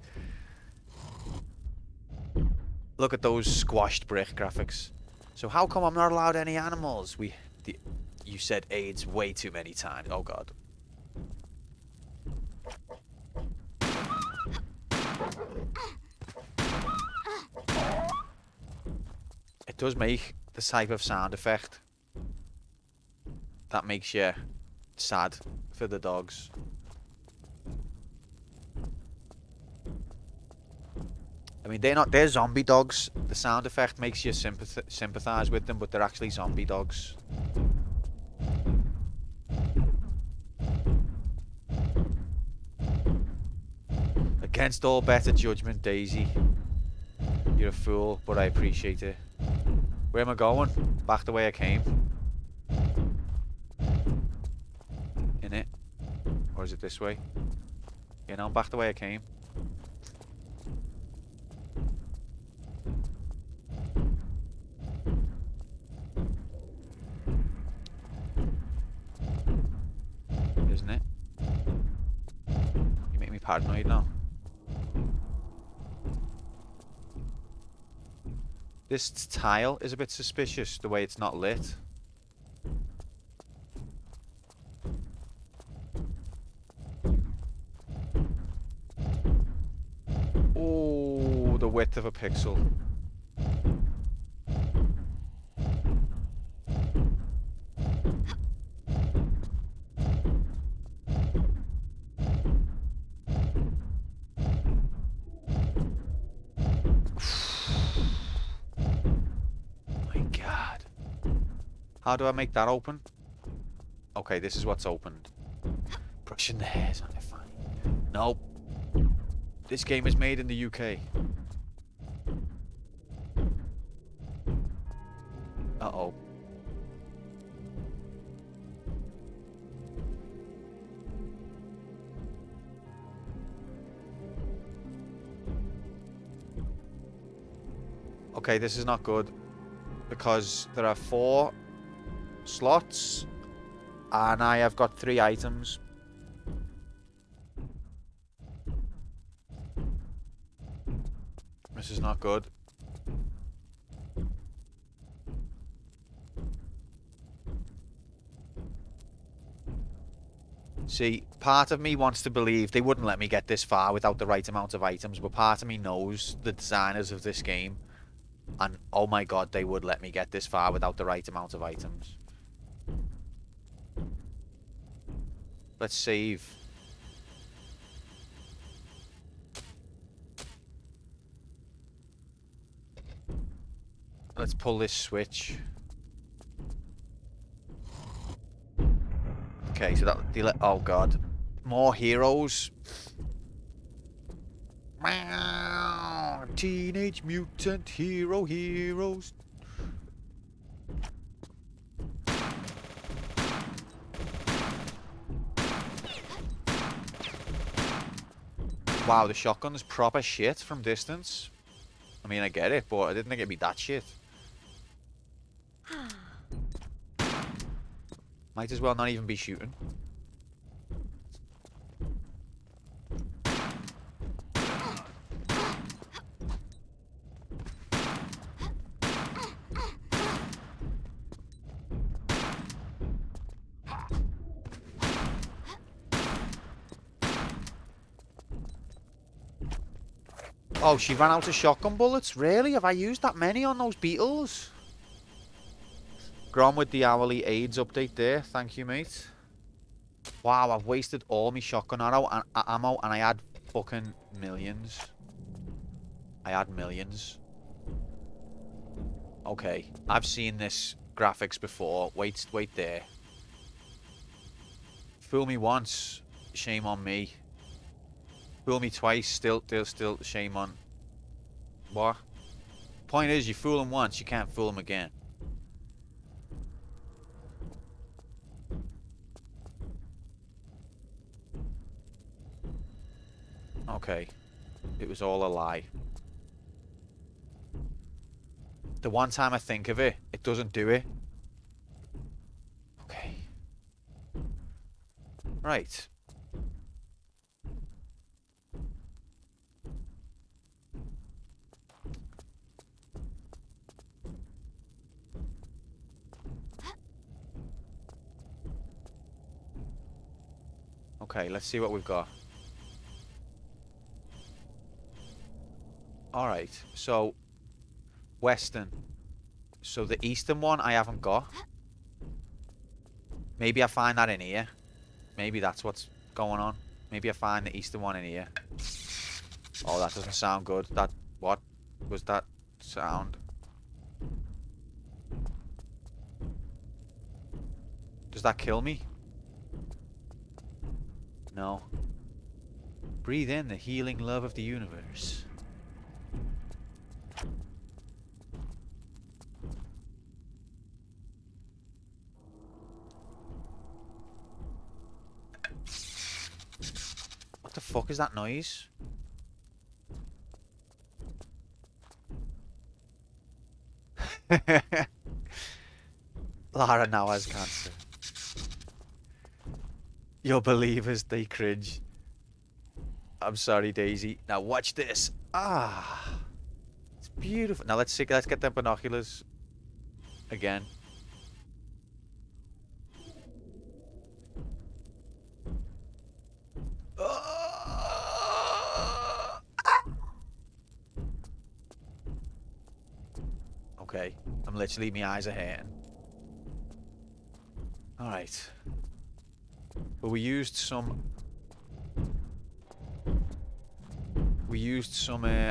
Look at those squashed brick graphics. So how come I'm not allowed any animals? You said AIDS way too many times. Oh god. It does make the type of sound effect that makes you sad for the dogs. I mean, they're zombie dogs. The sound effect makes you sympathize with them, but they're actually zombie dogs. Against all better judgment, Daisy. You're a fool, but I appreciate it. Where am I going? Back the way I came. In it? Or is it this way? Yeah, no, I'm back the way I came. Isn't it? You make me paranoid now. This tile is a bit suspicious, the way it's not lit. Oh, the width of a pixel. How do I make that open? Okay, this is what's opened. Brushing the hairs on it, fine. Nope. This game is made in the UK. Uh-oh. Okay, this is not good. Because there are 4 slots and I have got 3 items. This is not good. See, part of me wants to believe they wouldn't let me get this far without the right amount of items, but part of me knows the designers of this game, and oh my god, they would let me get this far without the right amount of items. Let's save. Let's pull this switch. Okay, so that oh god, more heroes. Teenage Mutant Heroes. Wow, the shotgun's proper shit from distance. I mean, I get it, but I didn't think it'd be that shit. Might as well not even be shooting. Oh, she ran out of shotgun bullets? Really? Have I used that many on those beetles? Grom with the hourly AIDS update there. Thank you, mate. Wow, I've wasted all my shotgun ammo and I had fucking millions. I had millions. Okay, I've seen this graphics before. Wait there. Fool me once, shame on me. Fool me twice, still shame on... What? Point is, you fool him once, you can't fool him again. Okay. It was all a lie. The one time I think of it, it doesn't do it. Okay. Right. Okay, let's see what we've got. Alright, so Western. So the Eastern one I haven't got. Maybe I find that in here. Maybe that's what's going on. Maybe I find the Eastern one in here. Oh, that doesn't sound good. That... What was that sound? Does that kill me? No. Breathe in the healing love of the universe. What the fuck is that noise? Lara now has cancer. Your believers, they cringe. I'm sorry, Daisy. Now watch this. Ah, it's beautiful. Now let's see. Let's get the binoculars again. Okay, I'm literally, my eyes are hurting. All right, but we used some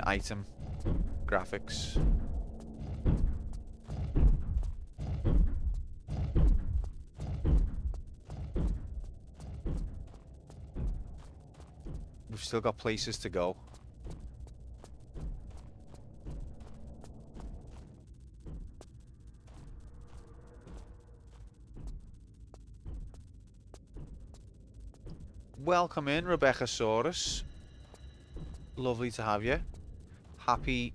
item graphics. We've still got places to go. Welcome in, Rebecca Saurus. Lovely to have you. Happy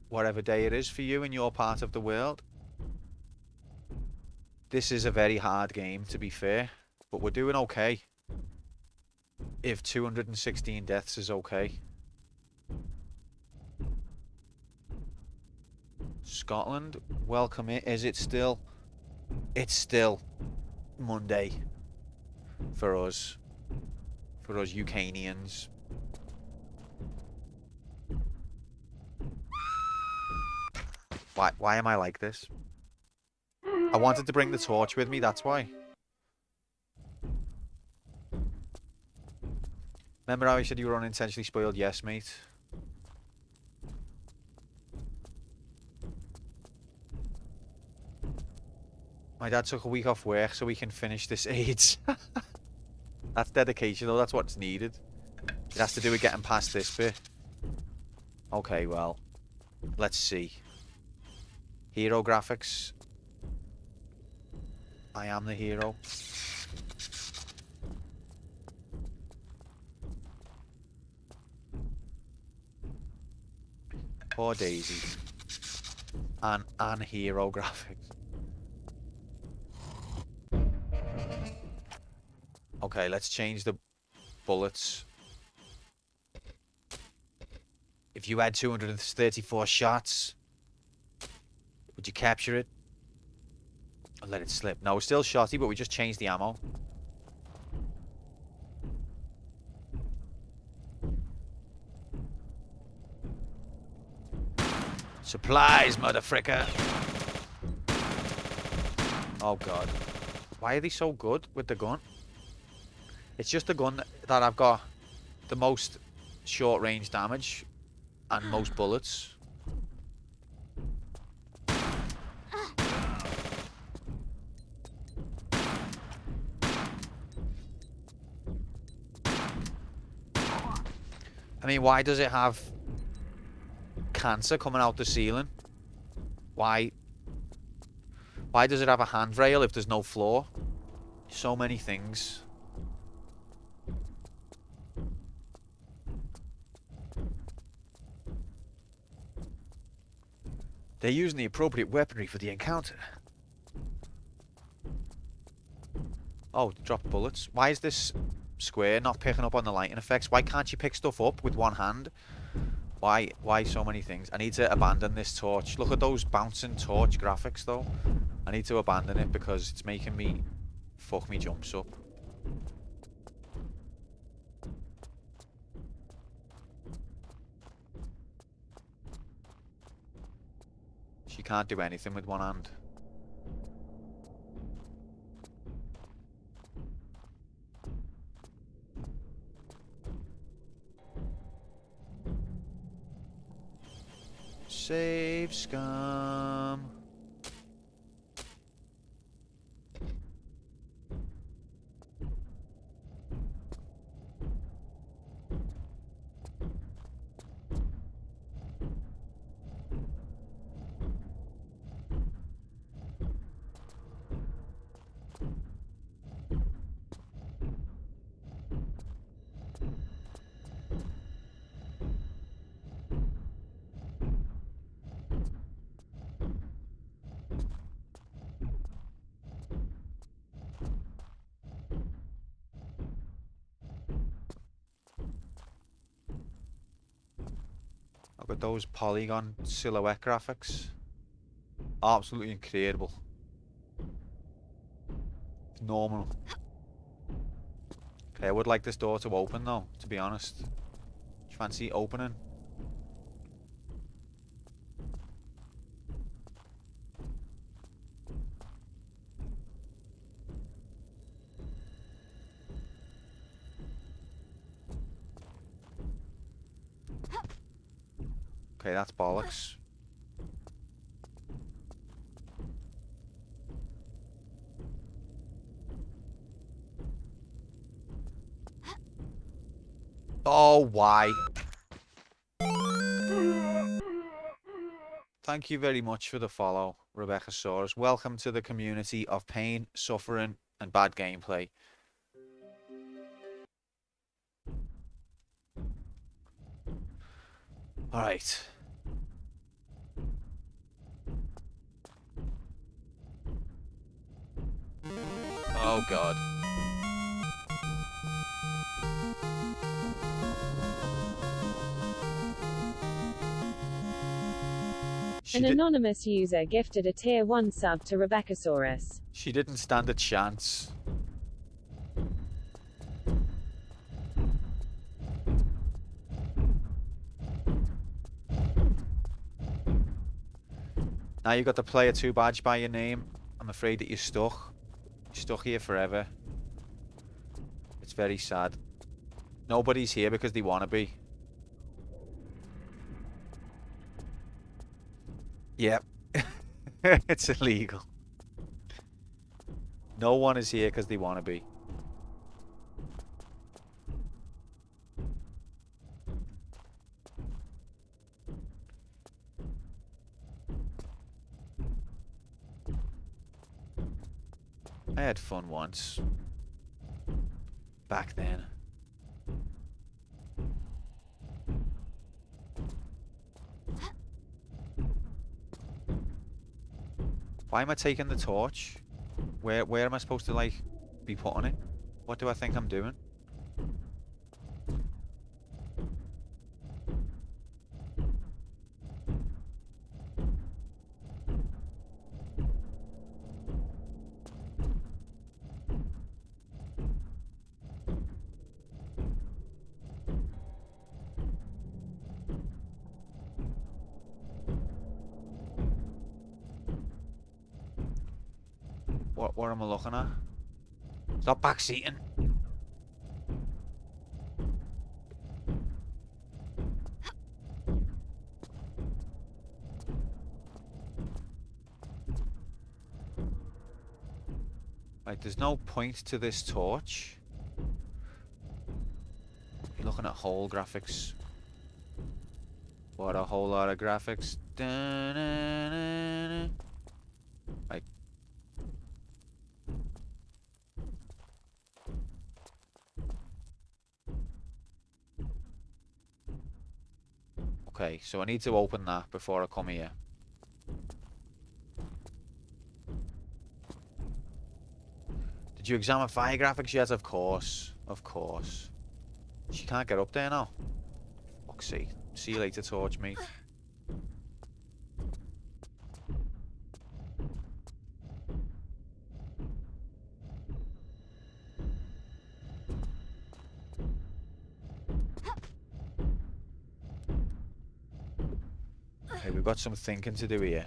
whatever day it is for you in your part of the world. This is a very hard game, to be fair, but we're doing okay. If 216 deaths is okay. Scotland, welcome in. Is it still? It's still Monday for us. For us Ukrainians. Why am I like this? I wanted to bring the torch with me, that's why. Remember how I said you were unintentionally spoiled? Yes, mate. My dad took a week off work so we can finish this AIDS. That's dedication though, that's what's needed. It has to do with getting past this bit. Okay, well, let's see. Hero graphics. I am the hero. Poor Daisy. And hero graphics. Okay, let's change the bullets. If you had 234 shots, would you capture it? Or let it slip? No, we're still shotty, but we just changed the ammo. Supplies, motherfricker! Oh god. Why are they so good with the gun? It's just the gun that I've got the most short range damage and most bullets. I mean, why does it have cancer coming out the ceiling? Why does it have a handrail if there's no floor? So many things. They're using the appropriate weaponry for the encounter. Oh, drop bullets. Why is this square not picking up on the lighting effects? Why can't you pick stuff up with one hand? Why so many things? I need to abandon this torch. Look at those bouncing torch graphics though. I need to abandon it because it's making me fuck me jumps up. She can't do anything with one hand. Save scum. Look at those polygon silhouette graphics. Absolutely incredible. Normal. Okay, I would like this door to open though, to be honest. Do you fancy opening? Okay, that's bollocks. Oh, why? Thank you very much for the follow, Rebecca Soros. Welcome to the community of pain, suffering, and bad gameplay. Alright. Oh, God. An anonymous user gifted a tier 1 sub to Rebeccasaurus. She didn't stand a chance. Now you got the player 2 badge by your name. I'm afraid that you're stuck. You're stuck here forever. It's very sad. Nobody's here because they want to be. Yep. It's illegal. No one is here because they want to be. I had fun once. Back then. Why am I taking the torch? Where am I supposed to, like, be putting it? What do I think I'm doing? What am I looking at? Stop backseating. Right, there's no point to this torch. You're looking at whole graphics. What a whole lot of graphics. Da-na-na-na. Right. Okay, so I need to open that before I come here. Did you examine fire graphics yet? Of course. Of course. She can't get up there now. Fuck's sake. See you later, torch mate. Okay, we've got some thinking to do here.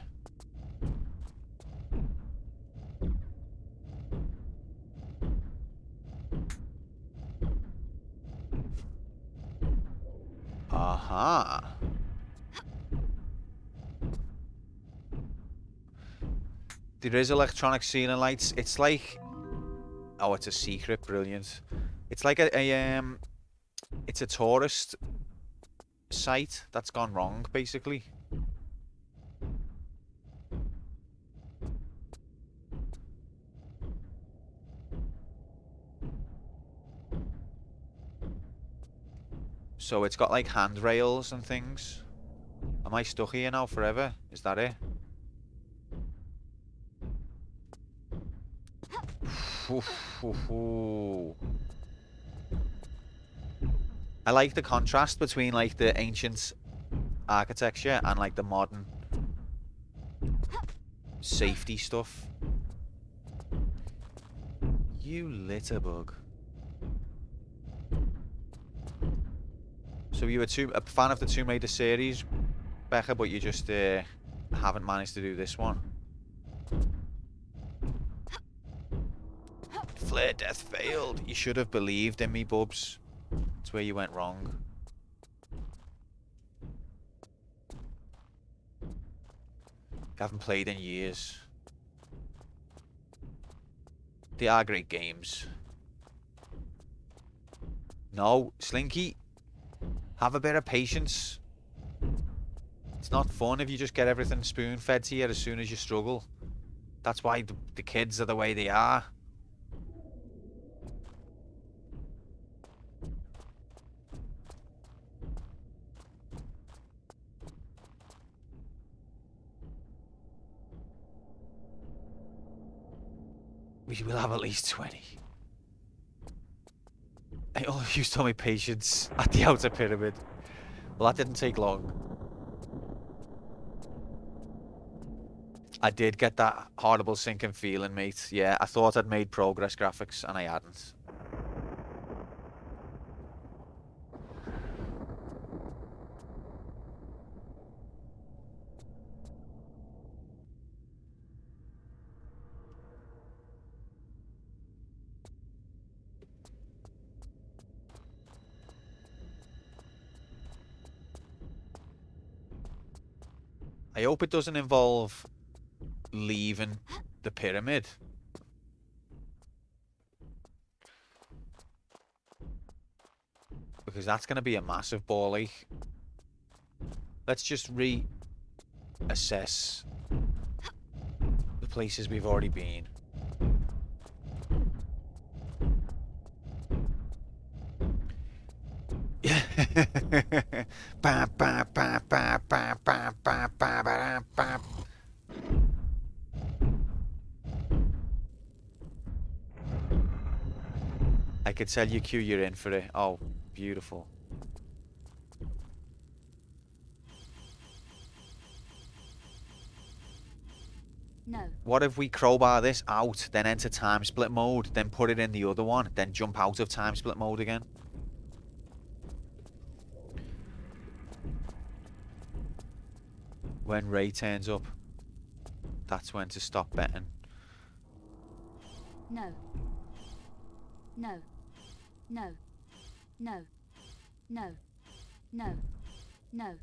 Aha. There is electronic ceiling lights. It's like... Oh, it's a secret. Brilliant. It's like it's a tourist site that's gone wrong, basically. So it's got like handrails and things. Am I stuck here now forever? Is that it? I like the contrast between like the ancient architecture and like the modern safety stuff. You litterbug. So you were a fan of the Tomb Raider series, Becca, but you just haven't managed to do this one. Flare death failed. You should have believed in me, Bubs. That's where you went wrong. I haven't played in years. They are great games. No, Slinky. Have a bit of patience. It's not fun if you just get everything spoon-fed to you as soon as you struggle. That's why the kids are the way they are. We will have at least 20. Hey, all of you told me patience at the outer pyramid. Well, that didn't take long. I did get that horrible sinking feeling, mate. Yeah, I thought I'd made progress graphics, and I hadn't. I hope it doesn't involve leaving the pyramid. Because that's going to be a massive ball ache. Let's just reassess the places we've already been. Yeah. Ba, ba, ba, ba, ba, ba, ba, ba, ba, ba. I could tell you, Q, you're in for it. Oh, beautiful. No. What if we crowbar this out, then enter time split mode, then put it in the other one, then jump out of time split mode again? When Ray turns up, that's when to stop betting. No. No. No. No. No. No. No.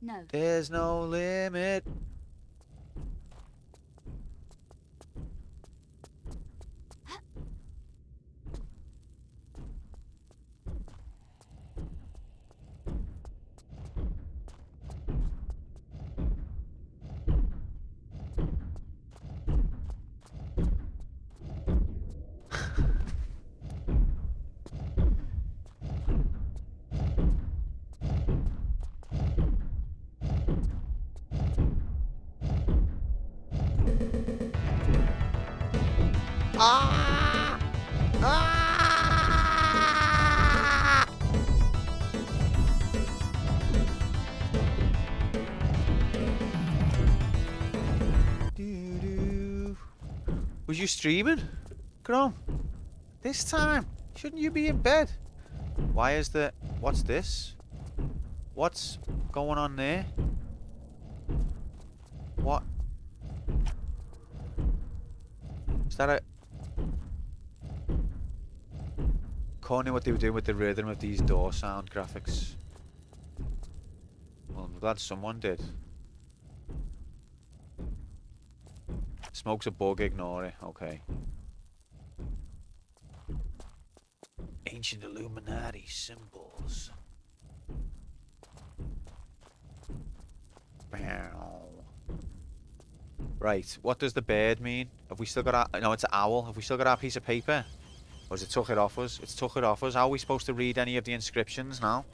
No. There's no limit. Ah! Ah! Doo-doo. Was you streaming? Grom? This time? Shouldn't you be in bed? Why is the... What's this? What's going on there? What? Is that a... Can't know what they were doing with the rhythm of these door sound graphics. Well, I'm glad someone did. Smoke's a bug, ignore it. Okay. Ancient Illuminati symbols. Bow. Right, what does the bird mean? Have we still got our... No, it's an owl. Have we still got our piece of paper? Or has it took it off us? It's took it off us. How are we supposed to read any of the inscriptions now?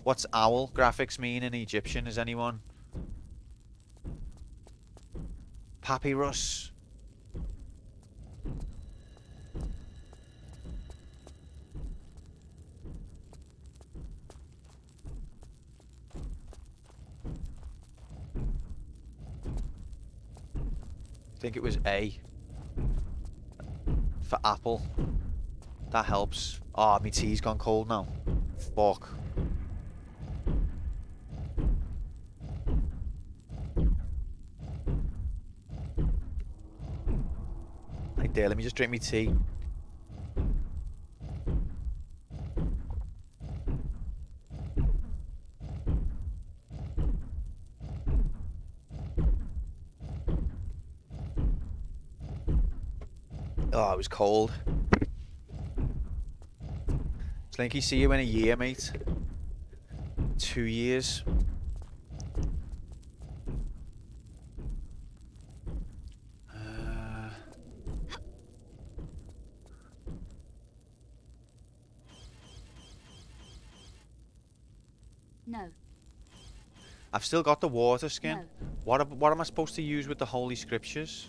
What's owl graphics mean in Egyptian? Is anyone... Papyrus. I think it was A. For apple. That helps. Oh, my tea's gone cold now. Fuck. Right there, let me just drink my tea. Oh, it was cold. Slinky, see you in a year, mate. 2 years. No. I've still got the water skin. No. What am I supposed to use with the holy scriptures?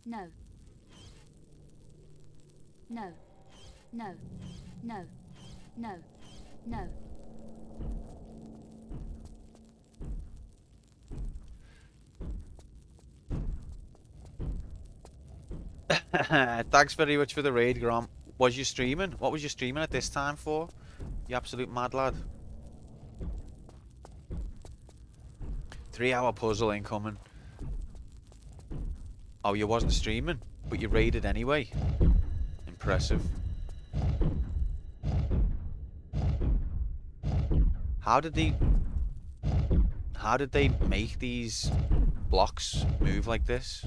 No. No. No. No. No. No. Thanks very much for the raid, Grom. Was you streaming? What was you streaming at this time for? You absolute mad lad. 3-hour puzzle incoming. Oh, you wasn't streaming, but you raided anyway. Impressive. How did they make these blocks move like this?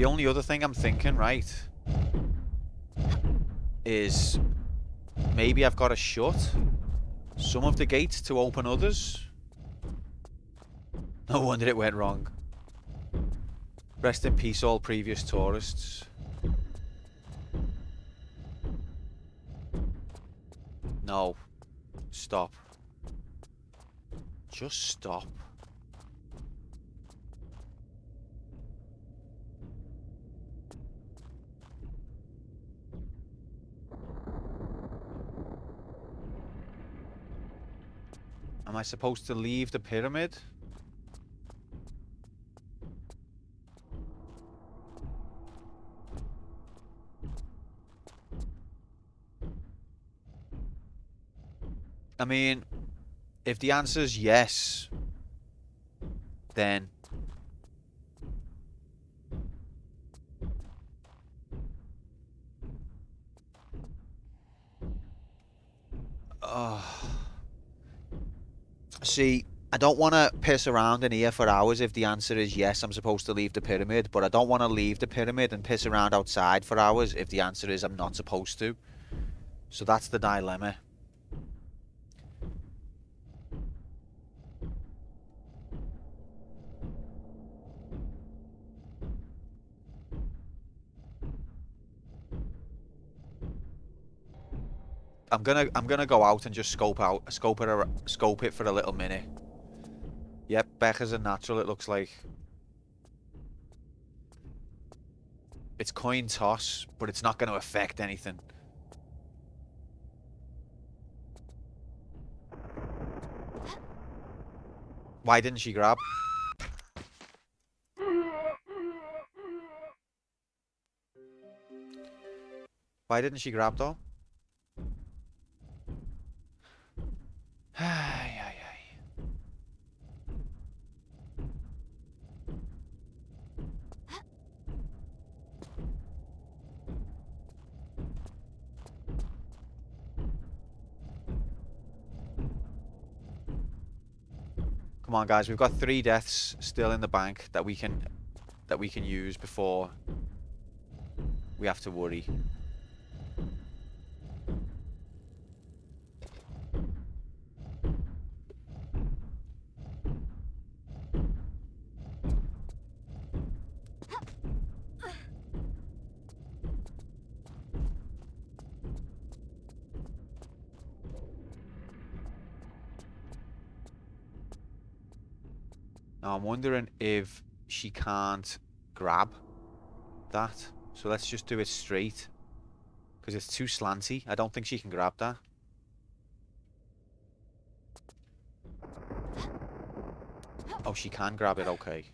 The only other thing I'm thinking, right, is maybe I've got to shut some of the gates to open others. No wonder it went wrong. Rest in peace, all previous tourists. No. Stop. Just stop. Am I supposed to leave the pyramid? I mean, if the answer is yes, then see, I don't want to piss around in here for hours if the answer is yes, I'm supposed to leave the pyramid, but I don't want to leave the pyramid and piss around outside for hours if the answer is I'm not supposed to. So that's the dilemma. I'm gonna go out and just scope it for a little minute. Yep, Becca's a natural, it looks like. It's coin toss, but it's not gonna affect anything. Why didn't she grab? Why didn't she grab though? Ay, ay, ay. Come on, guys, we've got 3 deaths still in the bank that we can use before we have to worry. Now I'm wondering if she can't grab that. So let's just do it straight. Because it's too slanty. I don't think she can grab that. Oh, she can grab it, okay.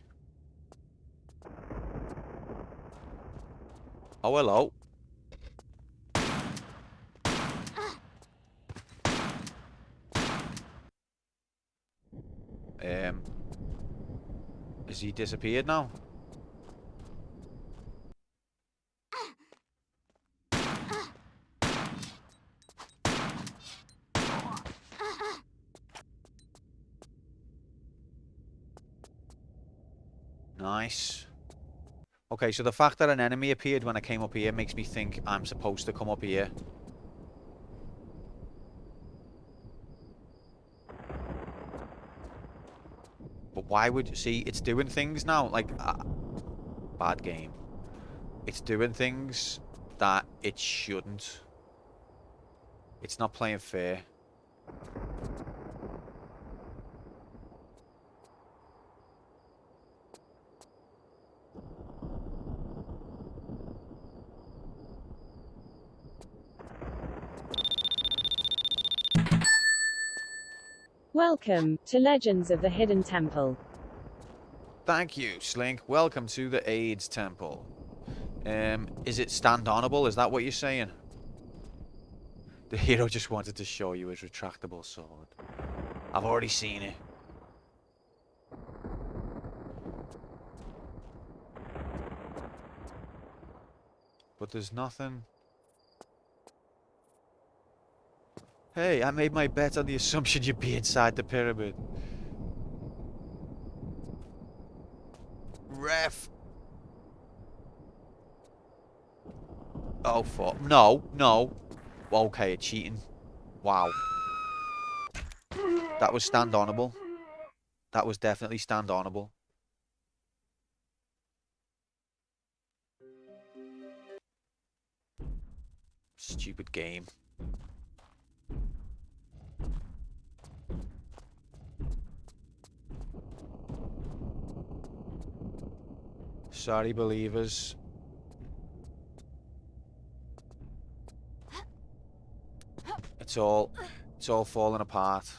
Oh, hello. Has he disappeared now? Nice. Okay, so the fact that an enemy appeared when I came up here makes me think I'm supposed to come up here. But why would... See, it's doing things now. Like, bad game. It's doing things that it shouldn't. It's not playing fair. Welcome to Legends of the Hidden Temple. Thank you, Slink. Welcome to the AIDS Temple. Is it stand honorable? Is that what you're saying? The hero just wanted to show you his retractable sword. I've already seen it. But there's nothing. Hey, I made my bet on the assumption you'd be inside the pyramid. Ref. Oh, fuck. No, no. Okay, it's cheating. Wow. That was stand honourable. That was definitely stand honourable. Stupid game. Sorry, believers. It's all falling apart.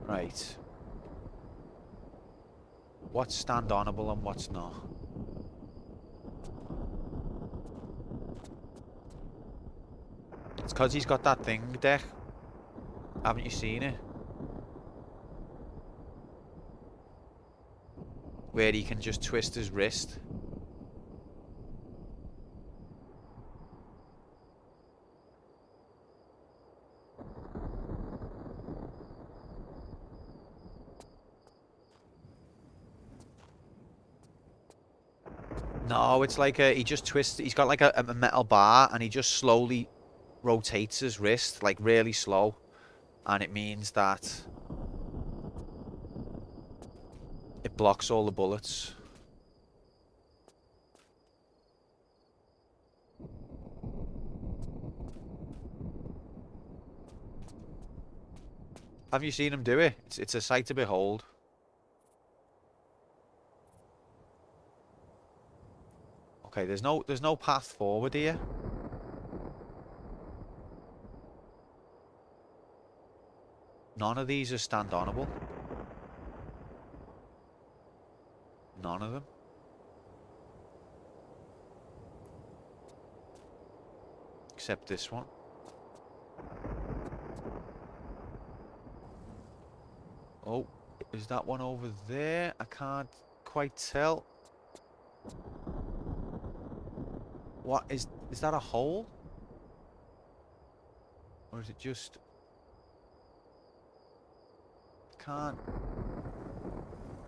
Right. What's stand honourable and what's not? It's because he's got that thing, Deck. Haven't you seen it? Where he can just twist his wrist. No, it's like he just twists. He's got like a metal bar, and he just slowly rotates his wrist, like really slow, and it means that it blocks all the bullets. Have you seen him do it? It's a sight to behold. Okay, there's no path forward here. None of these are stand honourable. None of them. Except this one. Oh, is that one over there? I can't quite tell. What is that a hole? Or is it just... Can't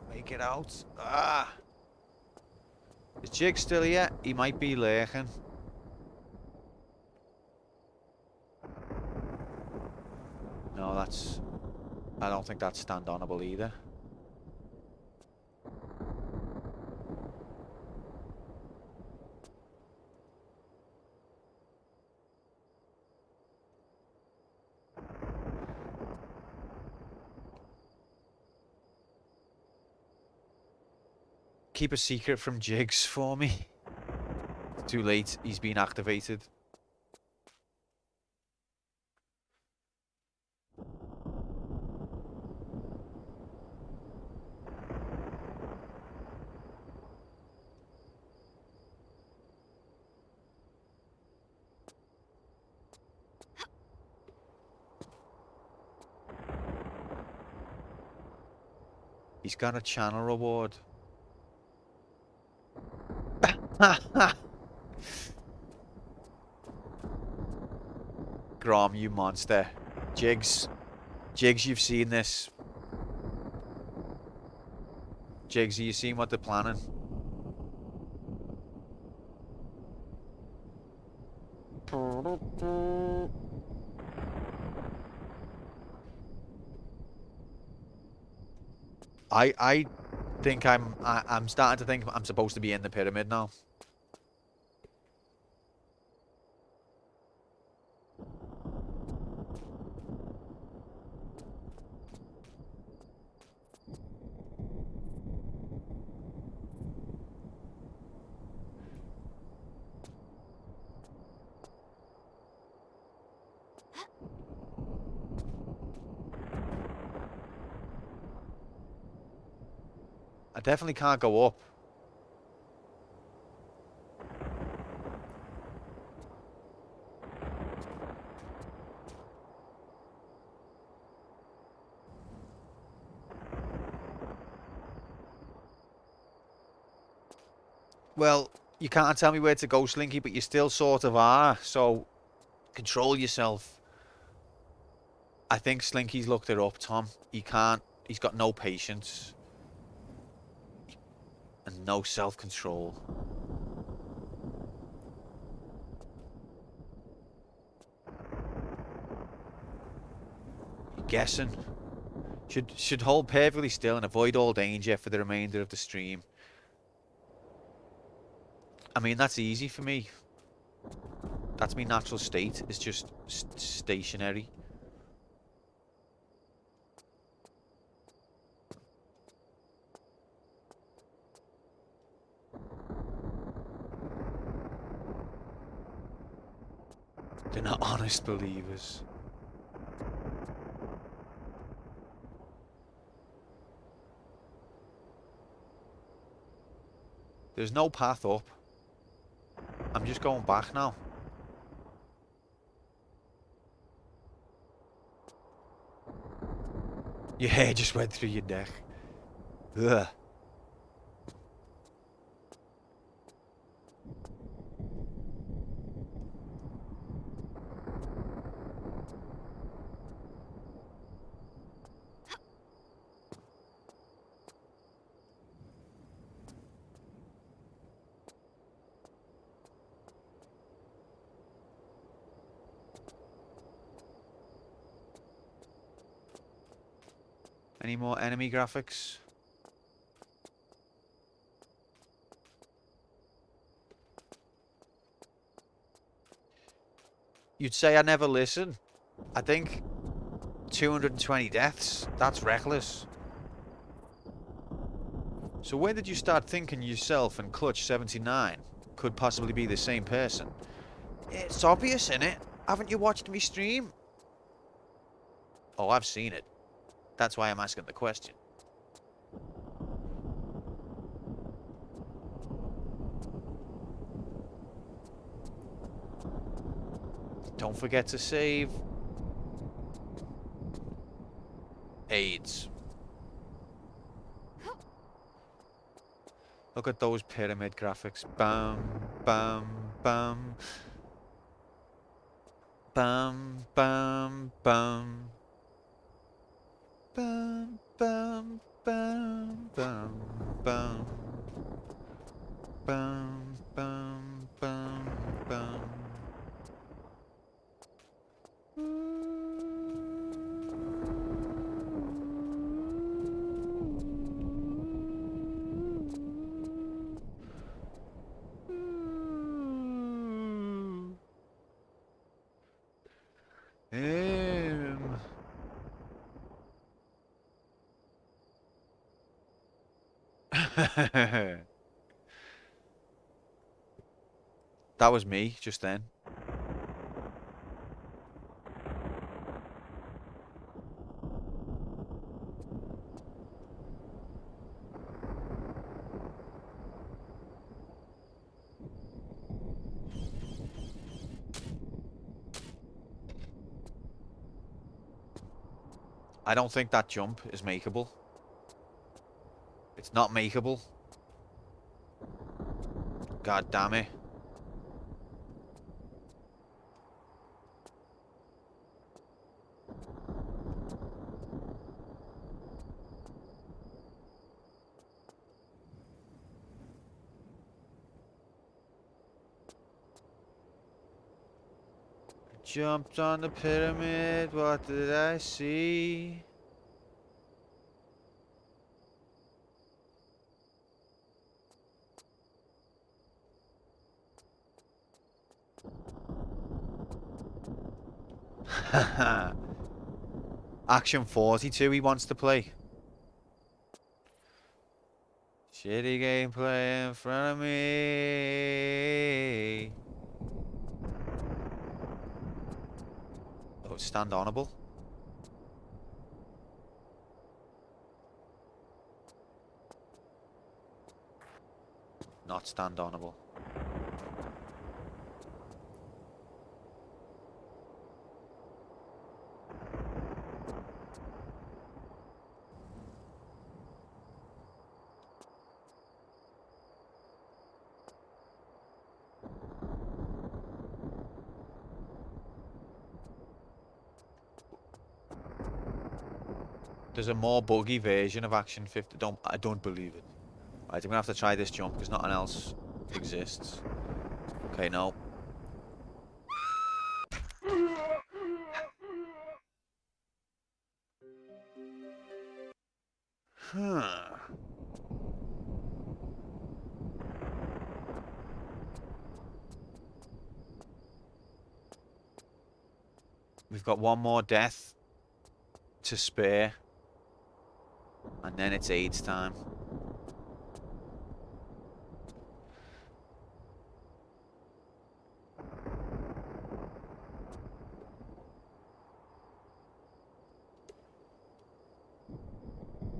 make it out. Ah! Is Jig still here? He might be lurking. No, that's... I don't think that's stand honourable either. Keep a secret from Jigs for me. Too late, he's been activated. He's got a channel reward. Grom, you monster. Jigs. Jigs, you've seen this. Jigs, have you seen what they're planning? I think I'm starting to think I'm supposed to be in the pyramid now. I definitely can't go up. Well, you can't tell me where to go, Slinky, but you still sort of are, so control yourself. I think Slinky's looked it up, Tom. He can't. He's got no patience. And no self-control. You're guessing. Should hold perfectly still and avoid all danger for the remainder of the stream. I mean, that's easy for me. That's my natural state. It's just stationary. They're not honest believers. There's no path up. I'm just going back now. Your hair just went through your neck. Ugh. Any more enemy graphics? You'd say I never listen. I think 220 deaths, that's reckless. So when did you start thinking yourself and Clutch 79 could possibly be the same person? It's obvious, innit? Haven't you watched me stream? Oh, I've seen it. That's why I'm asking the question. Don't forget to save. AIDS. Look at those pyramid graphics. Bam, bam, bam. Bam, bam, bam. Bam, bam, bam, bam, bam. Bam, bam, bam, bam. That was me just then. I don't think that jump is makeable. It's not makeable. God damn it. Jumped on the pyramid, what did I see? Action 42 he wants to play. Shitty gameplay in front of me. Oh, stand honorable. Not stand honorable. There's a more buggy version of Action 50. I don't believe it. Right, I'm gonna have to try this jump because nothing else exists. Okay, no. Huh. We've got one more death to spare. And then it's AIDS time.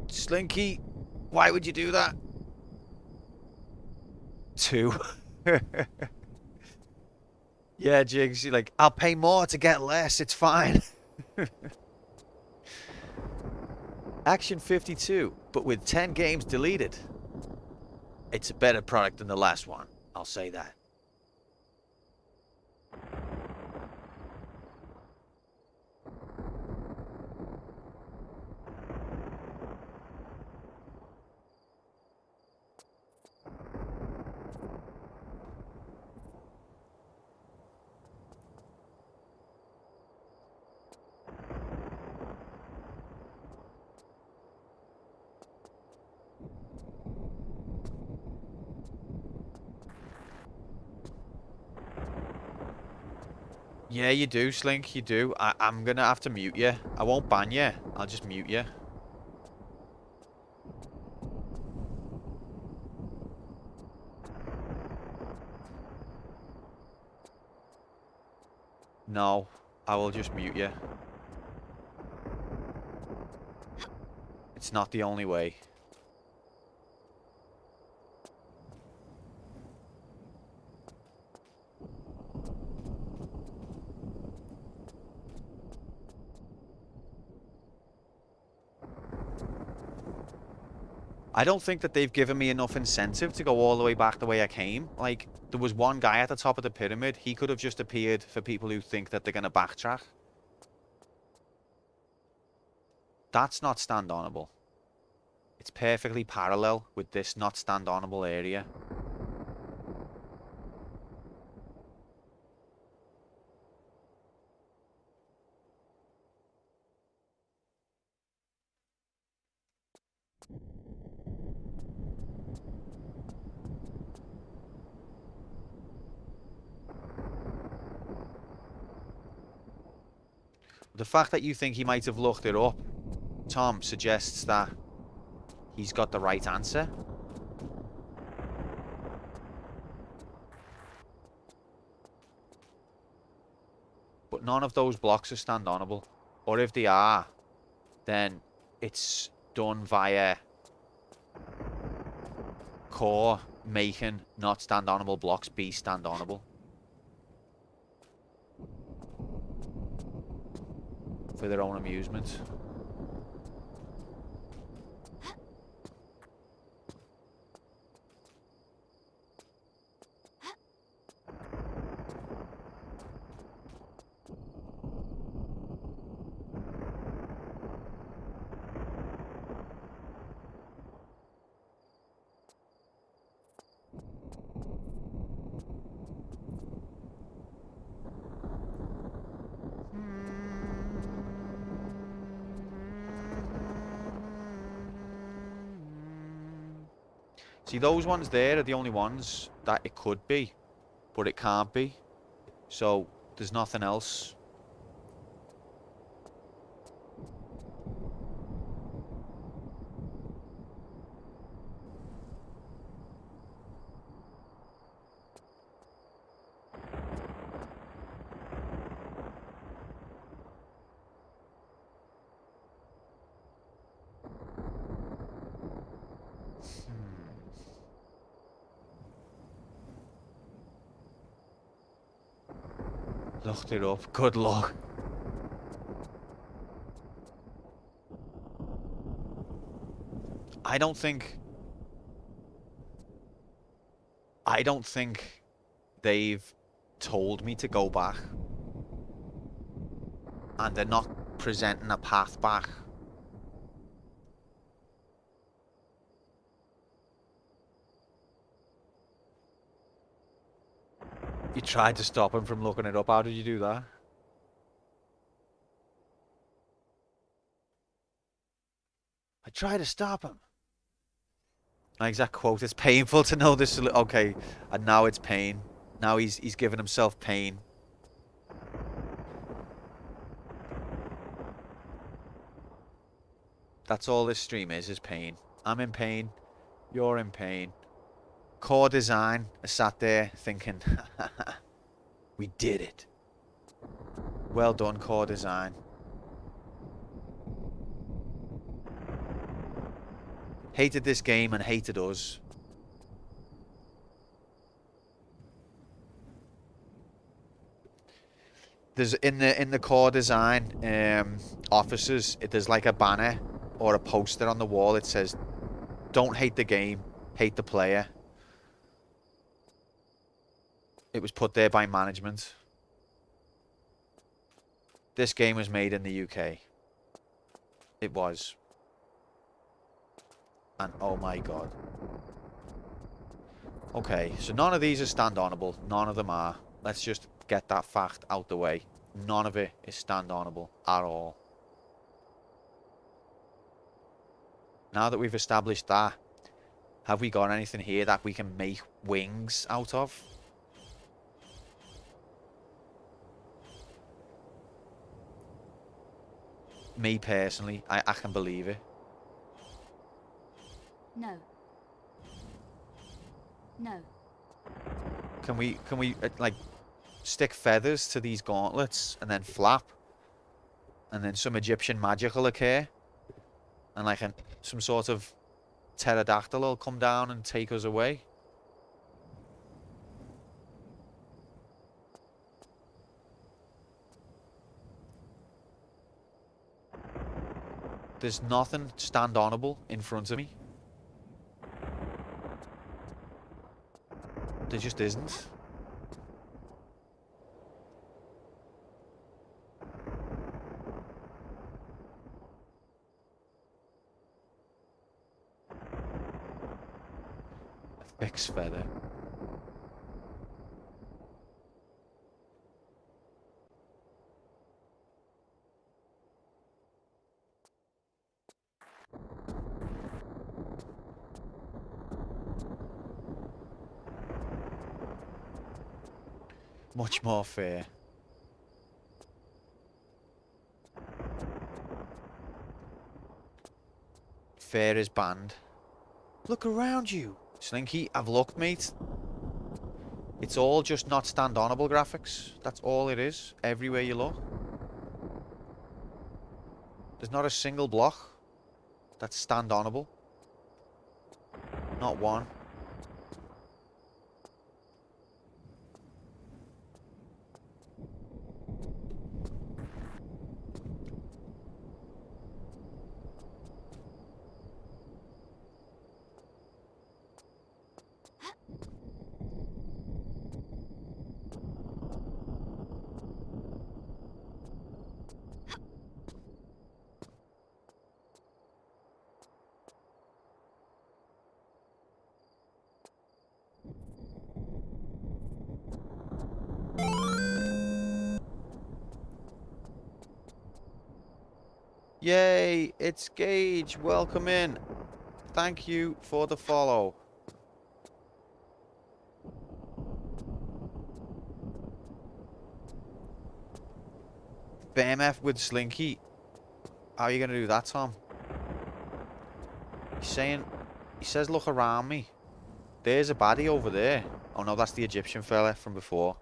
Slinky, why would you do that? 2. Yeah, Jigs, you're like, I'll pay more to get less, it's fine. Action 52, but with 10 games deleted. It's a better product than the last one, I'll say that. Yeah, you do, Slink, you do. I'm gonna have to mute you. I won't ban you, I'll just mute you. No, I will just mute you. It's not the only way. I don't think that they've given me enough incentive to go all the way back the way I came. Like, there was one guy at the top of the pyramid. He could have just appeared for people who think that they're going to backtrack. That's not stand-onable. It's perfectly parallel with this not stand-onable area. The fact that you think he might have looked it up, Tom, suggests that he's got the right answer. But none of those blocks are stand-onable. Or if they are, then it's done via core making not stand-onable blocks be stand-onable. For their own amusement. See, those ones there are the only ones that it could be, but it can't be. So, there's nothing else. Looked it up. Good luck. I don't think they've told me to go back. And they're not presenting a path back. You tried to stop him from looking it up. How did you do that? I tried to stop him. My exact quote: "It's painful to know this." Okay, and now it's pain. Now he's giving himself pain. That's all this stream is pain. I'm in pain. You're in pain. Core Design is sat there thinking, we did it. Well done, Core Design. Hated this game and hated us. There's in the Core Design offices, there's like a banner or a poster on the wall. It says, "Don't hate the game, hate the player." It was put there by management. This game was made in the UK. It was. And oh my god. Okay, so none of these are stand honorable. None of them are. Let's just get that fact out the way. None of it is stand honorable at all. Now that we've established that, have we got anything here that we can make wings out of? Me personally, I can believe it. No. No. Can we like stick feathers to these gauntlets and then flap, and then some Egyptian magic will occur, and like some sort of pterodactyl will come down and take us away? There's nothing stand honorable in front of me. There just isn't. A fixed feather. Much more fair. Fair is banned. Look around you. Slinky, I've looked, mate. It's all just not stand honorable graphics. That's all it is. Everywhere you look. There's not a single block that's stand honorable. Not one. Yay, it's Gage. Welcome in. Thank you for the follow. BMF with Slinky. How are you going to do that, Tom? He says, look around me. There's a baddie over there. Oh no, that's the Egyptian fella from before.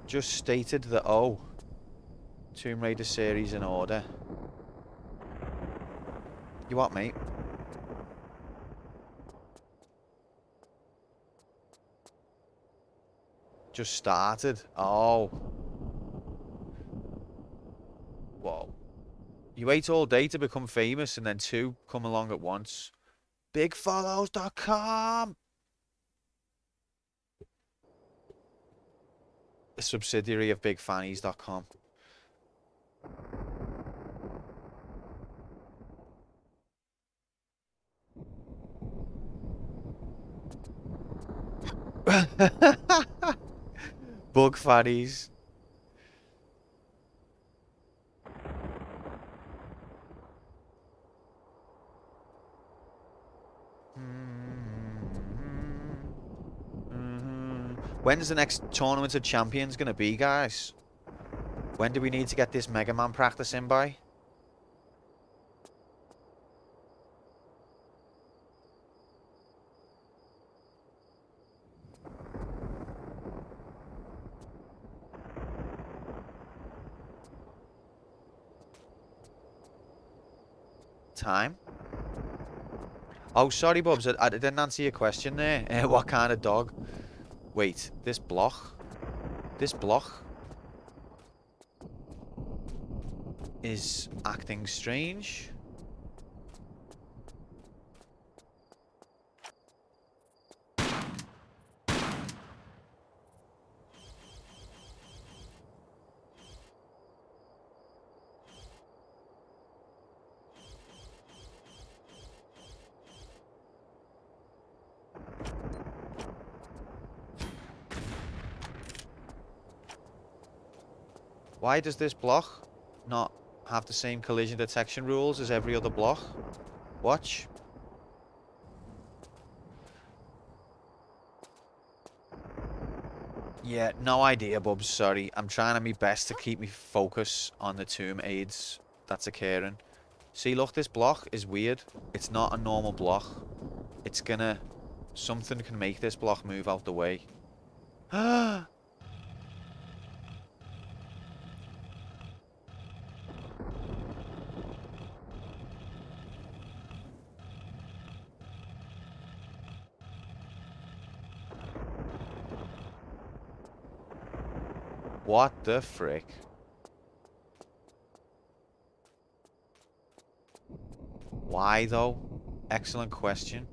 Just stated that, oh, Tomb Raider series in order. You what, mate? Just started. Oh. Whoa. You wait all day to become famous and then two come along at once. Bigfollows.com. a subsidiary of BigFannies.com. Bug Fannies. When's the next Tournament of Champions gonna be, guys? When do we need to get this Mega Man practice in by? Time? Oh, sorry, Bubs. I didn't answer your question there. What kind of dog? Wait, this block? This block is acting strange. Why does this block not have the same collision detection rules as every other block? Watch. Yeah, no idea, Bubs. Sorry. I'm trying to my best to keep me focus on the tomb aids that's occurring. See, look, this block is weird. It's not a normal block. It's gonna... Something can make this block move out the way. Ah! What the frick? Why though? Excellent question.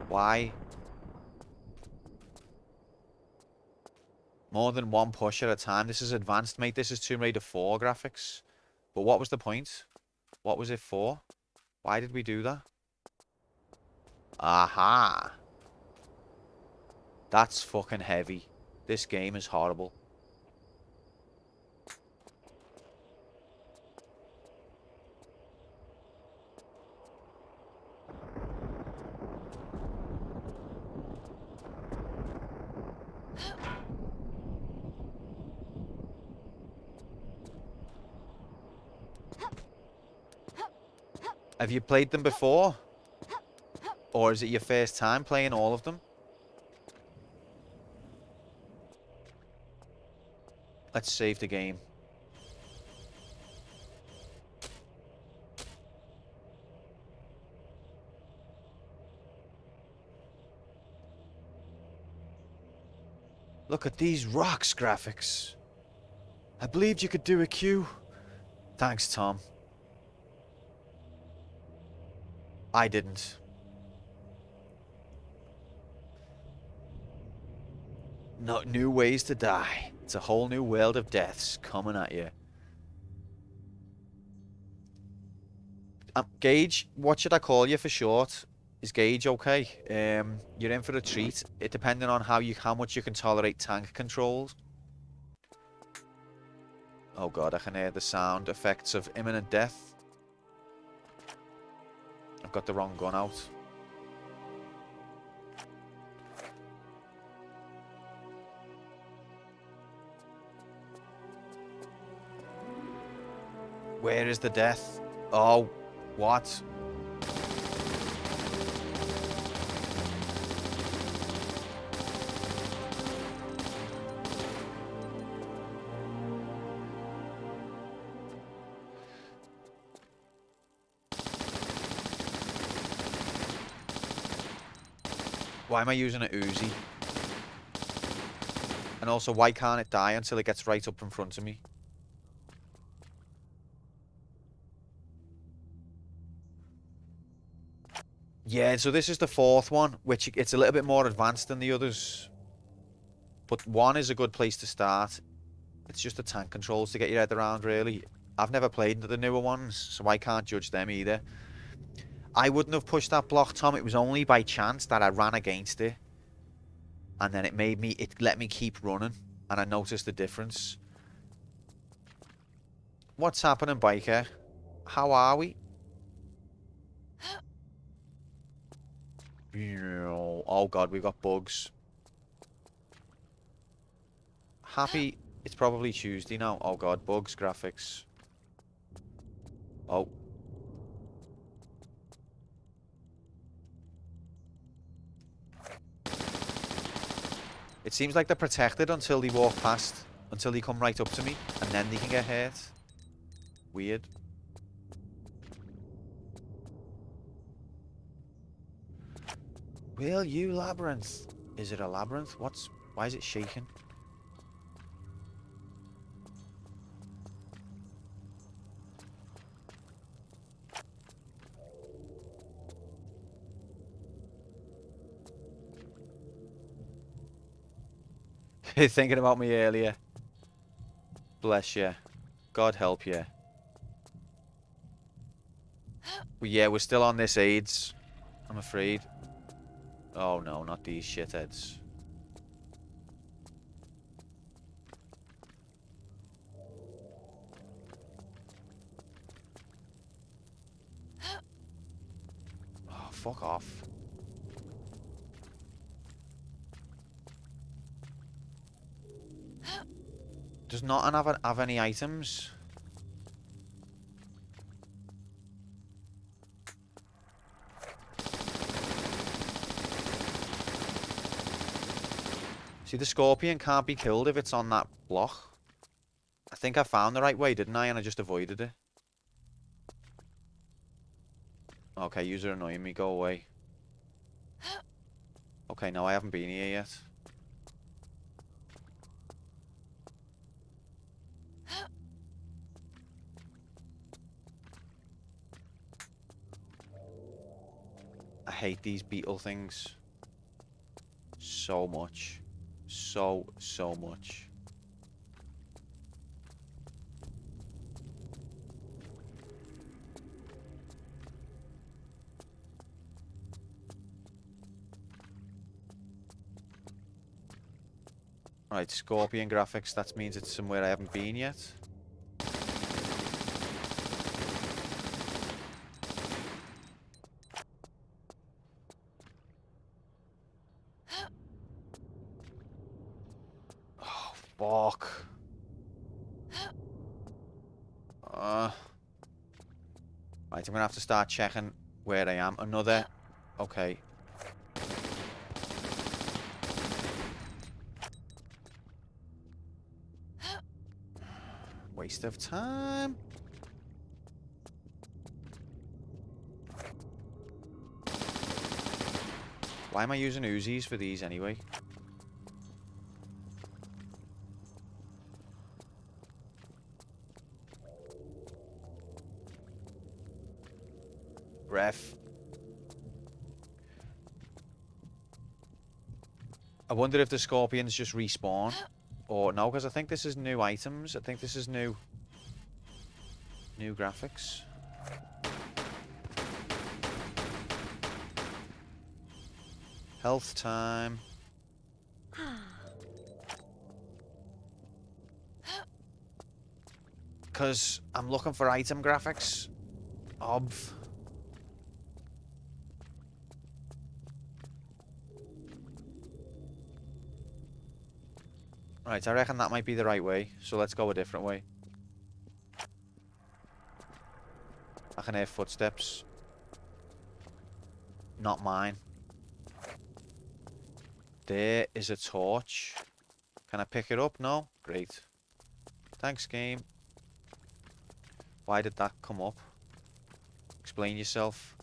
Why? More than one push at a time. This is advanced, mate. This is Tomb Raider 4 graphics. But what was the point? What was it for? Why did we do that? Aha! That's fucking heavy. This game is horrible. Have you played them before? Or is it your first time playing all of them? Let's save the game. Look at these rocks graphics. I believed you could do a queue. Thanks, Tom. I didn't. No, new ways to die. It's a whole new world of deaths coming at you. Gage, what should I call you for short? Is Gage okay? You're in for a treat. It depending on how much you can tolerate tank controls. Oh god, I can hear the sound effects of imminent death. I've got the wrong gun out. Where is the death? Oh, what? Why am I using an Uzi? And also, why can't it die until it gets right up in front of me? Yeah, so this is the fourth one, which it's a little bit more advanced than the others. But 1 is a good place to start. It's just the tank controls to get your head around, really. I've never played the newer ones, so I can't judge them either. I wouldn't have pushed that block, Tom. It was only by chance that I ran against it. And then it let me keep running. And I noticed the difference. What's happening, biker? How are we? Oh god, we've got bugs. Happy. It's probably Tuesday now. Oh god, bugs, graphics. Oh. It seems like they're protected until they walk past. Until they come right up to me. And then they can get hurt. Weird. Will you, labyrinth? Is it a labyrinth? Why is it shaking? Thinking about me earlier. Bless you. God help you. Well, yeah, we're still on this AIDS, I'm afraid. Oh no, not these shitheads. Oh, fuck off. Does not have any items? See, the scorpion can't be killed if it's on that block. I think I found the right way, didn't I? And I just avoided it. Okay, you're annoying me. Go away. Okay, no, I haven't been here yet. I hate these beetle things. So much. So much. Right, scorpion graphics. That means it's somewhere I haven't been yet. Oh, fuck. Right, I'm gonna have to start checking where I am. Another... Okay. Waste of time. Why am I using Uzis for these anyway? Ref. I wonder if the scorpions just respawn. Or no, because I think this is new items. I think this is new graphics. Health time. Because I'm looking for item graphics. Obv. Right, I reckon that might be the right way. So let's go a different way. I can hear footsteps. Not mine. There is a torch. Can I pick it up? No? Great. Thanks, game. Why did that come up? Explain yourself.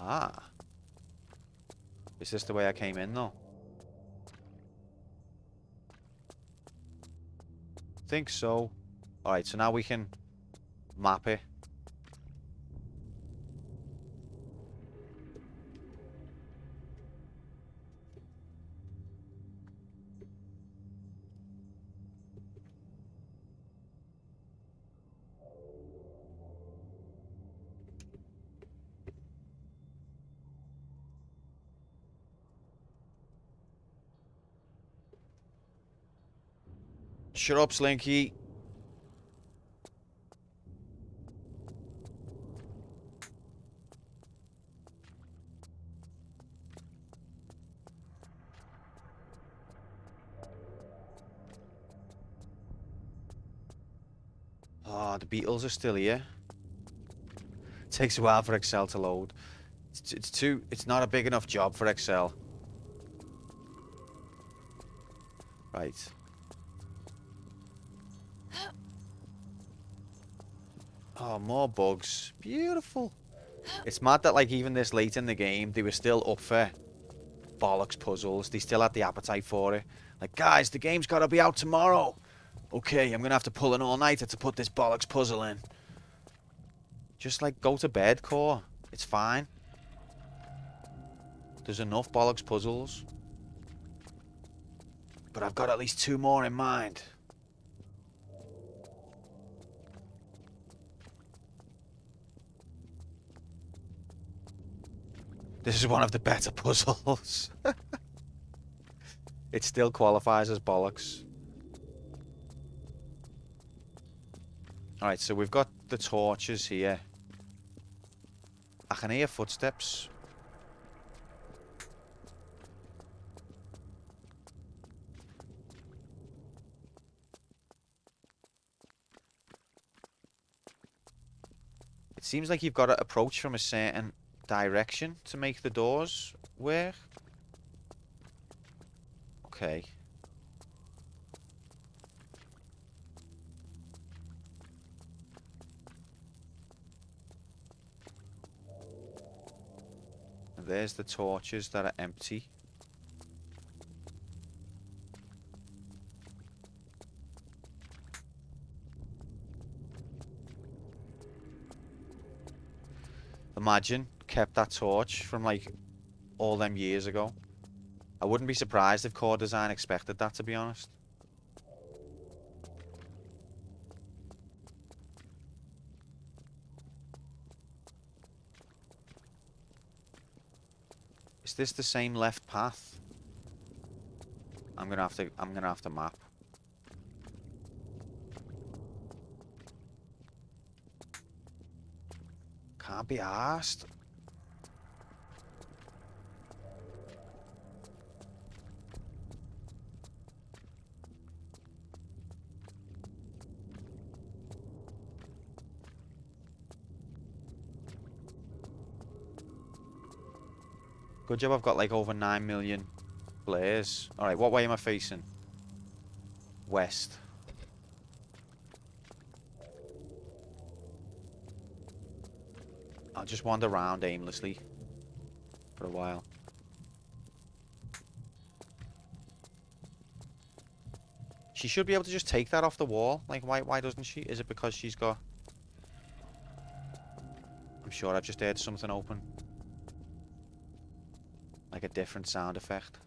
Ah. Is this the way I came in, though? Think so. Alright, so now we can map it. Shut up, Slinky. Oh, the beetles are still here. Takes a while for Excel to load. It's not a big enough job for Excel. Right. Oh, more bugs. Beautiful. It's mad that, like, even this late in the game, they were still up for bollocks puzzles. They still had the appetite for it. Like, guys, the game's got to be out tomorrow. Okay, I'm going to have to pull an all-nighter to put this bollocks puzzle in. Just, like, go to bed, Core. It's fine. There's enough bollocks puzzles. But I've got at least 2 more in mind. This is one of the better puzzles. It still qualifies as bollocks. Alright, so we've got the torches here. I can hear footsteps. It seems like you've got to approach from a certain direction to make the doors work. Okay. And there's the torches that are empty. Imagine kept that torch from like all them years ago. I wouldn't be surprised if Core Design expected that, to be honest. Is this the same left path? I'm gonna have to map. Can't be arsed. Good job I've got like over 9 million players. Alright, what way am I facing? West. I'll just wander around aimlessly for a while. She should be able to just take that off the wall. Like, why doesn't she? Is it because she's got... I'm sure I've just heard something open. Like a different sound effect.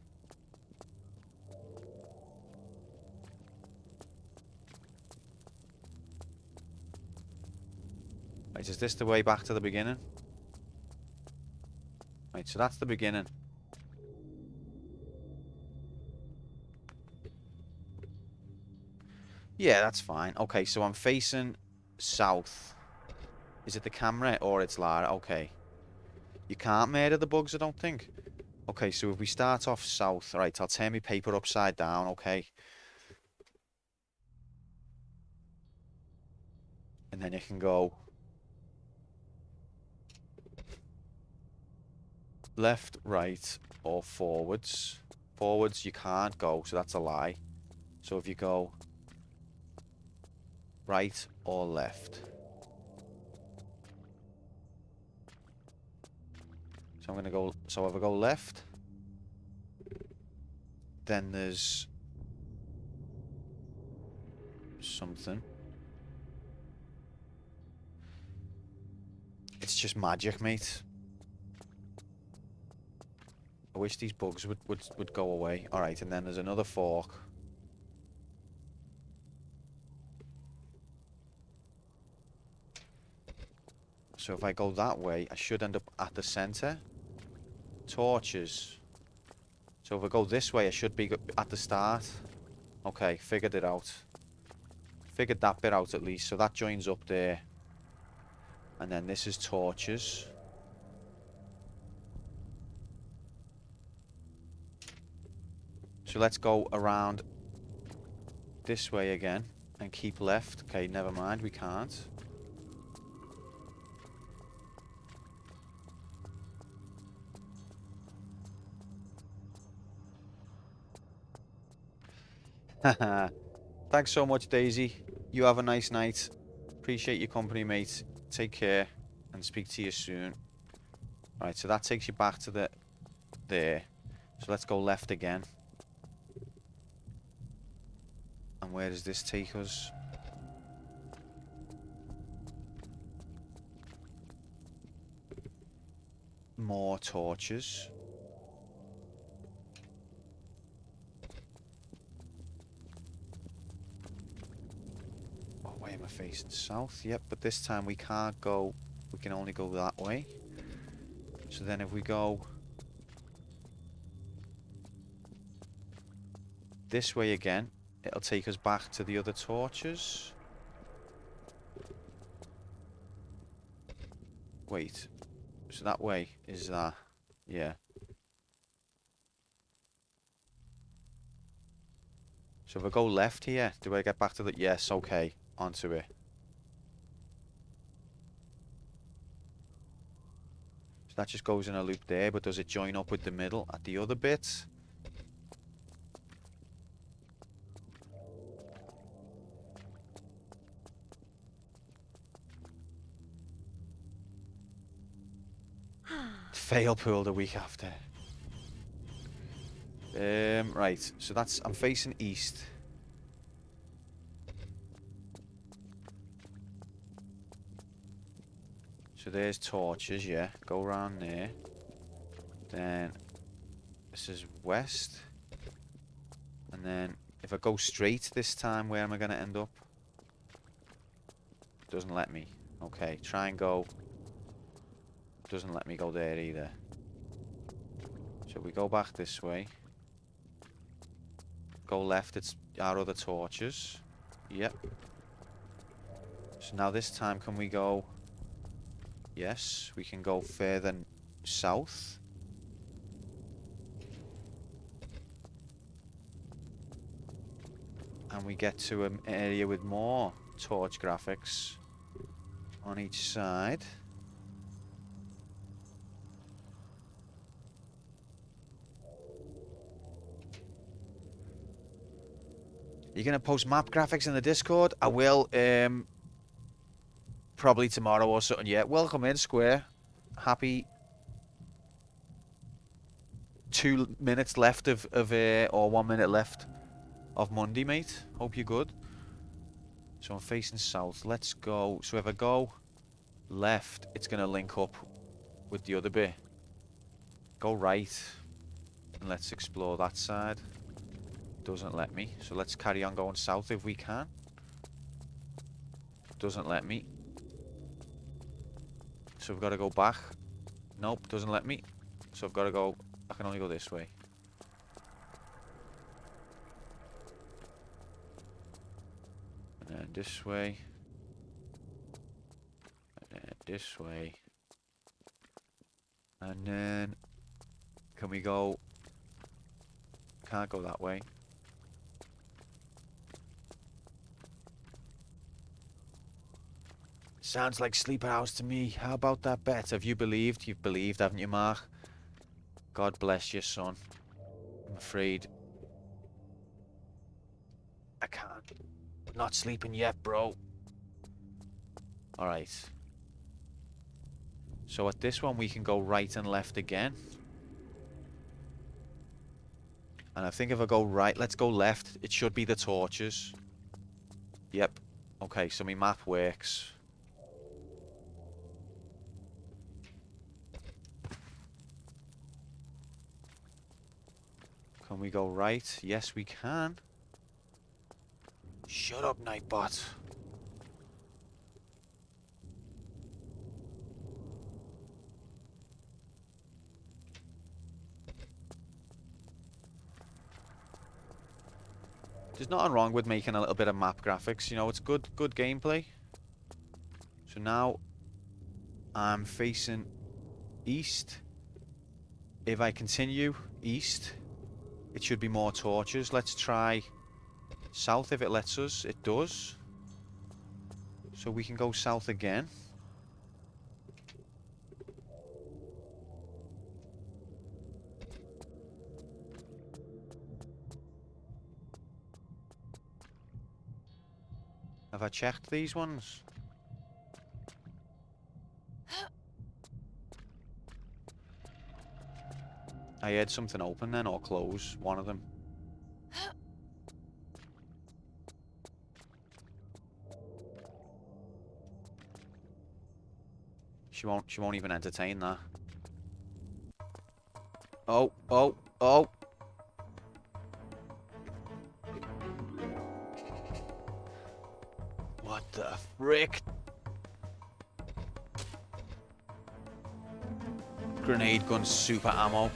Right, is this the way back to the beginning? Right, so that's the beginning. Yeah, that's fine. Okay, so I'm facing south. Is it the camera or it's Lara? Okay. You can't murder the bugs, I don't think. Okay, so if we start off south, right, I'll turn my paper upside down, okay. And then you can go left, right, or forwards. Forwards you can't go, so that's a lie. So if you go right or left. So I'm gonna go, so if I go left, then there's something. It's just magic, mate. I wish these bugs would go away. Alright, and then there's another fork. So if I go that way, I should end up at the center. Torches. So if I go this way, I should be at the start. Okay, figured it out. Figured that bit out at least. So that joins up there. And then this is torches. So let's go around this way again and keep left. Okay, never mind, we can't. Haha. Thanks so much, Daisy. You have a nice night. Appreciate your company, mate. Take care and speak to you soon. Right, so that takes you back to there. So let's go left again. And where does this take us? More torches. Oh, where am I facing? South? Yep, but this time we can't go. We can only go that way. So then if we go this way again, it'll take us back to the other torches. Wait. So that way is that. Yeah. So if I go left here, do I get back to the... Yes, okay. Onto it. So that just goes in a loop there, but does it join up with the middle at the other bit? Fail pool the week after. Right, so that's... I'm facing east. So there's torches, yeah. Go around there. Then this is west. And then if I go straight this time, where am I going to end up? Doesn't let me. Okay, try and go. Doesn't let me go there either. So we go back this way. Go left, it's our other torches. Yep. So now this time can we go... Yes, we can go further south. And we get to an area with more torch graphics on each side. You're going to post map graphics in the Discord? I will, probably tomorrow or something. Yeah, welcome in, Square. Happy 2 minutes left or 1 minute left of Monday, mate. Hope you're good. So I'm facing south. Let's go. So if I go left, it's going to link up with the other bit. Go right. And let's explore that side. Doesn't let me. So let's carry on going south if we can. Doesn't let me. So we've got to go back. Nope, doesn't let me. So I've got to go... I can only go this way. And then this way. And then this way. And then... Can we go... Can't go that way. Sounds like Sleeper House to me. How about that bet? Have you believed? You've believed, haven't you, Mark? God bless you, son. I'm afraid I can't. Not sleeping yet, bro. Alright. So at this one we can go right and left again. And I think if I go right, let's go left. It should be the torches. Yep. Okay, so my map works. Can we go right? Yes, we can. Shut up, Nightbot. There's nothing wrong with making a little bit of map graphics. You know, it's good gameplay. So now I'm facing east. If I continue east, it should be more torches. Let's try south if it lets us. It does. So we can go south again. Have I checked these ones? I heard something open then, or close. One of them. She won't even entertain that. Oh, oh, oh. What the frick? Grenade gun super ammo.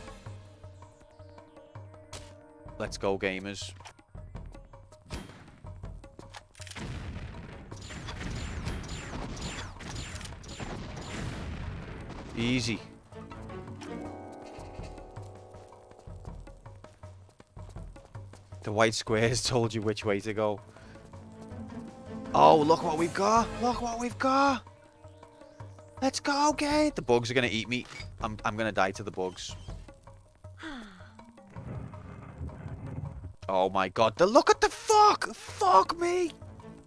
Let's go, gamers. Easy. The white squares told you which way to go. Oh, look what we've got. Look what we've got. Let's go, Gate. The bugs are going to eat me. I'm going to die to the bugs. Oh my god. Look at the fuck. Fuck me.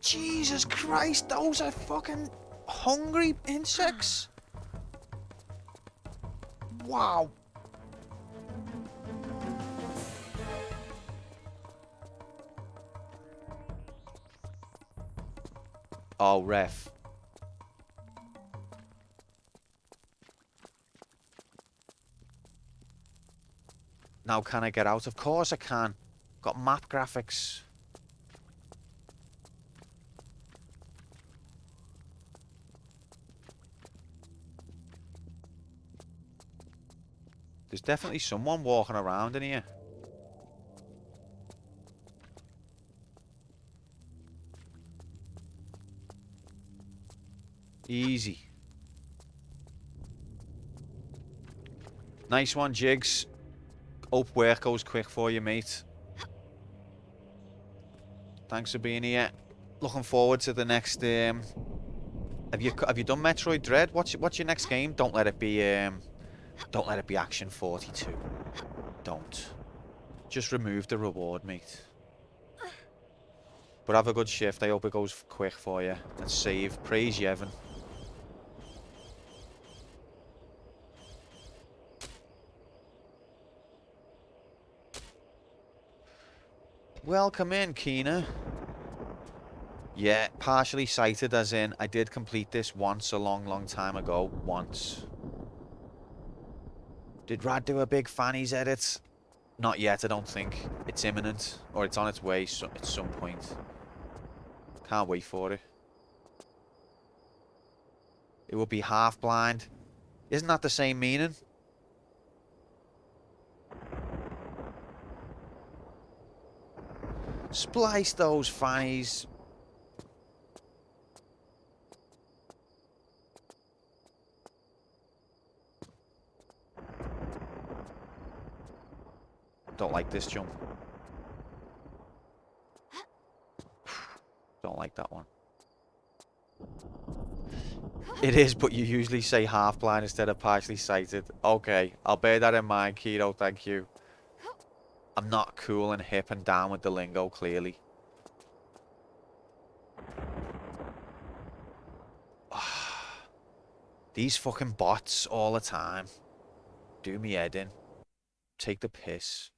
Jesus Christ. Those are fucking hungry insects. Wow. Oh, ref. Now can I get out? Of course I can. Got map graphics. There's definitely someone walking around in here. Easy. Nice one, Jigs. Hope work goes quick for you, mate. Thanks for being here. Looking forward to the next. Have you done Metroid Dread? What's your next game? Don't let it be Action 42. Don't. Just remove the reward, mate. But have a good shift. I hope it goes quick for you. And save. Praise Yevon. Welcome in, Keena. Yeah, partially sighted as in I did complete this once a long time ago. Once. Did Rad do a big fannies edit? Not yet, I don't think. It's imminent. Or it's on its way at some point. Can't wait for it. It would be half blind. Isn't that the same meaning? Splice those fannies. Don't like this jump. Don't like that one. It is, but you usually say half blind instead of partially sighted. Okay, I'll bear that in mind, Keto, thank you. I'm not cool and hip and down with the lingo, clearly. These fucking bots all the time. Do me head in. Take the piss.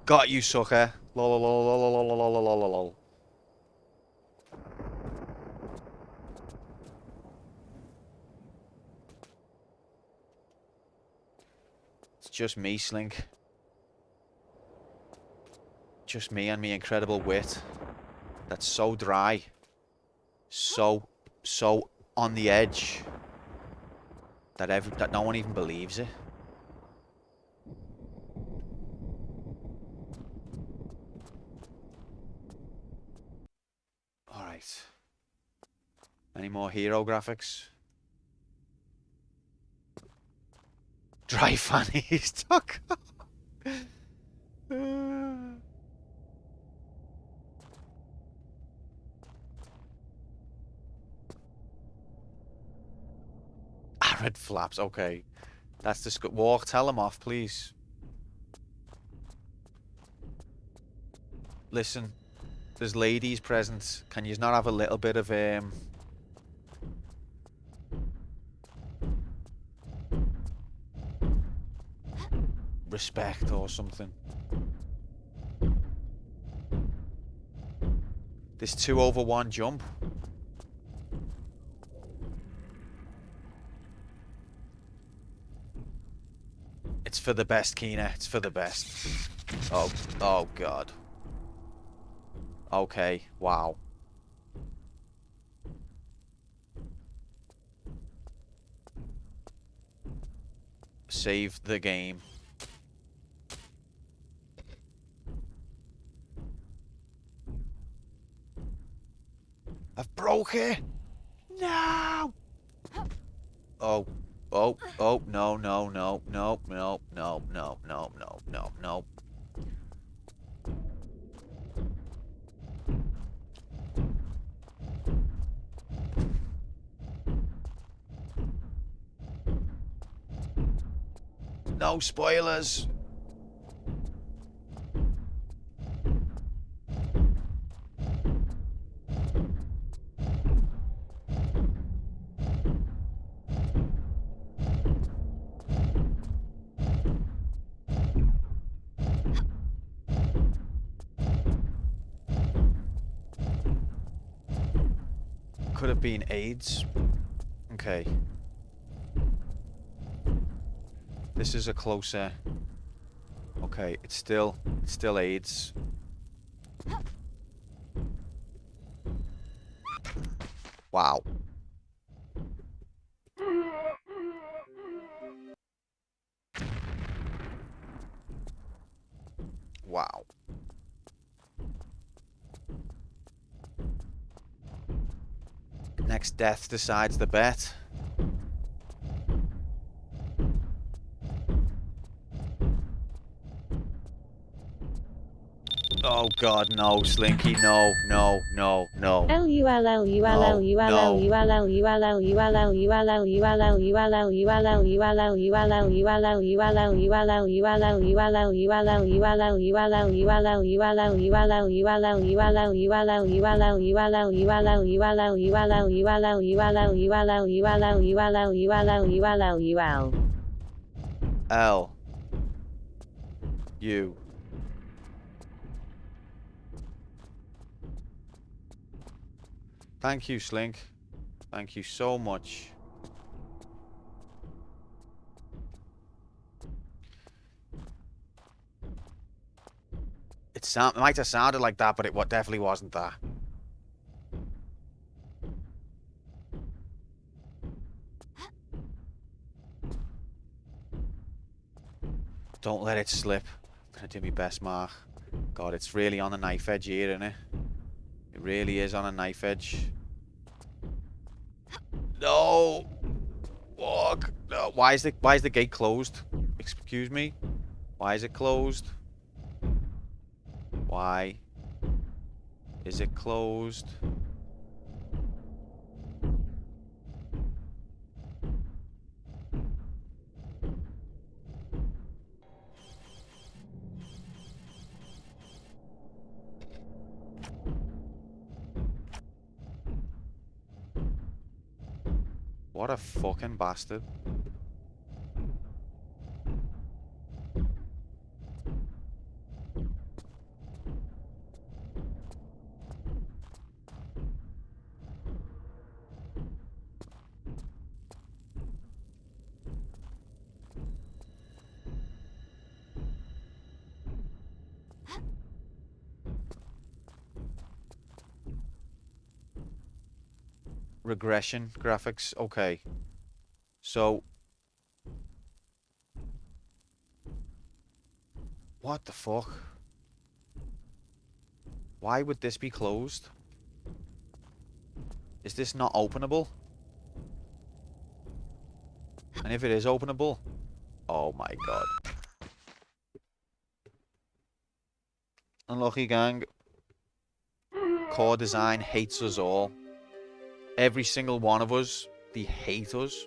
Got you, sucker. Lol, lol, lol, lol, lol, lol, lol, lol, lol. just me, Slink. Just me and me incredible wit. That's so dry. So on the edge. That no one even believes it. Alright. Any more hero graphics? Dry fannies. Talk. Arid flaps. Okay. That's the walk. Tell them off, please. Listen. There's ladies present. Can you not have a little bit of respect or something? This 2/1 jump. It's for the best, Kina. It's for the best. Oh God. Okay, wow. Save the game. I've broke it. No. Oh, no, no, no, no, no, no, no, no, no, no, no. No spoilers. Could have been AIDS. Okay. This is a closer. Okay, it's still AIDS. Wow. Wow. Next death decides the bet. Oh God, no, Slinky, no, no, no, no. L. U. Thank you, Slink. Thank you so much. It might have sounded like that, but it definitely wasn't that. Don't let it slip. I'm gonna do my best, Mark. God, it's really on a knife edge here, isn't it? It really is on a knife edge. No! Walk! No. Why is the gate closed? Excuse me? Why is it closed? Why is it closed? What a fucking bastard. regression graphics. Okay. So, what the fuck? Why would this be closed? Is this not openable? And if it is openable, oh my god. Unlucky gang. Core Design hates us all. Every single one of us, they hate us.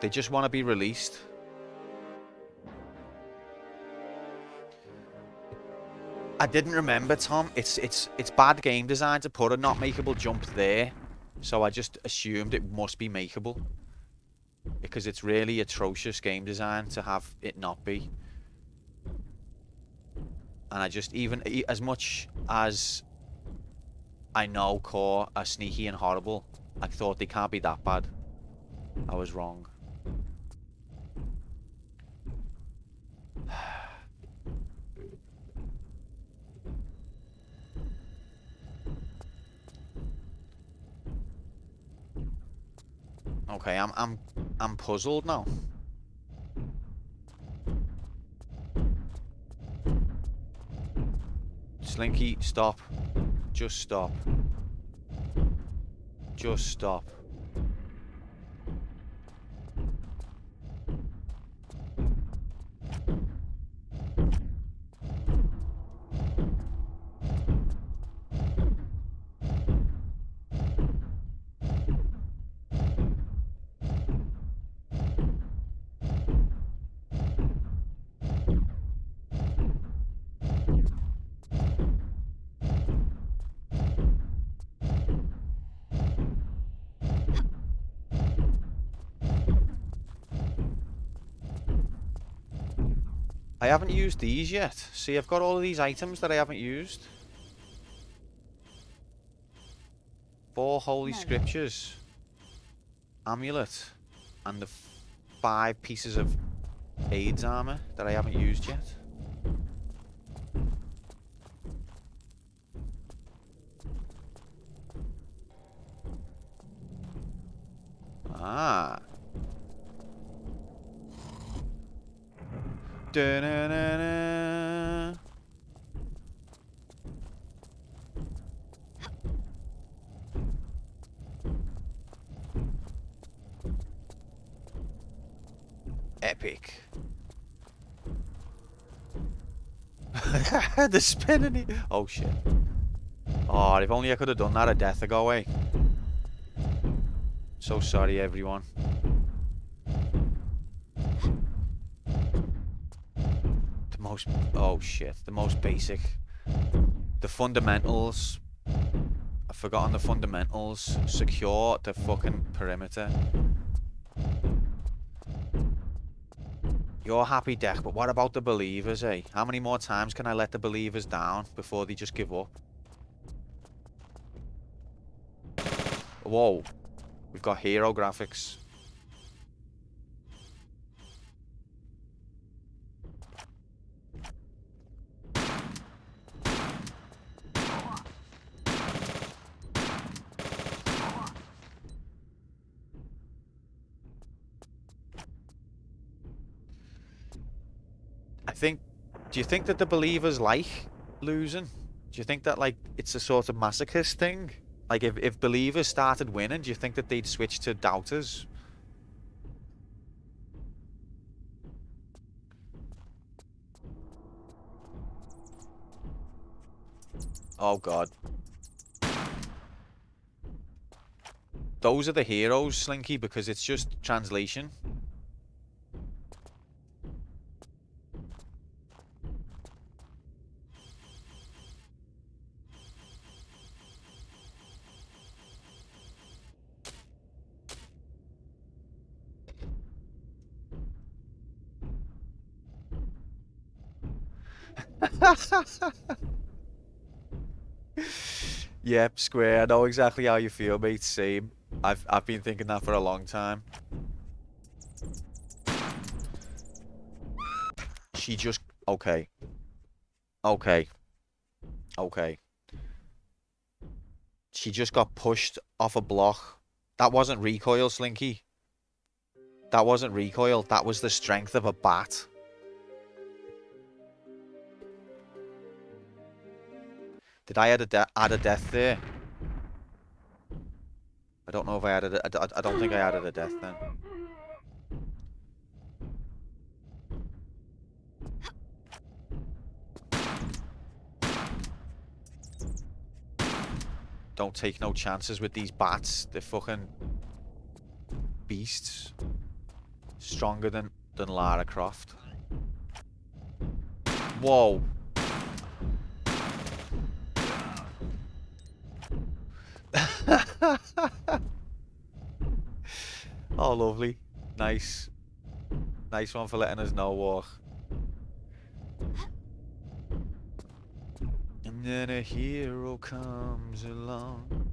They just want to be released. I didn't remember, Tom. It's bad game design to put a not makeable jump there. So I just assumed it must be makeable. Because it's really atrocious game design to have it not be. And I just, even as much as I know Core are sneaky and horrible, I thought they can't be that bad. I was wrong. Okay, I'm puzzled now. Slinky, stop. Just stop. Just stop. I haven't used these yet. See, I've got all of these items that I haven't used. 4 holy scriptures, amulet, and the 5 pieces of AIDS armor that I haven't used yet. Ah. Da-na-na-na. Epic. The spinning. Oh shit. Oh, if only I could have done that a death ago, eh? So sorry, everyone. The most. Oh shit. The most basic. The fundamentals. I've forgotten the fundamentals. Secure the fucking perimeter. You're happy, Deck, but what about the believers, eh? How many more times can I let the believers down before they just give up? Whoa. We've got hero graphics. Do you think that the believers like losing? Do you think that, like, it's a sort of masochist thing? Like, if believers started winning, do you think that they'd switch to doubters? Oh, God. Those are the heroes, Slinky, because it's just translation. Yep, Square. I know exactly how you feel, mate. Same. I've been thinking that for a long time. She just okay. Okay. Okay. She just got pushed off a block. That wasn't recoil, Slinky. That wasn't recoil. That was the strength of a bat. Did I add a death there? I don't know if I added it. I don't think I added a death then. Don't take no chances with these bats. They're fucking beasts. Stronger than Lara Croft. Whoa. Oh, lovely. Nice. Nice one for letting us know, Walk. And then a hero comes along.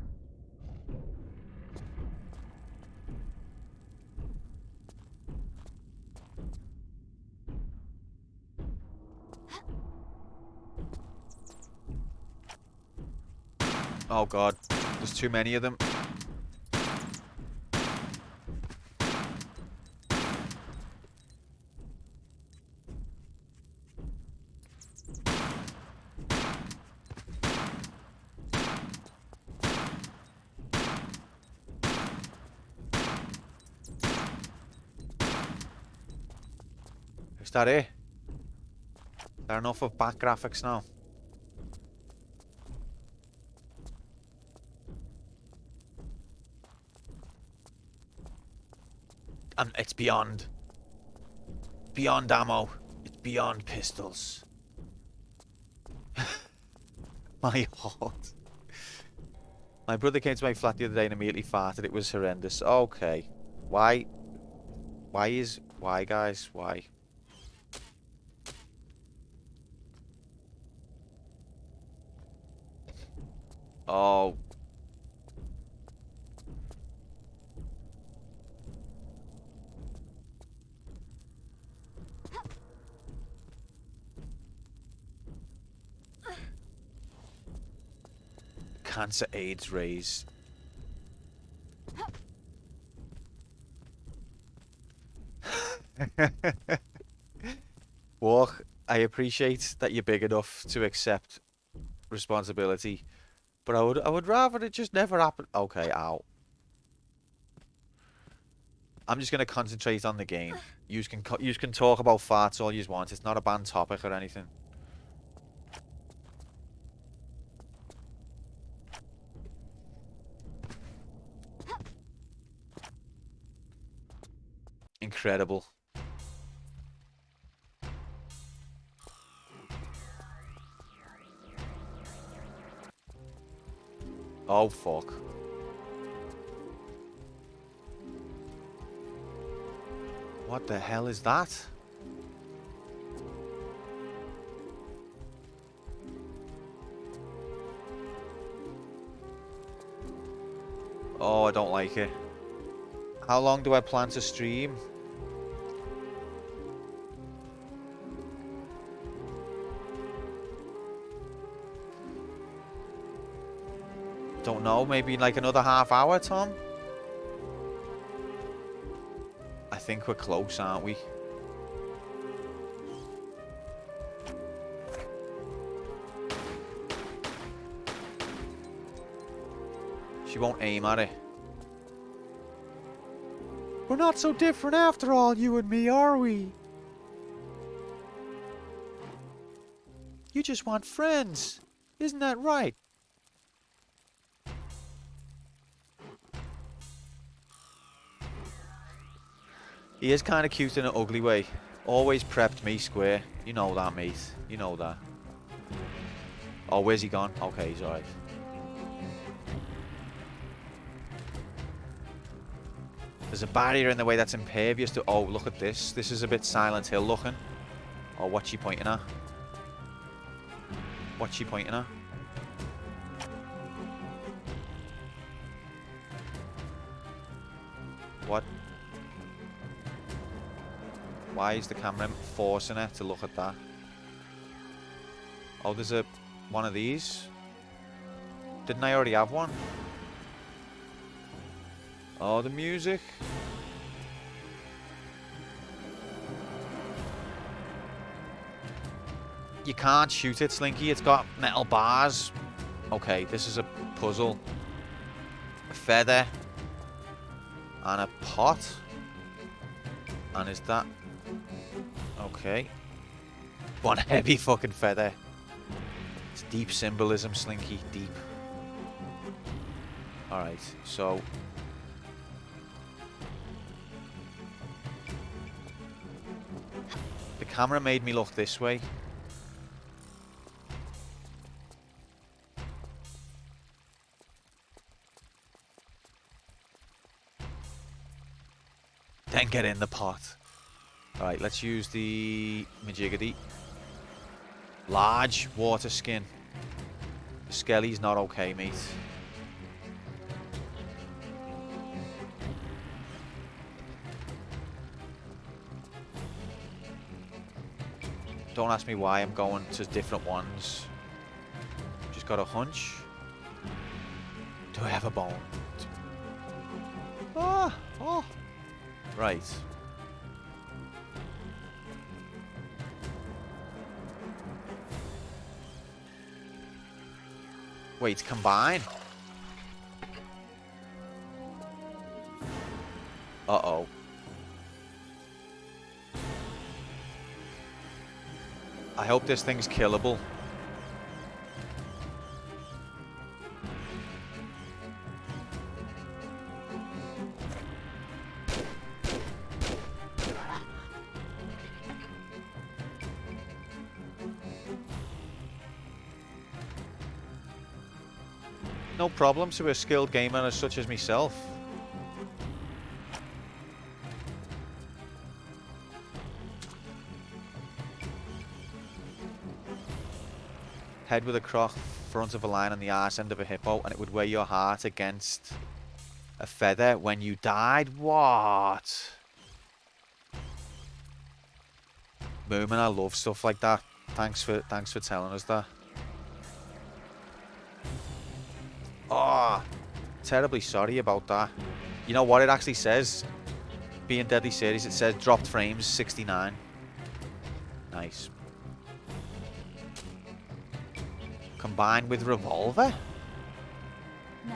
Oh god, there's too many of them. Is that it? Is there enough of back graphics now? And it's beyond ammo. It's beyond pistols. My heart. My brother came to my flat the other day and immediately farted. It was horrendous. Okay. Why? Why, guys? Why? Oh. Cancer AIDS raise. Walk, I appreciate that you're big enough to accept responsibility, but I would rather it just never happen. Okay, ow. I'm just gonna concentrate on the game. You can talk about farts all you want. It's not a banned topic or anything. Incredible. Oh, fuck. What the hell is that? Oh, I don't like it. How long do I plan to stream? Don't know, maybe like another half hour, Tom? I think we're close, aren't we? She won't aim at it. We're not so different after all, you and me, are we? You just want friends. Isn't that right? He is kind of cute in an ugly way. Always prepped me square. You know that, mate. You know that. Oh, where's he gone? Okay, he's alright. There's a barrier in the way that's impervious to... Oh, look at this. This is a bit Silent Hill looking. Oh, what's she pointing at? What's she pointing at? What? Why is the camera forcing it to look at that? Oh, there's one of these. Didn't I already have one? Oh, the music. You can't shoot it, Slinky. It's got metal bars. Okay, this is a puzzle. A feather. And a pot. And is that... Okay. One heavy fucking feather. It's deep symbolism, Slinky. Deep. Alright, so... The camera made me look this way. Then get in the pot. Alright, let's use the Majigity. Large water skin. The Skelly's not okay, mate. Don't ask me why I'm going to different ones. Just got a hunch. Do I have a bone? Ah! Oh! Right. Wait, combine? Uh-oh. I hope this thing's killable. No problem to a skilled gamer such as myself. Head with a croc, front of a lion and the arse end of a hippo, and it would weigh your heart against a feather when you died. What? Moomin, I love stuff like that. Thanks for telling us that. Oh, terribly sorry about that. You know what it actually says? Being deadly serious, it says dropped frames 69. Nice. Combined with revolver? No.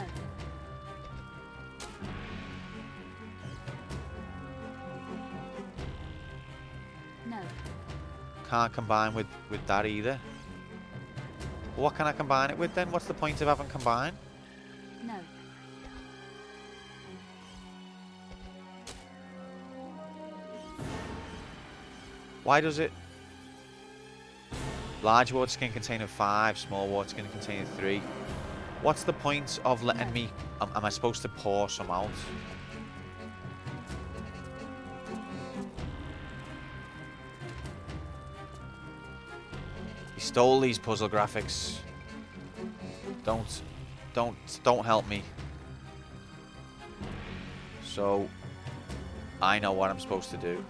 No. Can't combine with that either. What can I combine it with then? What's the point of having combine? No. Why does it? Large water skin containing 5, small water skin containing 3. What's the point of letting me... Am I supposed to pour some out? He stole these puzzle graphics. Don't help me. So, I know what I'm supposed to do.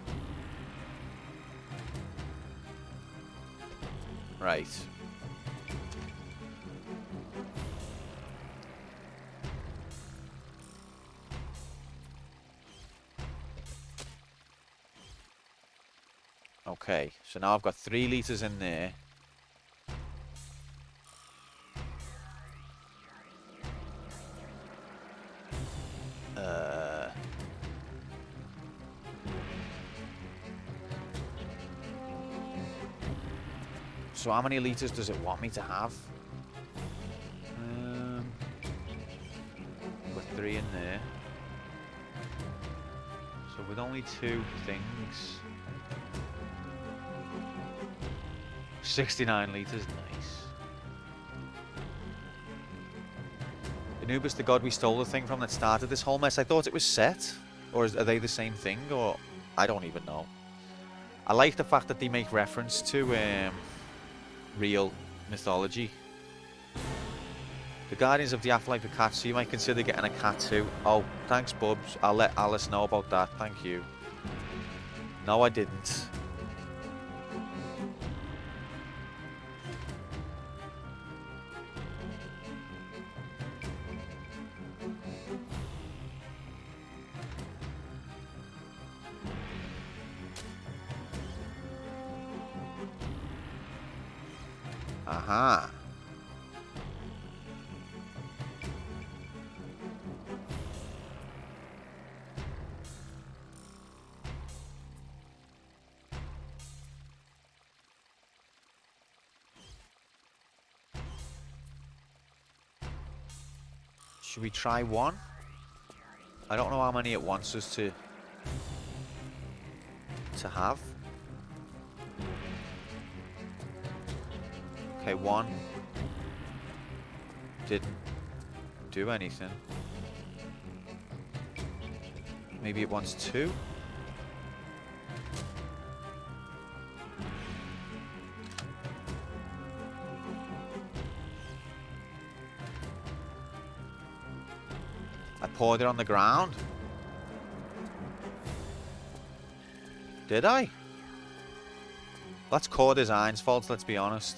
Right. Okay, so now I've got 3 litres in there. So how many litres does it want me to have? Put 3 in there. So with only 2 things. 69 litres, nice. Anubis the god we stole the thing from that started this whole mess. I thought it was Set. Or are they the same thing? Or I don't even know. I like the fact that they make reference to real mythology. The Guardians of the Afterlife are cats, so you might consider getting a cat too. Oh, thanks, Bubs. I'll let Alice know about that. Thank you. No, I didn't. Aha. Should we try one? I don't know how many it wants us to have. Okay, one. Didn't do anything. Maybe it wants two? I poured it on the ground. Did I? That's core design's fault, let's be honest.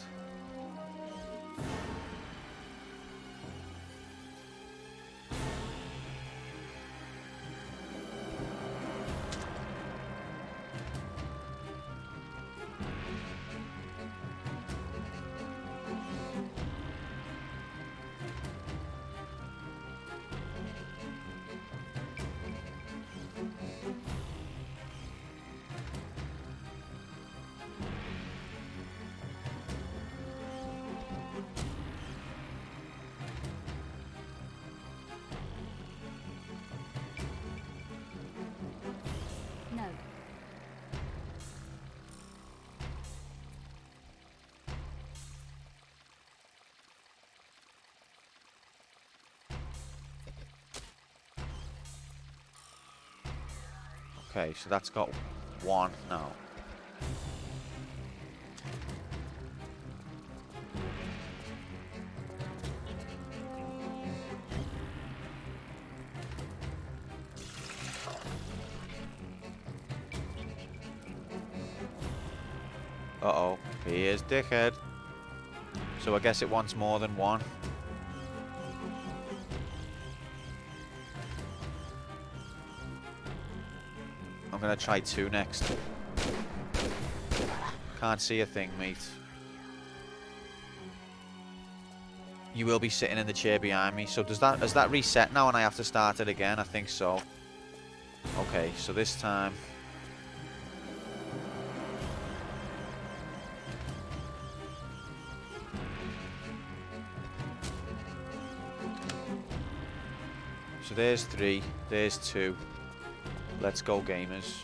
No. Okay, so that's got one now. Uh-oh, here's dickhead. So I guess it wants more than one. I'm gonna try two next. Can't see a thing, mate. You will be sitting in the chair behind me. So has that reset now and I have to start it again? I think so. Okay, so this time... So there's three, there's two. Let's go, gamers.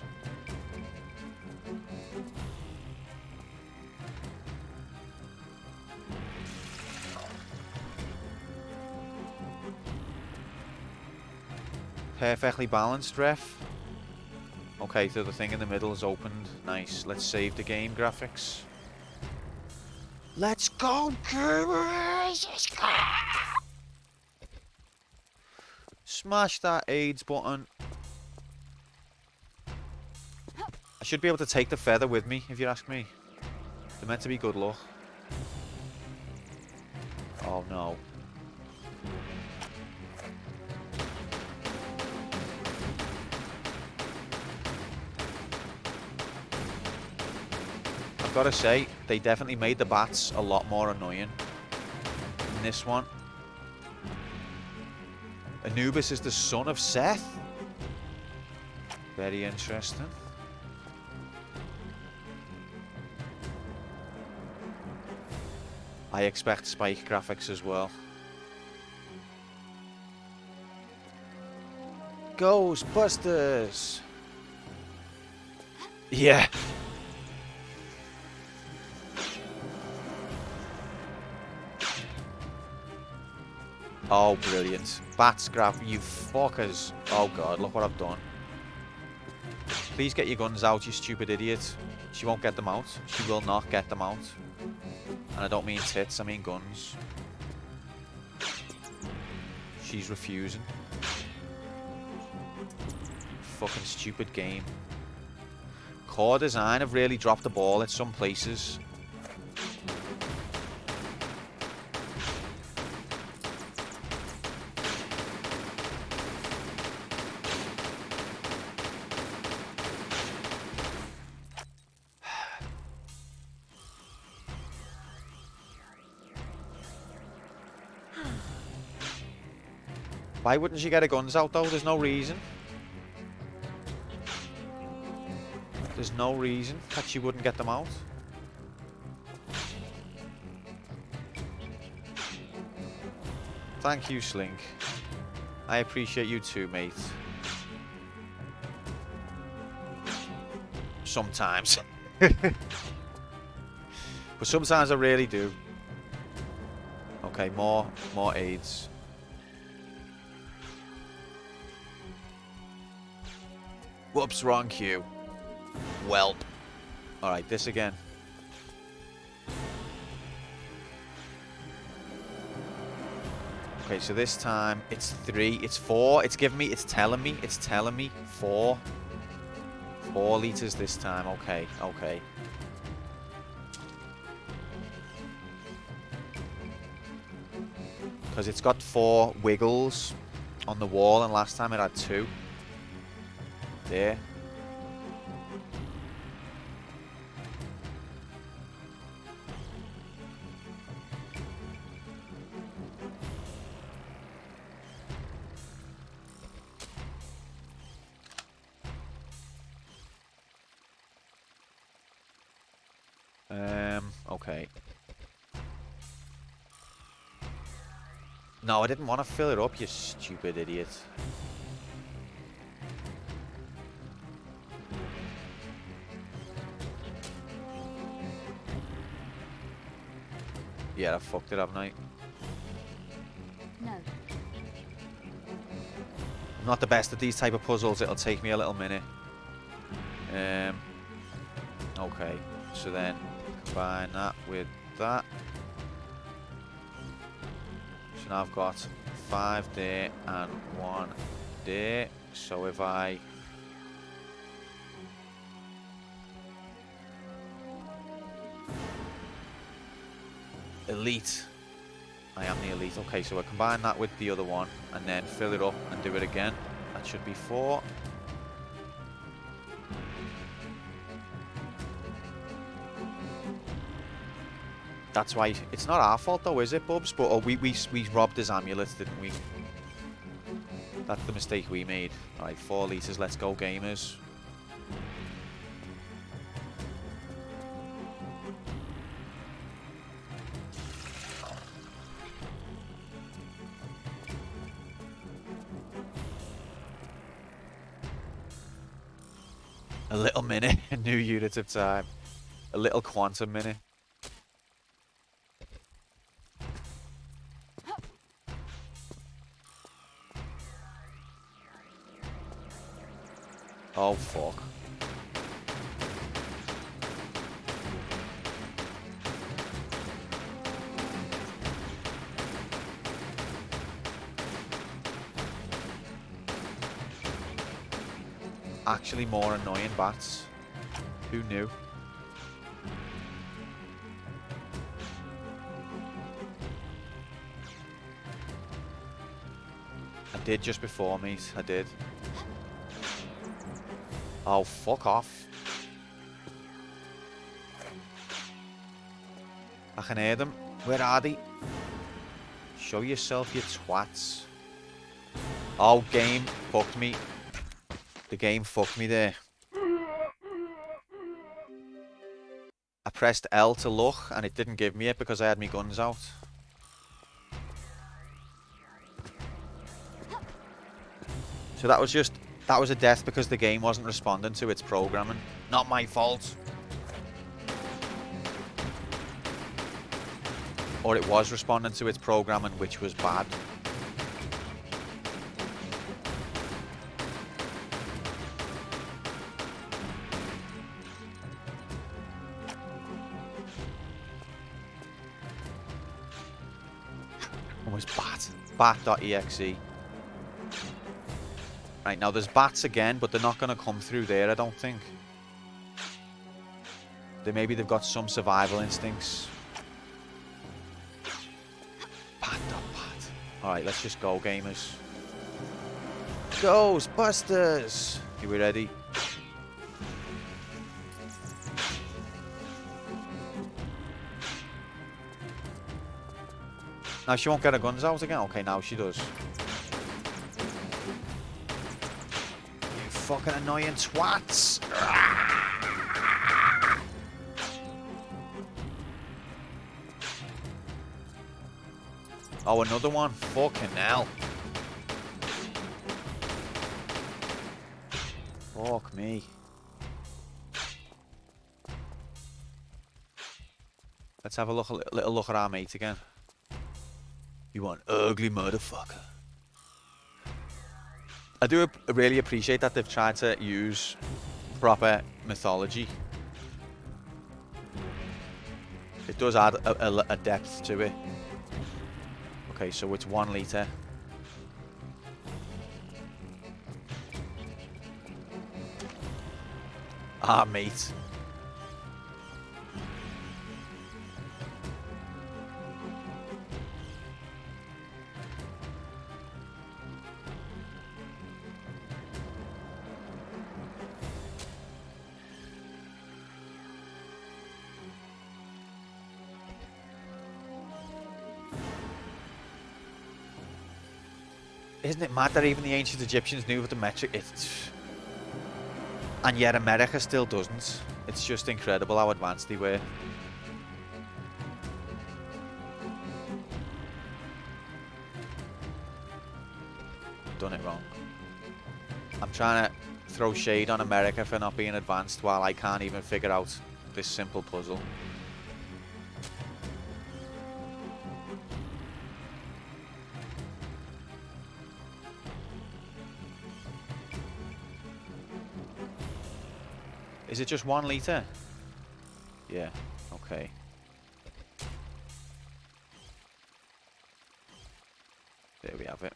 Perfectly balanced, ref. Okay, so the thing in the middle is opened. Nice. Let's save the game graphics. Let's go, gamers! Let's go! Smash that AIDS button. I should be able to take the feather with me, if you ask me. They're meant to be good luck. Oh no. I've got to say, they definitely made the bats a lot more annoying in this one. Anubis is the son of Seth. Very interesting. I expect spike graphics as well. Ghostbusters! Yeah. Oh, brilliant. Bats grab, you fuckers. Oh god, look what I've done. Please get your guns out, you stupid idiot. She won't get them out. She will not get them out. And I don't mean tits, I mean guns. She's refusing. Fucking stupid game. Core design have really dropped the ball at some places. Why wouldn't she get her guns out though? There's no reason. There's no reason that she wouldn't get them out. Thank you, Slink. I appreciate you too, mate. Sometimes. But sometimes I really do. Okay, more aids. Whoops, wrong cue. Welp. Alright, this again. Okay, so this time it's 3, it's 4. It's telling me 4. 4 liters this time. Okay. Because it's got 4 wiggles on the wall, and last time it had 2. There. Okay. No, I didn't want to fill it up, you stupid idiot. Yeah, I fucked it up, haven't I? No. I'm not the best at these type of puzzles. It'll take me a little minute. Okay, so then combine that with that. So now I've got 5 there and 1 there. So if I elite, I am the elite. Okay, so I combine that with the other one and then fill it up and do it again. That should be 4. That's why it's not our fault though, is it, Bubs? But oh, we robbed his amulets, didn't we? That's the mistake we made. Alright, 4 liters, let's go, gamers. A little minute, a new unit of time. A little quantum minute. Oh, fuck. Actually more annoying bats. Who knew? I did just before, mate. I did. Oh, fuck off. I can hear them. Where are they? Show yourself, you twats. Oh, game fucked me. The game fucked me there. I pressed L to look and it didn't give me it because I had my guns out. So that was a death because the game wasn't responding to its programming. Not my fault. Or it was responding to its programming, which was bad. Almost bad. Bat.exe. Right, now there's bats again, but they're not going to come through there, I don't think. Maybe they've got some survival instincts. Bat.bat. Alright, let's just go, gamers. Ghostbusters! Are we ready? Now she won't get her guns out again? Okay, now she does. You fucking annoying twats! Oh, another one? Fucking hell. Fuck me. Let's have a look, little look at our mate again. You want ugly motherfucker. I do really appreciate that they've tried to use proper mythology. It does add a depth to it. Okay, so it's 1 litre. Ah, mate. Isn't it mad that even the ancient Egyptians knew what the metric is? And yet America still doesn't. It's just incredible how advanced they were. Done it wrong. I'm trying to throw shade on America for not being advanced while I can't even figure out this simple puzzle. Is it just 1 litre? Yeah, okay. There we have it.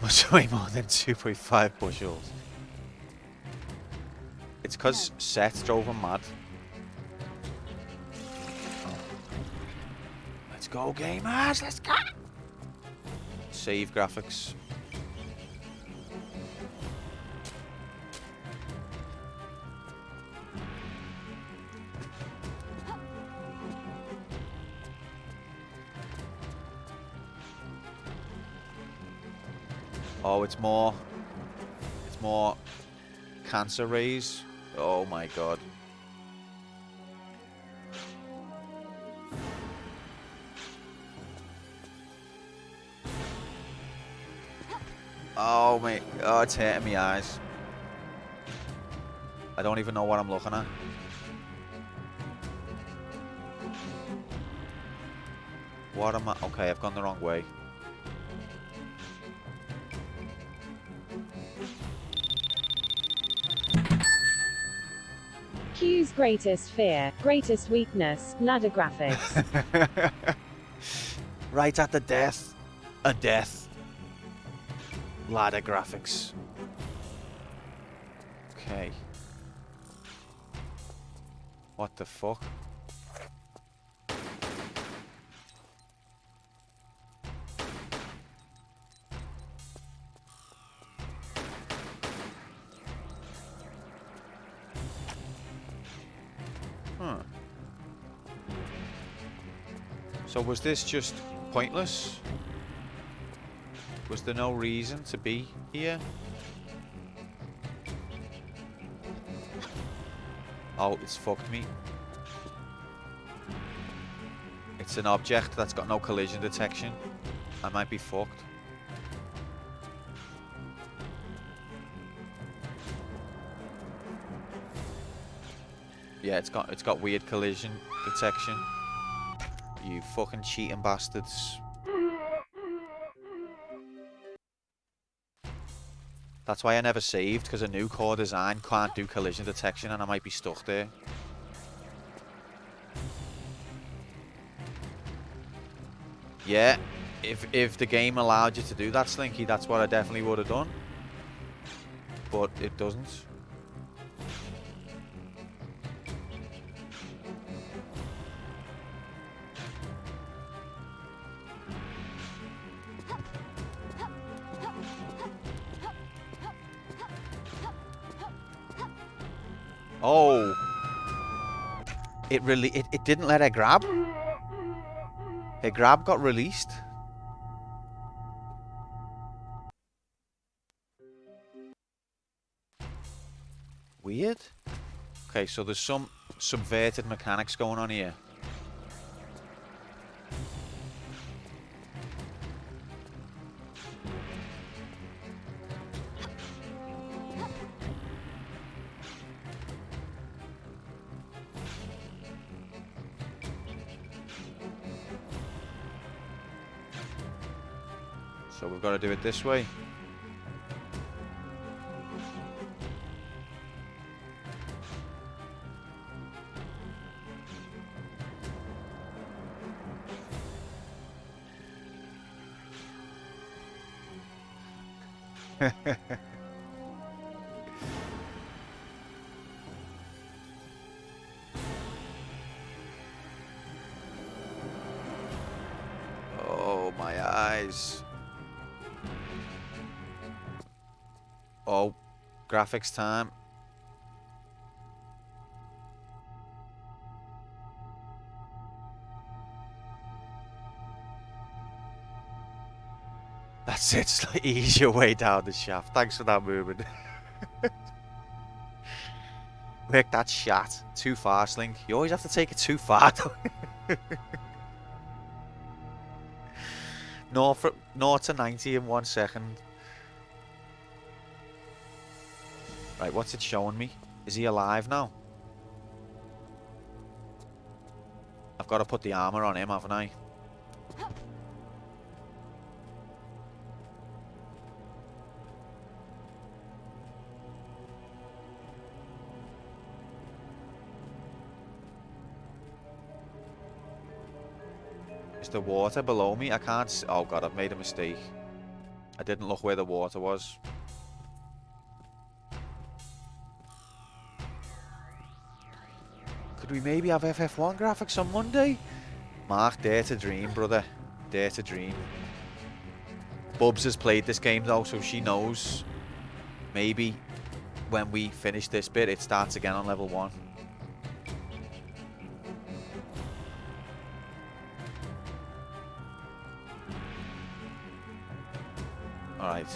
Must weigh more than 2.5 bushels. It's because Seth drove him mad. Let's go, gamers! Let's go! Save graphics. Oh, it's more cancer rays. Oh my god. Oh my, oh, it's hurting my eyes. I don't even know what I'm looking at. What am I? Okay, I've gone the wrong way. Q's greatest fear, greatest weakness, ladder graphics. Right at the death. A death. Ladder graphics. Okay. What the fuck? So was this just pointless? Was there no reason to be here? Oh, it's fucked me. It's an object that's got no collision detection. I might be fucked. Yeah, it's got weird collision detection. You fucking cheating bastards. That's why I never saved, because a new core design can't do collision detection and I might be stuck there. Yeah, if the game allowed you to do that, Slinky, that's what I definitely would have done. But it doesn't. Oh. It didn't let her grab. Her grab got released. Weird. Okay, so there's some subverted mechanics going on here. So we've got to do it this way. Oh, my eyes. Oh, graphics time. That's it. Just like ease your way down the shaft. Thanks for that movement. Work that shot. Too far, Slink. You always have to take it too far, though. 0 to 90 in 1 second. Right, what's it showing me? Is he alive now? I've got to put the armor on him, haven't I? Is the water below me? I can't see. Oh god, I've made a mistake. I didn't look where the water was. Could we maybe have FF1 graphics on Monday? Mark, dare to dream, brother. Dare to dream. Bubs has played this game though, so she knows. Maybe when we finish this bit, it starts again on level 1. Alright.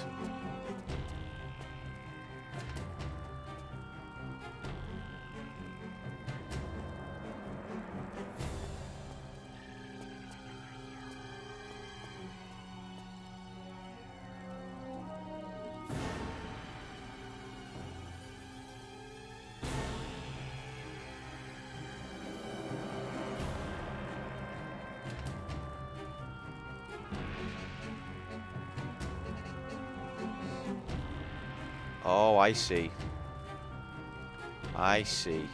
Oh, I see. I see.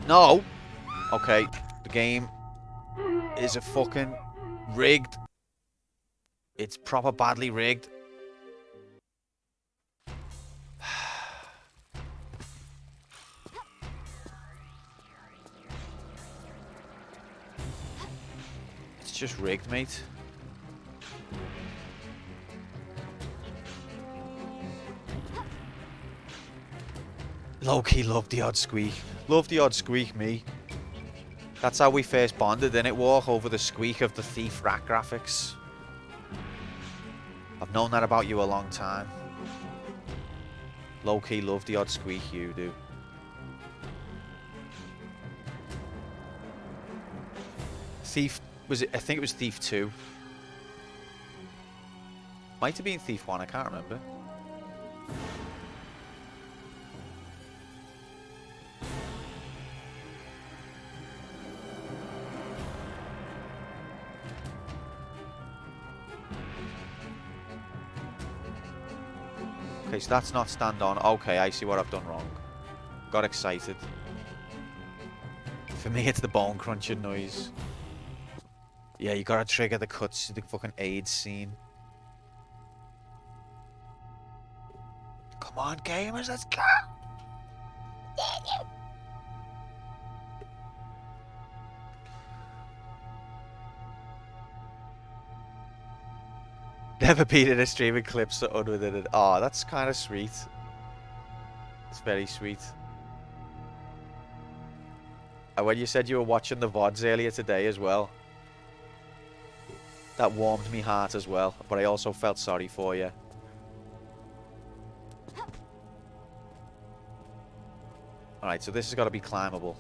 No! Okay, the game is a fucking rigged. It's proper badly rigged. It's just rigged, mate. Low-key love the odd squeak. Love the odd squeak, me. That's how we first bonded, didn't it? Walk over the squeak of the Thief Rat graphics. I've known that about you a long time. Low-key love the odd squeak, you do. Thief, was it? I think it was Thief 2. Might have been Thief 1, I can't remember. Okay, so that's not stand on. Okay, I see what I've done wrong. Got excited. For me, it's the bone crunching noise. Yeah, you gotta trigger the cuts, the fucking AIDS scene. Come on, gamers, let's go! Never been in a streaming clip so unwithin. Oh, that's kind of sweet. It's very sweet. And when you said you were watching the VODs earlier today as well, that warmed me heart as well. But I also felt sorry for you. Alright, so this has got to be climbable.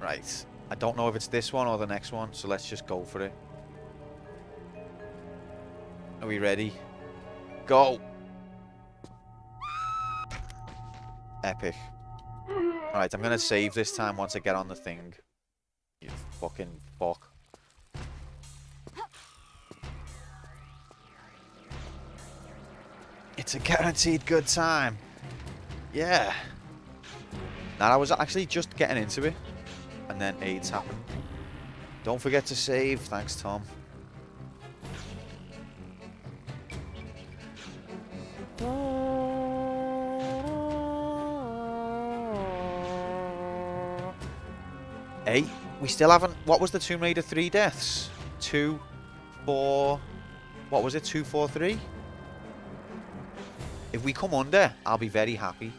Right. I don't know if it's this one or the next one, so let's just go for it. Are we ready? Go! Epic. Alright, I'm gonna save this time once I get on the thing. You fucking fuck. It's a guaranteed good time. Yeah. Now, I was actually just getting into it. And then AIDS happened. Don't forget to save. Thanks, Tom. Hey, we still haven't... What was the Tomb Raider 3 deaths? 2, 4... What was it? 2, 4, 3? If we come under, I'll be very happy.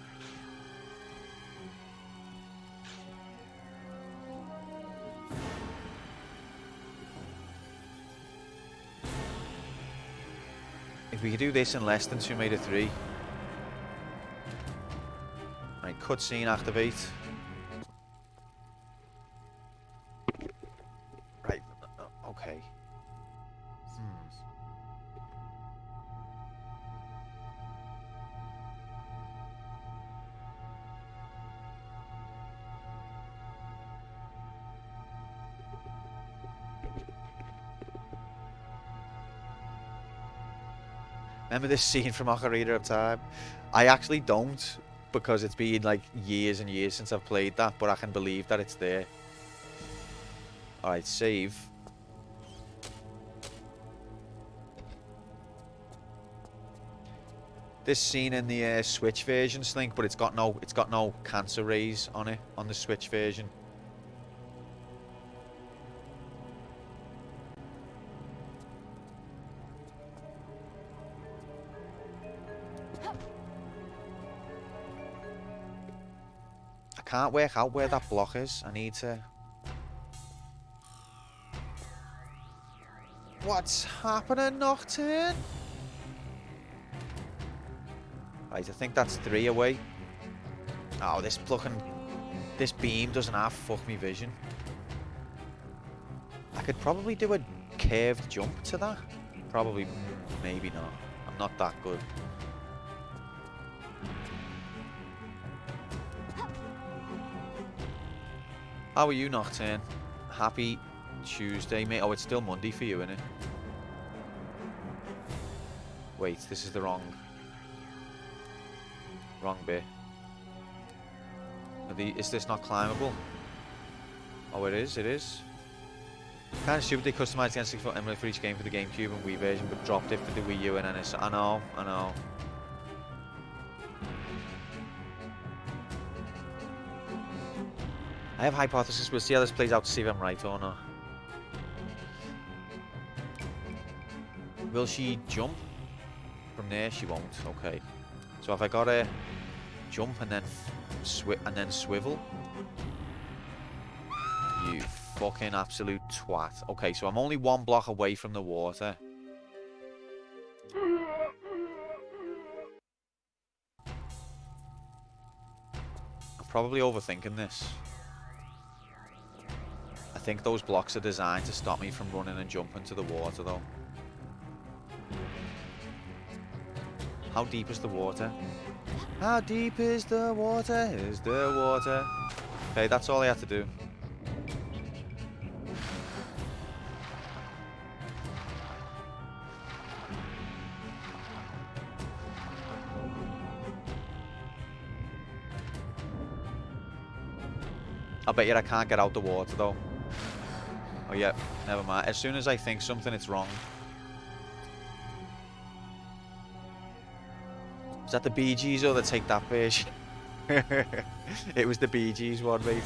If we could do this in less than Tomb Raider 3. Right, cutscene activate. Right, okay. Remember this scene from Ocarina of Time? I actually don't, because it's been like years and years since I've played that, but I can believe that it's there. Alright, save. This scene in the Switch version, Slink, but it's got no cancer rays on it on the Switch version. Can't work out where that block is. I need to... What's happening, Nocturne? Right, I think that's 3 away. Oh, this beam doesn't have fuck me vision. I could probably do a curved jump to that. Probably, maybe not. I'm not that good. How are you, Nocturne? Happy Tuesday, mate. Oh, it's still Monday for you, innit? Wait, this is the wrong bit. Is this not climbable? Oh, it is, it is. Kind of stupid they customized the N64 emulator for each game for the GameCube and Wii version, but dropped it for the Wii U and NS. I know. I have a hypothesis. We'll see how this plays out to see if I'm right or not. Will she jump? From there, she won't. Okay. So if I gotta jump and then swivel, you fucking absolute twat. Okay, so I'm only 1 block away from the water. I'm probably overthinking this. I think those blocks are designed to stop me from running and jumping to the water, though. How deep is the water? How deep is the water? Is the water? Okay, that's all I have to do. I bet you I can't get out the water though. Oh yeah, never mind. As soon as I think something, it's wrong. Is that the Bee Gees or the Take That version? It was the Bee Gees one, mate.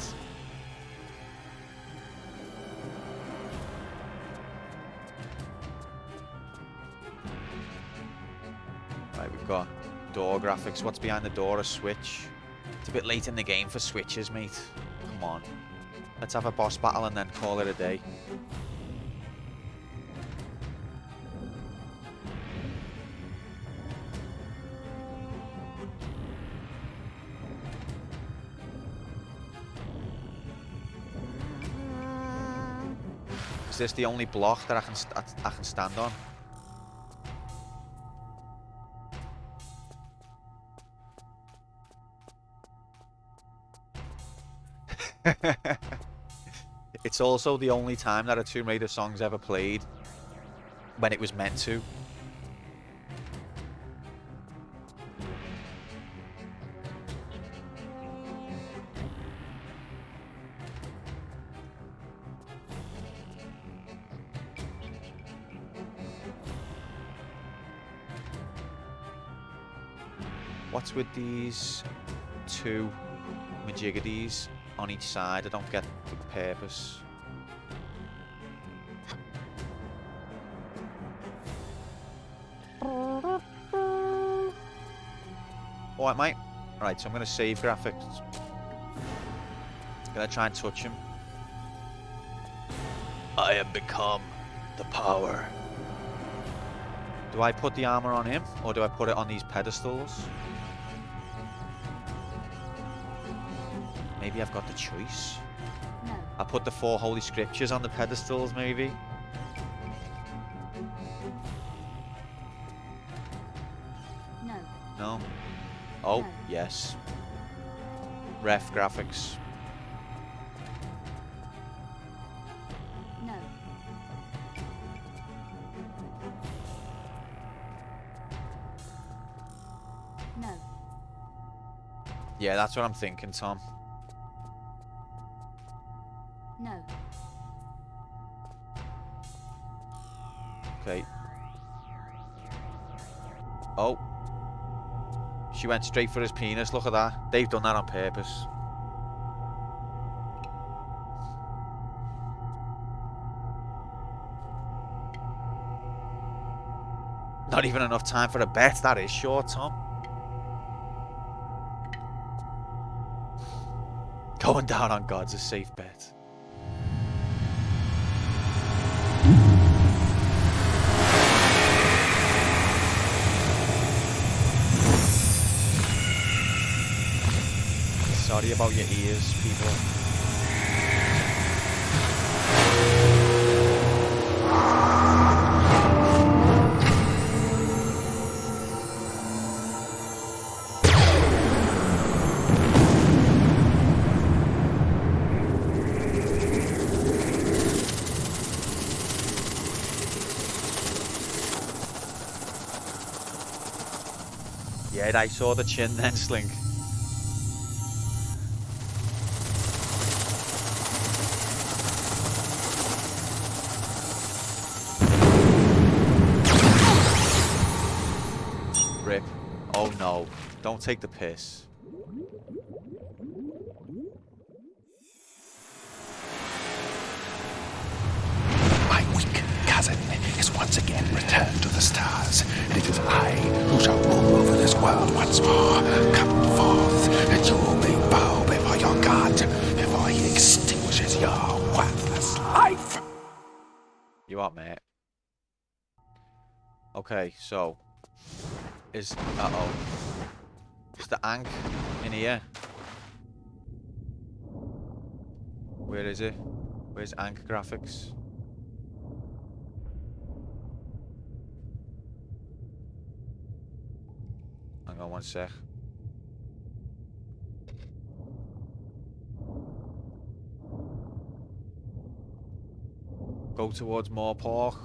Right, we've got door graphics. What's behind the door? A switch. It's a bit late in the game for switches, mate. Come on. Let's have a boss battle and then call it a day. Is this the only block that I can stand on? It's also the only time that a Tomb Raider song's ever played when it was meant to. What's with these two Majiggities on each side? I don't get the purpose. Alright, mate. Alright, so I'm going to save graphics. Gonna try and touch him. I have become the power. Do I put the armor on him, or do I put it on these pedestals? Maybe I've got the choice. No. I put the 4 holy scriptures on the pedestals, maybe. No. No? Oh, No. yes. Ref graphics. No. No. Yeah, that's what I'm thinking, Tom. No. Okay. Oh. She went straight for his penis, look at that. They've done that on purpose. Not even enough time for a bet, that is short, Tom. Going down on God's a safe bet. Sorry about your ears, people. Yeah, I saw the chin then, Slink. Rip. Oh no, don't take the piss. My weak cousin is once again returned to the stars, and it is I who shall rule over this world once more. Come forth, and you may bow before your God, before he extinguishes your worthless life. You up, mate? Okay, so is is the Ankh in here? Where is it? Where's Ankh graphics? Hang on one sec. Go towards Morpork.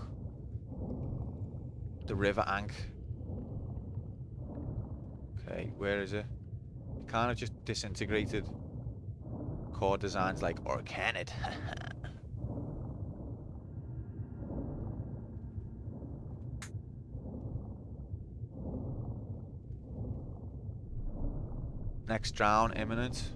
The River Ankh. Okay, where is it? It kind of just disintegrated. Core design's like, or can it? Next drown imminent.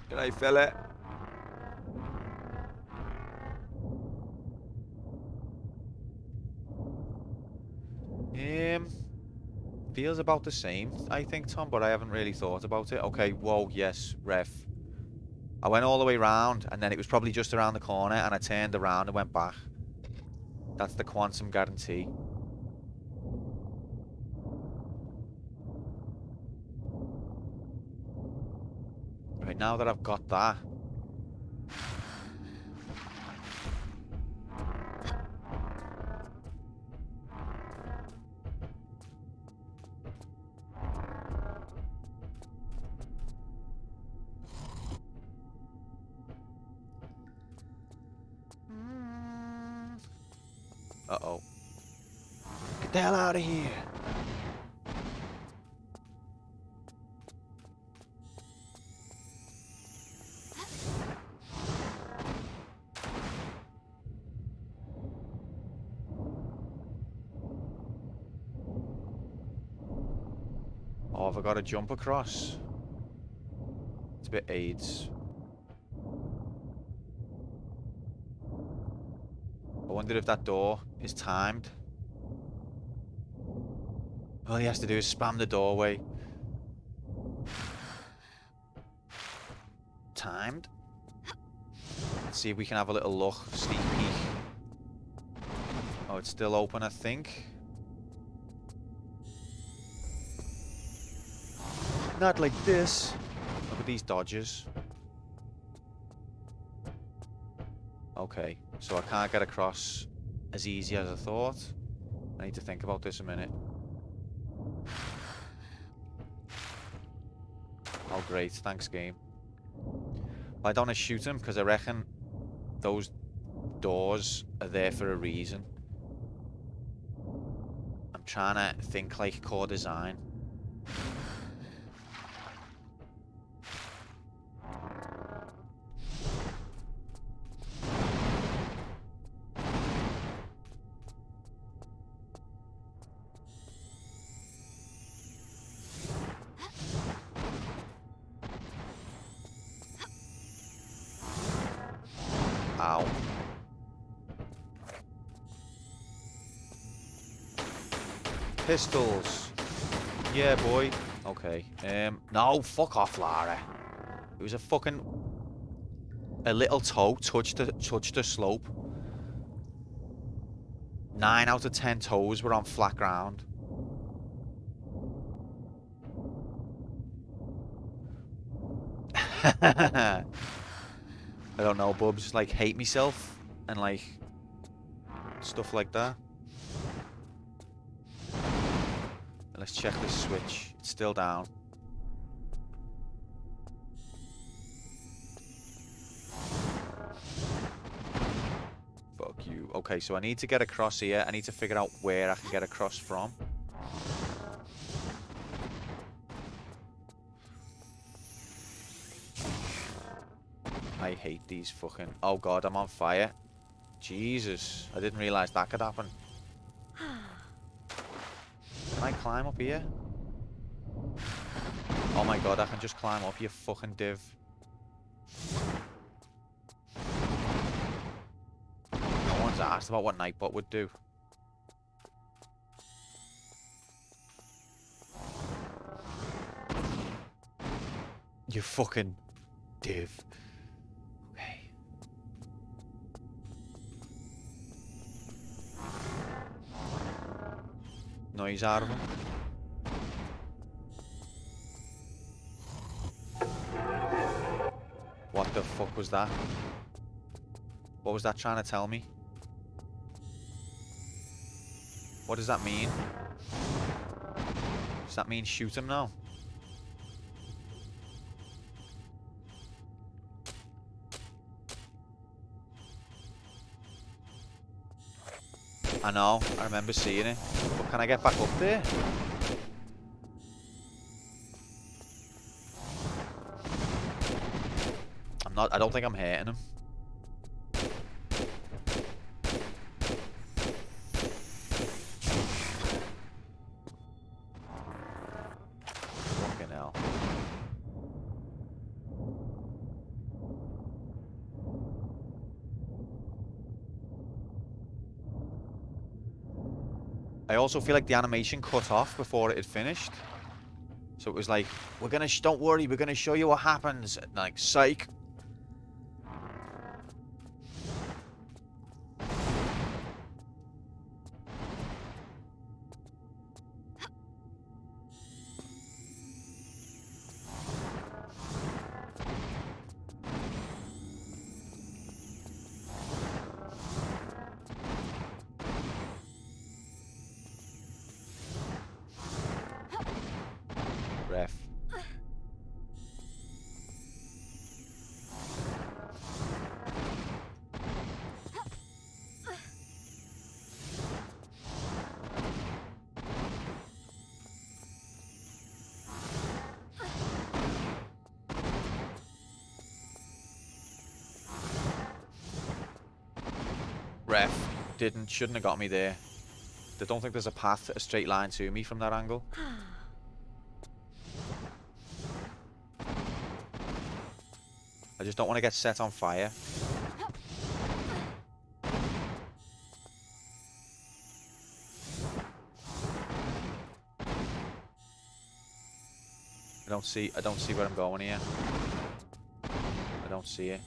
G'day, fella. Feels about the same, I think, Tom, but I haven't really thought about it. Okay, whoa, yes, ref. I went all the way round, and then it was probably just around the corner, and I turned around and went back. That's the quantum guarantee. Right, now that I've got that... Uh-oh. Get the hell out of here! Oh, have I got to jump across? It's a bit AIDS. I wonder if that door is timed. All he has to do is spam the doorway. Timed. Let's see if we can have a little look. Sneak peek. Oh, it's still open, I think. Not like this. Look at these dodges. Okay, so I can't get across as easy as I thought. I need to think about this a minute. Oh great, thanks game. I don't want to shoot him because I reckon those doors are there for a reason. I'm trying to think like core design. Ow. Pistols. Yeah, boy. Okay. No, fuck off, Lara. It was a little toe touched the slope. 9 out of 10 toes were on flat ground. I don't know, Bubs. Like, hate myself and like stuff like that. Let's check this switch. It's still down. Fuck you. Okay, so I need to get across here. I need to figure out where I can get across from. I hate these fucking... Oh god, I'm on fire. Jesus, I didn't realise that could happen. Can I climb up here? Oh my god, I can just climb up, you fucking div. No one's asked about what Nightbot would do. You fucking div. Okay. Noise out of him. What the fuck was that? What was that trying to tell me? What does that mean? Does that mean shoot him now? I know, I remember seeing it. But can I get back up there? I don't think I'm hitting him. Fucking hell. I also feel like the animation cut off before it had finished. So it was like, we're gonna, don't worry, we're gonna show you what happens. And like, psych. Ref. Ref. Shouldn't have got me there. I don't think there's a path, a straight line to me from that angle. I just don't want to get set on fire. I don't see where I'm going here. I don't see it.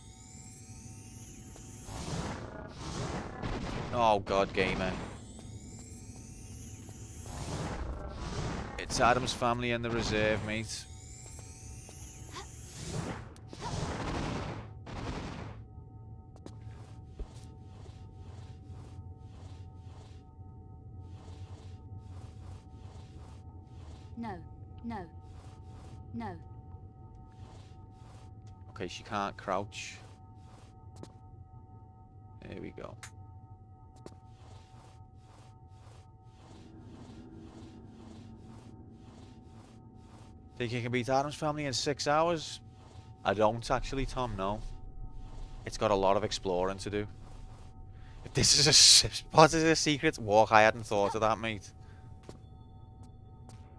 Oh god, gamer. It's Adam's family and the reserve, mate. No. No. No. Okay, she can't crouch. There we go. Think you can beat Adam's family in 6 hours? I don't actually, Tom, no. It's got a lot of exploring to do. If this is a spot is a secret walk, I hadn't thought of that, mate.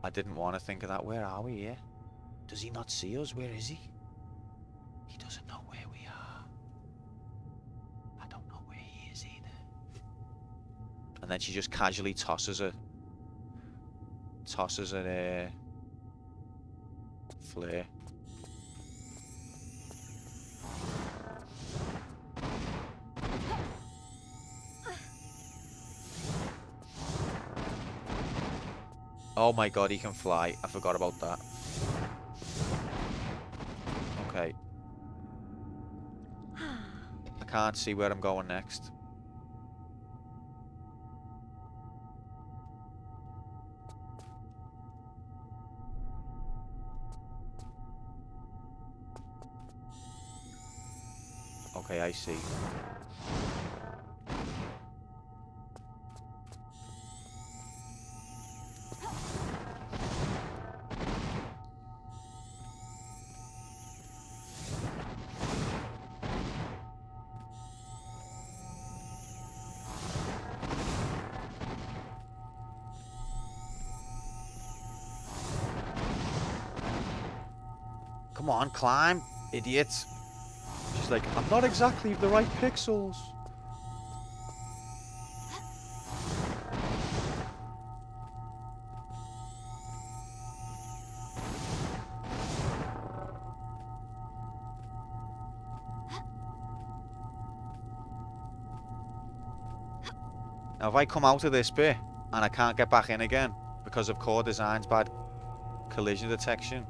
I didn't want to think of that. Where are we here? Does he not see us? Where is he? He doesn't know where we are. I don't know where he is either. And then she just casually tosses a flare. Oh my god, he can fly. I forgot about that. Okay. I can't see where I'm going next. Okay, I see. Come on, climb, idiot. She's like, I'm not exactly the right pixels. Now, if I come out of this bit and I can't get back in again because of Core Design's bad collision detection.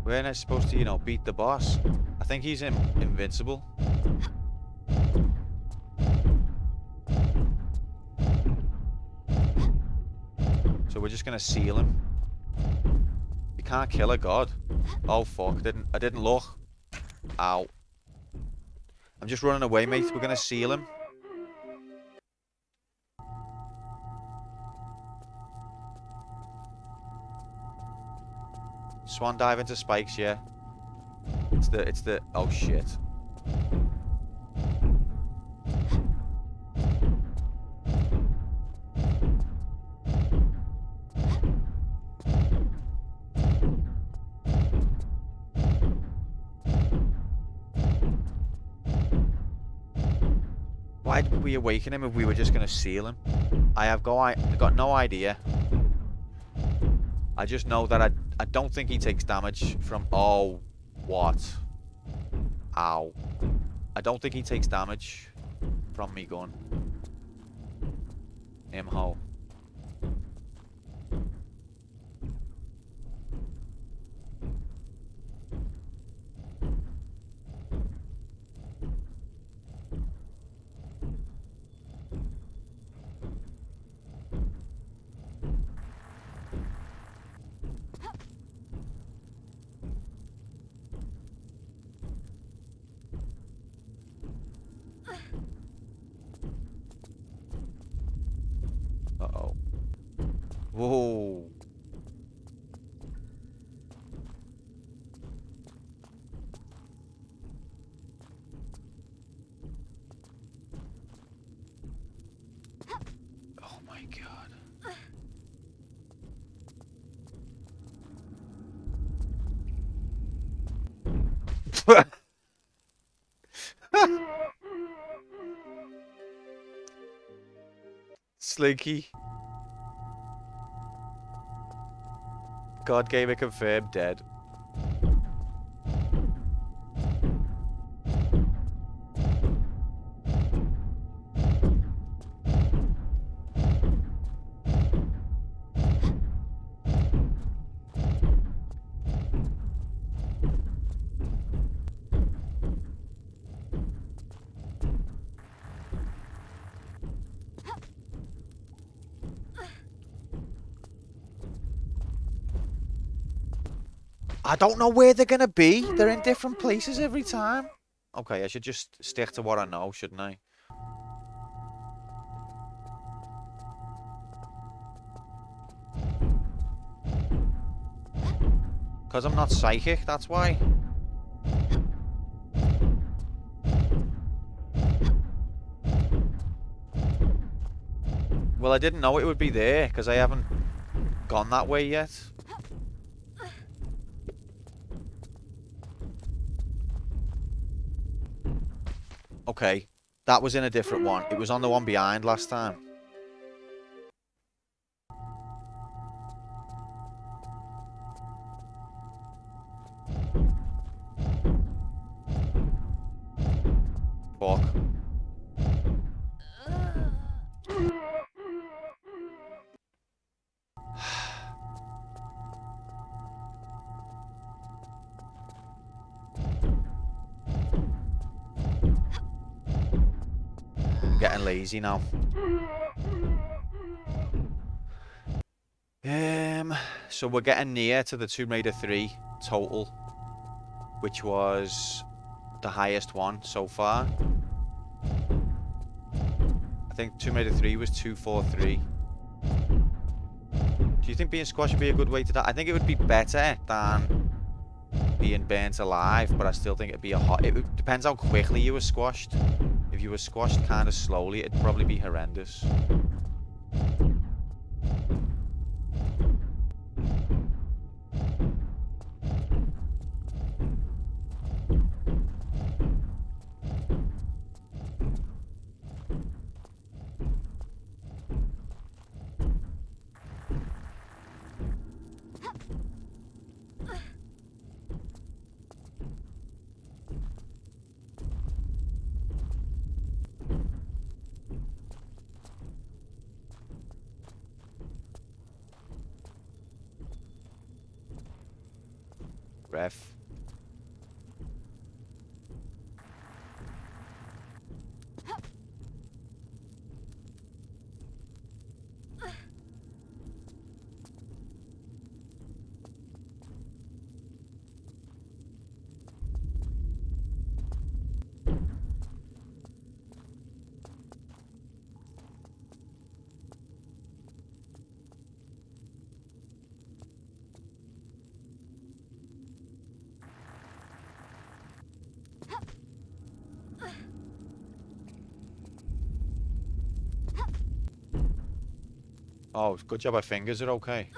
We're not supposed to, you know, beat the boss. I think he's invincible. So we're just gonna seal him. You can't kill a god. Oh fuck! I didn't look. Ow! I'm just running away, mate. We're gonna seal him. Swan dive into spikes, yeah. It's the oh shit. Why did we awaken him if we were just gonna seal him? I got no idea. I just know that I don't think he takes damage from... Oh, what? Ow. I don't think he takes damage from me gun. Ho. Uh-oh. Whoa. Oh my god. Slinky. God gamer confirmed dead. I don't know where they're gonna be. They're in different places every time. Okay, I should just stick to what I know, shouldn't I? Because I'm not psychic, that's why. Well, I didn't know it would be there, because I haven't gone that way yet. Okay, that was in a different one. It was on the one behind last time. Fuck. I'm getting lazy now. So we're getting near to the Tomb Raider 3 total, which was the highest one so far. I think Tomb Raider 3 was 243. Do you think being squashed would be a good way to die? I think it would be better than being burnt alive, but I still think it'd be it depends how quickly you were squashed. If you were squashed kind of slowly, it'd probably be horrendous. breath. Oh, good job. My fingers are okay.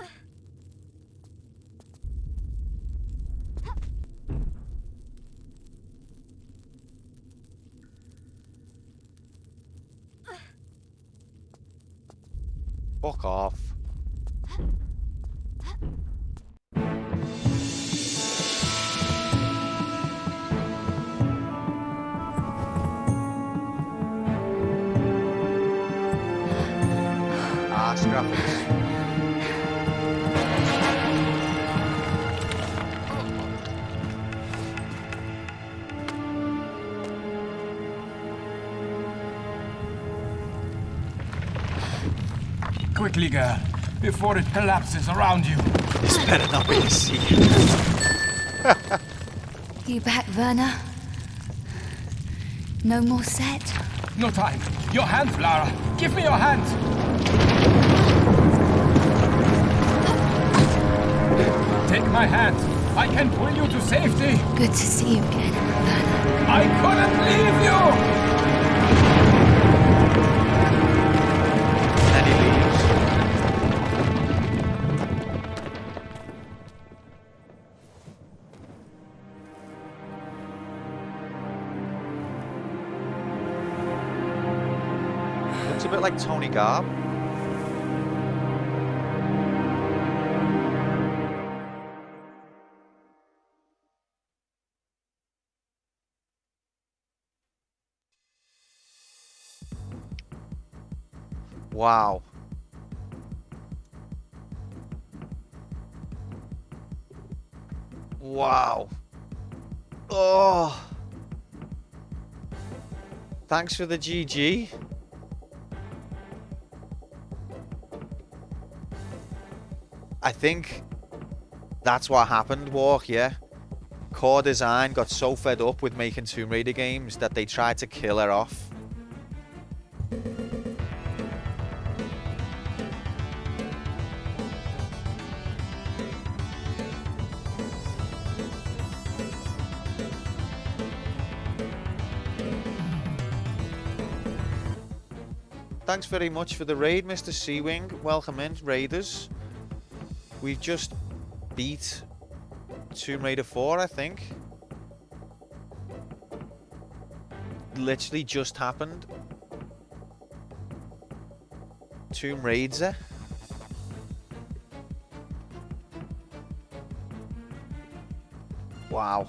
Fuck off. Ass graphics. Quickly, girl, before it collapses around you. This better not be a secret. You back, Werner? No more set? No time. Your hands, Lara. Give me your hands. Take my hands. I can pull you to safety. Good to see you again, Werner. I couldn't leave you. And he leaves. Looks a bit like Tony Garb. Wow. Wow. Oh. Thanks for the GG. I think that's what happened, Walk, yeah? Core Design got so fed up with making Tomb Raider games that they tried to kill her off. Thanks very much for the raid, Mr. Seawing. Welcome in, raiders. We've just beat Tomb Raider 4, I think. Literally just happened. Tomb Raider. Wow.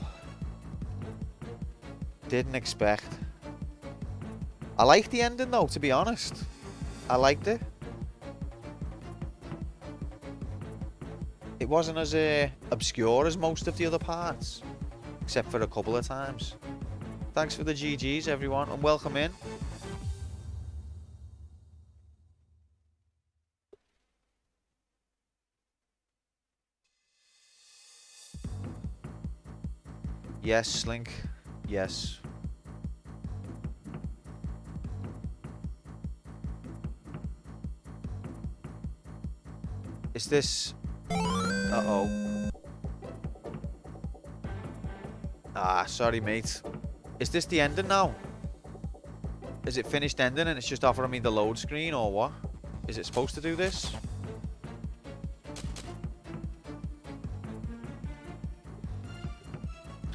Didn't expect. I liked the ending though, to be honest. I liked it. It wasn't as obscure as most of the other parts, except for a couple of times. Thanks for the GGs, everyone, and welcome in. Yes, Slink. Yes. Is this... Uh-oh. Ah, sorry, mate. Is this the ending now? Is it finished ending and it's just offering me the load screen, or what? Is it supposed to do this?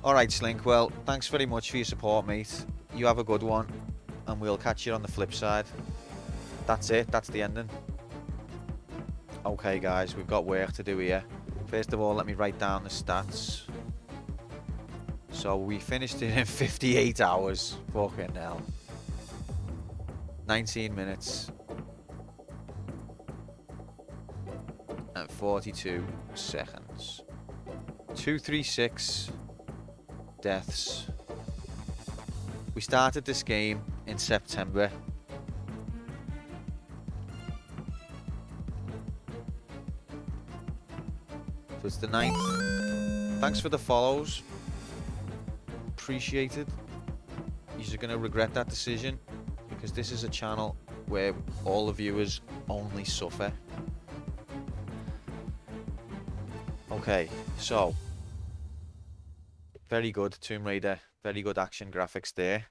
Alright, Slink. Well, thanks very much for your support, mate. You have a good one, and we'll catch you on the flip side. That's it. That's the ending. Okay, guys, we've got work to do here. First of all, let me write down the stats. So we finished it in 58 hours. Fucking hell. 19 minutes. And 42 seconds. 236 deaths. We started this game in September. So it's the 9th. Thanks for the follows. Appreciated. You're going to regret that decision because this is a channel where all the viewers only suffer. Okay, so very good Tomb Raider, very good action graphics there.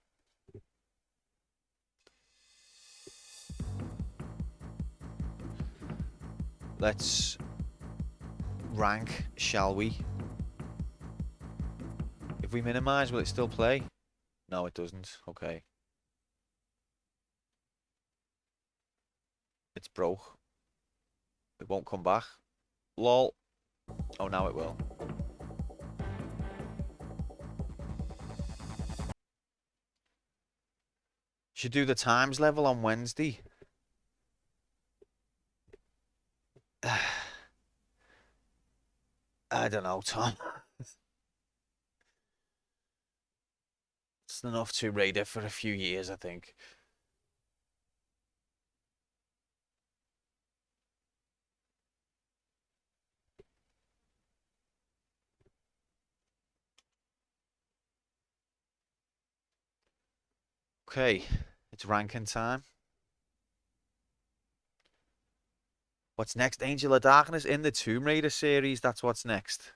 Let's rank, shall we? If we minimize, will it still play? No, it doesn't. Okay. It's broke. It won't come back. Lol. Oh, now it will. Should do the times level on Wednesday. I don't know, Tom. It's enough Tomb Raider for a few years, I think. Okay, it's ranking time. What's next? Angel of Darkness in the Tomb Raider series. That's what's next.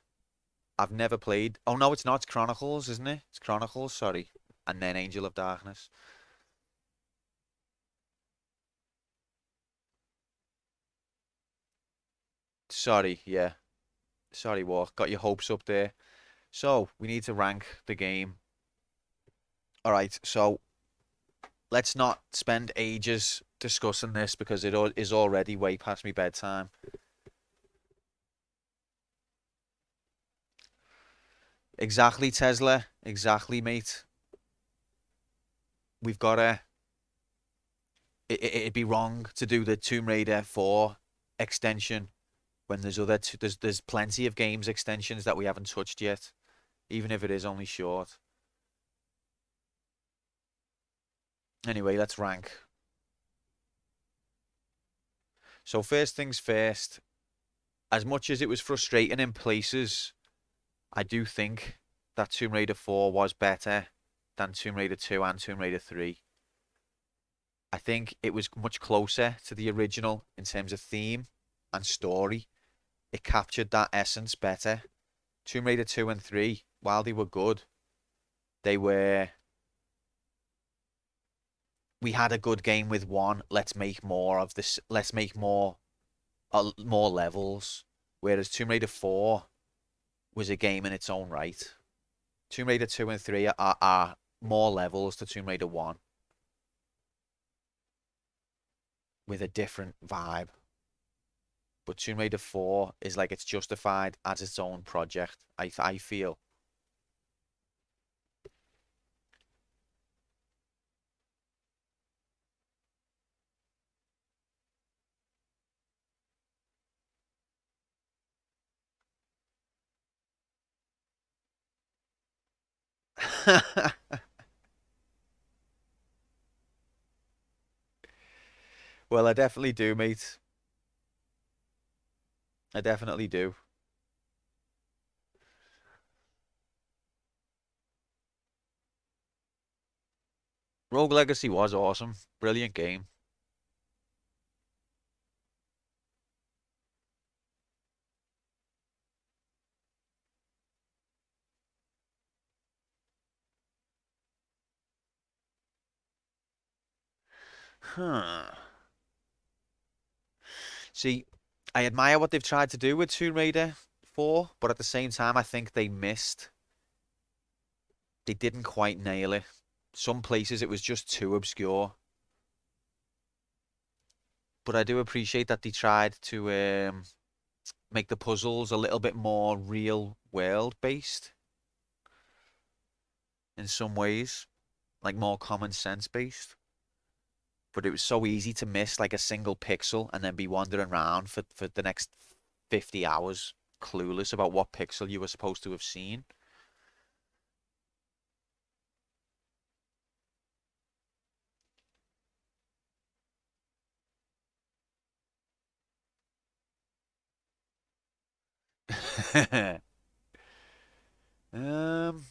I've never played. Oh, no, it's not. It's Chronicles, isn't it? It's Chronicles, sorry. And then Angel of Darkness. Sorry, yeah. Sorry, Walk. Got your hopes up there. So, we need to rank the game. Alright, so let's not spend ages discussing this because it is already way past my bedtime. Exactly, Tesla. Exactly, mate. We've got to... It'd be wrong to do the Tomb Raider 4 extension when there's there's plenty of games extensions that we haven't touched yet, even if it is only short. Anyway, let's rank. So first things first, as much as it was frustrating in places, I do think that Tomb Raider 4 was better than Tomb Raider 2 and Tomb Raider 3. I think it was much closer to the original in terms of theme and story. It captured that essence better. Tomb Raider 2 and 3, while they were good, they were... We had a good game with one. Let's make more of this. Let's make more levels. Whereas Tomb Raider 4 was a game in its own right. Tomb Raider 2 and 3 are more levels to Tomb Raider 1. With a different vibe. But Tomb Raider 4 is like it's justified as its own project, I feel. Well, I definitely do, mate. I definitely do. Rogue Legacy was awesome. Brilliant game. Huh. See, I admire what they've tried to do with Tomb Raider 4, but at the same time, I think they missed. They didn't quite nail it. Some places it was just too obscure. But I do appreciate that they tried to make the puzzles a little bit more real world based. In some ways. Like more common sense based. But it was so easy to miss like a single pixel and then be wandering around for the next 50 hours clueless about what pixel you were supposed to have seen.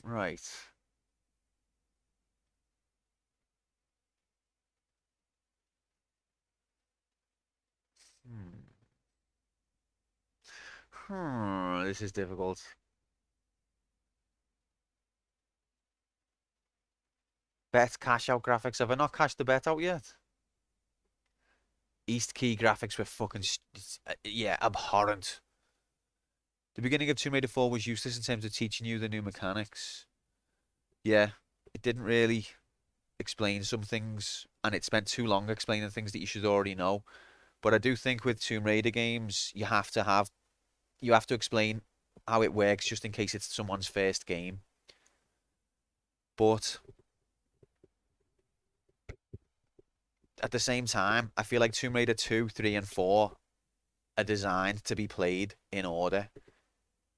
Right. This is difficult. Bet cash out graphics. Have I not cashed the bet out yet? East Key graphics were fucking, yeah, abhorrent. The beginning of Tomb Raider 4 was useless in terms of teaching you the new mechanics. Yeah, it didn't really explain some things, and it spent too long explaining things that you should already know. But I do think with Tomb Raider games, you have to explain how it works just in case it's someone's first game. But at the same time, I feel like Tomb Raider 2, 3, and 4 are designed to be played in order.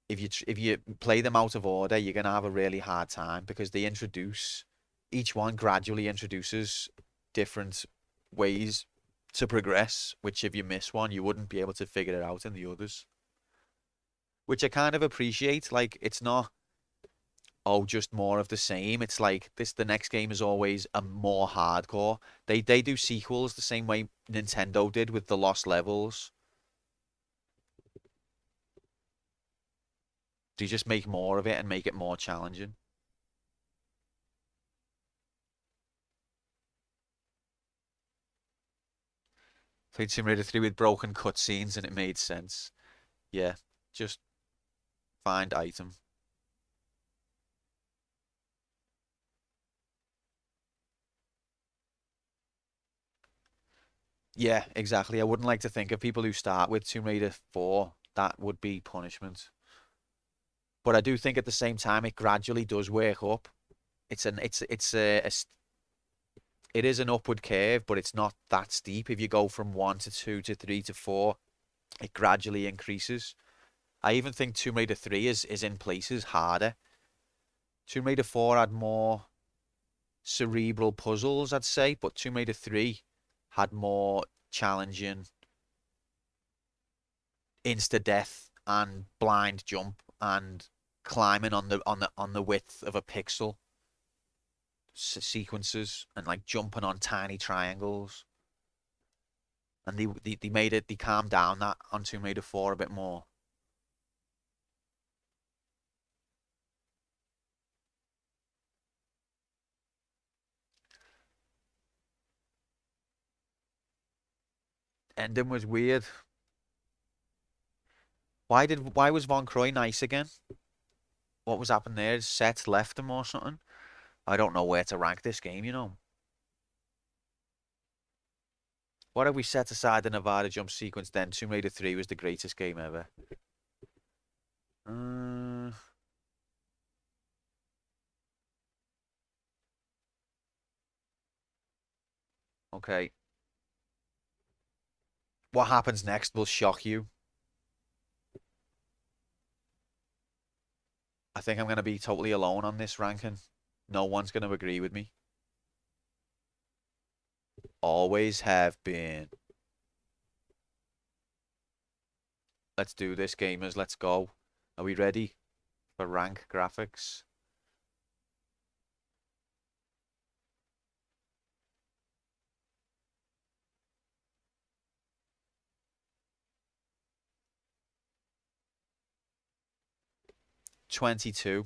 If you play them out of order, you're gonna have a really hard time because each one gradually introduces different ways to progress, which if you miss one, you wouldn't be able to figure it out in the others. Which I kind of appreciate. Like, it's not, oh, just more of the same. It's like the next game is always a more hardcore. They do sequels the same way Nintendo did with the Lost Levels. They just make more of it and make it more challenging. Played Tomb Raider 3 with broken cutscenes and it made sense. Yeah, just find item. Yeah, exactly. I wouldn't like to think of people who start with Tomb Raider 4. That would be punishment. But I do think at the same time it gradually does work up. It is an upward curve, but it's not that steep. If you go from 1 to 2 to 3 to 4, it gradually increases. I even think Tomb Raider 3 is in places harder. Tomb Raider 4 had more cerebral puzzles, I'd say, but Tomb Raider 3 had more challenging insta death and blind jump and climbing on the width of a pixel sequences and like jumping on tiny triangles. And they calmed down that on Tomb Raider 4 a bit more. Ending was weird. Why was Von Croy nice again? What was happening there? Seth left him or something? I don't know where to rank this game, you know. What if we set aside the Nevada jump sequence then? Tomb Raider 3 was the greatest game ever. Okay. What happens next will shock you. I think I'm going to be totally alone on this ranking. No one's going to agree with me. Always have been. Let's do this, gamers. Let's go. Are we ready for rank graphics? $22.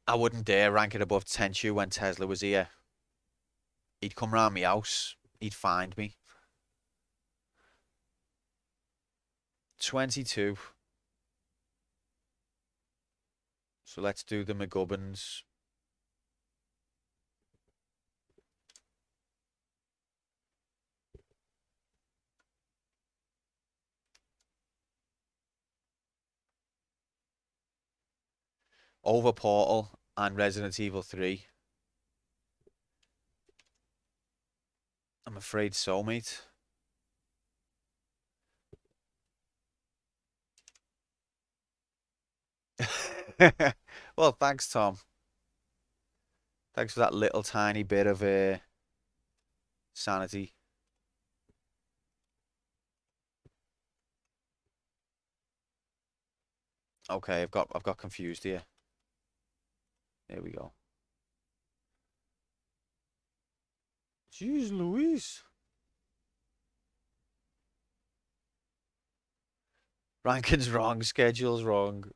I wouldn't dare rank it above Tenchu when Tesla was here. He'd come round my house. He'd find me. 22. So let's do the McGubbins. Over Portal and Resident Evil 3. I'm afraid so, mate. Well, thanks, Tom. Thanks for that little tiny bit of sanity. Okay, I've got confused here. There we go. Jeez Louise. Ranking's wrong, schedule's wrong.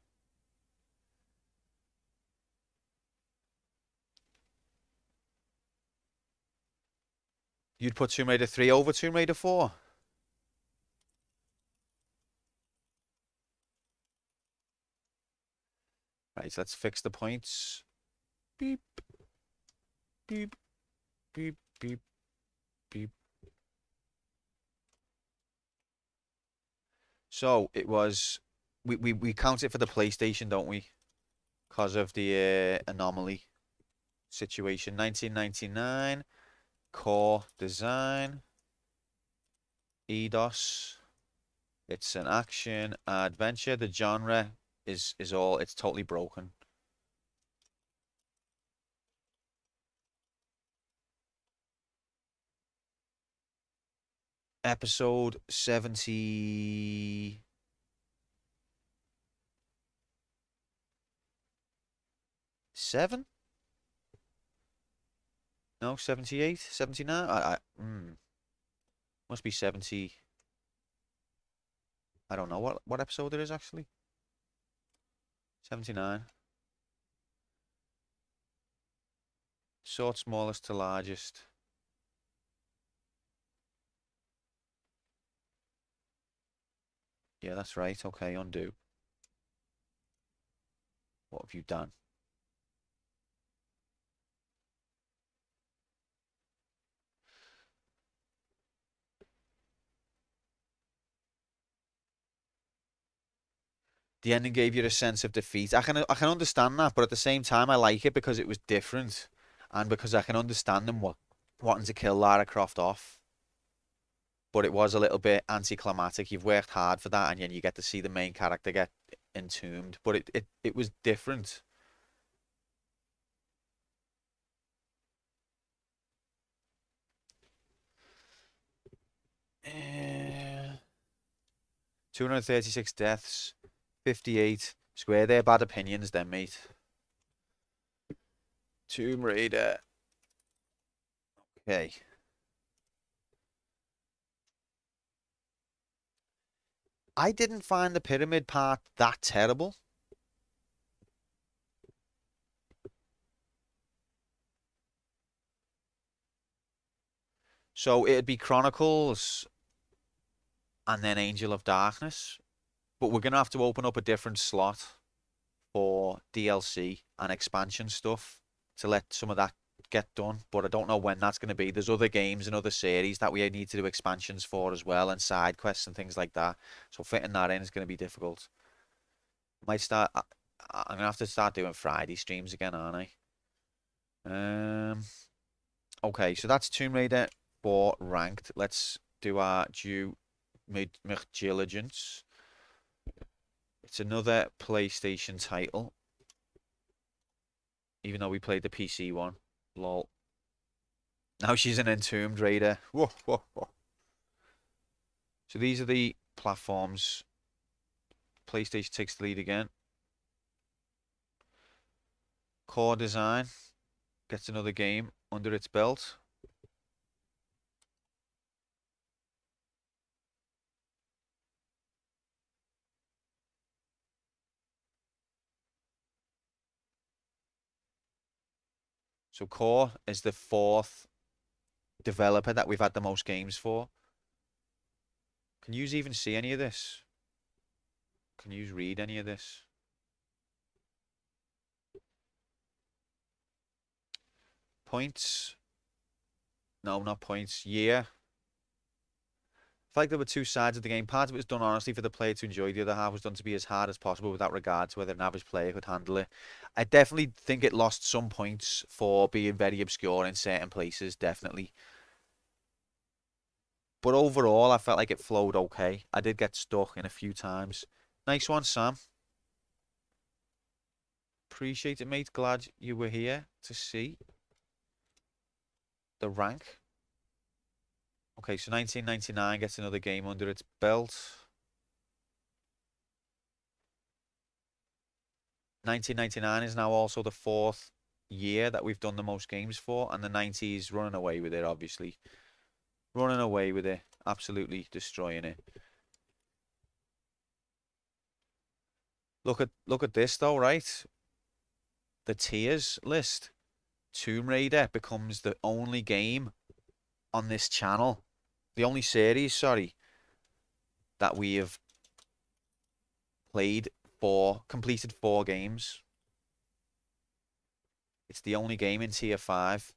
You'd put Tomb Raider 3 over Tomb Raider 4? Right, let's fix the points. Beep, beep, beep, beep, beep. So it was, we count it for the PlayStation, don't we? Because of the anomaly situation. 1999, core design, EDOS. It's an action adventure. The genre is all, it's totally broken. Episode 77? No, 78, 79? Must be 70. I don't know what episode it is actually. 79. Sort smallest to largest. Yeah, that's right. Okay, undo. What have you done? The ending gave you a sense of defeat. I can understand that, but at the same time, I like it because it was different, and because I can understand them wanting to kill Lara Croft off. But it was a little bit anticlimactic. You've worked hard for that, and then you get to see the main character get entombed. But it was different. Uh, 236 deaths, 58. Square their bad opinions then, mate. Tomb Raider. Okay. I didn't find the pyramid part that terrible. So it'd be Chronicles and then Angel of Darkness. But we're going to have to open up a different slot for DLC and expansion stuff to let some of that get done. But I don't know when that's going to be. There's other games and other series that we need to do expansions for as well, and side quests and things like that. So fitting that in is going to be difficult. Might start. I'm going to have to start doing Friday streams again, aren't I? Okay, so that's Tomb Raider 4 ranked. Let's do our due diligence. It's another PlayStation title. Even though we played the PC one. Lol. Now she's an Entombed Raider. Whoa, whoa, whoa. So these are the platforms. PlayStation takes the lead again. Core Design gets another game under its belt. So Core is the 4th developer that we've had the most games for. Can you even see any of this? Can you read any of this? Points? No, not points. Year. I feel like there were two sides of the game. Part of it was done honestly for the player to enjoy. The other half was done to be as hard as possible without regard to whether an average player could handle it. I definitely think it lost some points for being very obscure in certain places. Definitely. But overall, I felt like it flowed okay. I did get stuck in a few times. Nice one, Sam. Appreciate it, mate. Glad you were here to see the rank. Okay, so 1999 gets another game under its belt. 1999 is now also the 4th year that we've done the most games for, and the 90s running away with it, obviously. Running away with it. Absolutely destroying it. Look at this though, right? The tiers list. Tomb Raider becomes the only game on this channel, the only series, sorry, that we have completed 4 games. It's the only game in tier 5.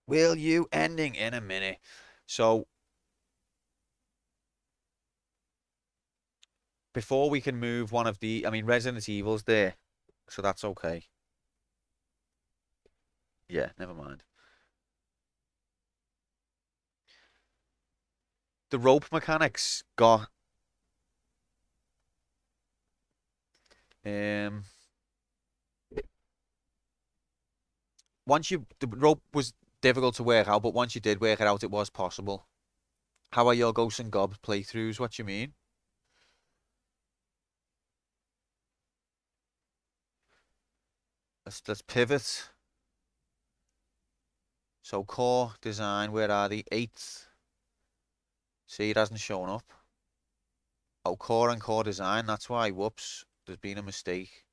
Will you? Ending in a minute. So before we can move one of the, I mean, Resident Evil's there, so that's okay. Yeah, never mind. The rope mechanics got the rope was difficult to work out, but once you did work it out, it was possible. How are your Ghosts and Gobs playthroughs? What you mean? Let's pivot. So core design, where are the 8th? See, it hasn't shown up. Oh, core and core design, that's why. Whoops, there's been a mistake.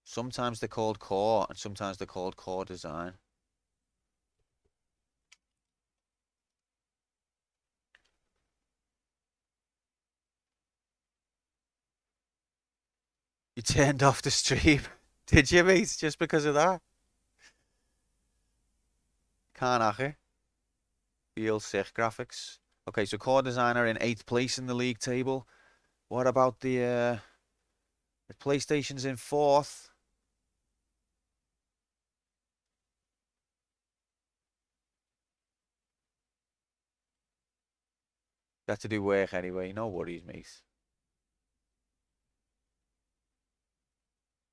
Sometimes they're called core and sometimes they're called core design. You turned off the stream. Did you, mate? Just because of that? Can't hack it. Feel sick graphics. Okay, so core designer in 8th place in the league table. What about the PlayStation's in 4th? Got to do work anyway. No worries, mate.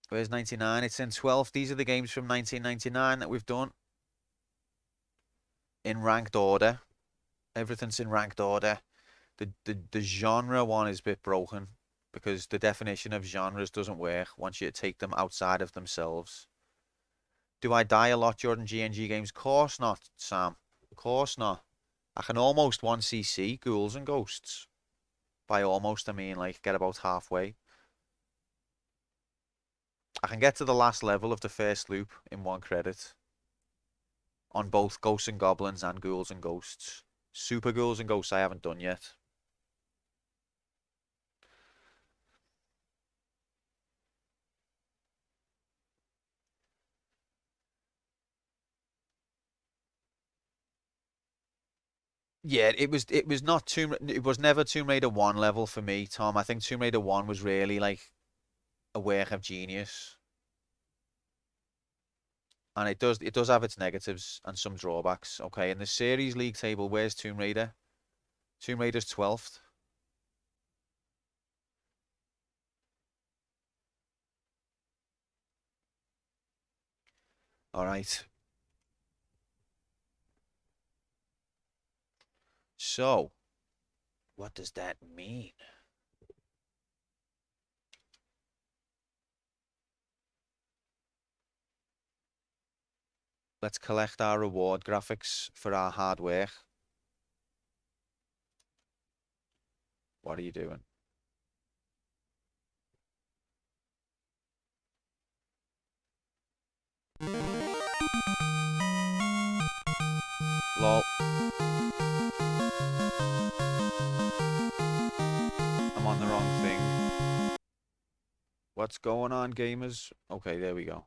Where's 99? It's in 12th. These are the games from 1999 that we've done. In ranked order. Everything's in ranked order. The genre one is a bit broken because the definition of genres doesn't work once you take them outside of themselves. Do I die a lot during GNG games? Course not, Sam. Course not. I can almost 1cc Ghouls and Ghosts. By almost, I mean like get about halfway. I can get to the last level of the first loop in 1 credit. On both Ghosts and Goblins and Ghouls and Ghosts. Super Ghouls and Ghosts I haven't done yet. Yeah, it was not it was never Tomb Raider 1 level for me, Tom. I think Tomb Raider 1 was really like a work of genius. And it does have its negatives and some drawbacks. Okay, in the series league table, where's Tomb Raider? Tomb Raider's 12th. All right. So, what does that mean? Let's collect our reward graphics for our hard work. What are you doing? Lol. I'm on the wrong thing. What's going on, gamers? Okay, there we go.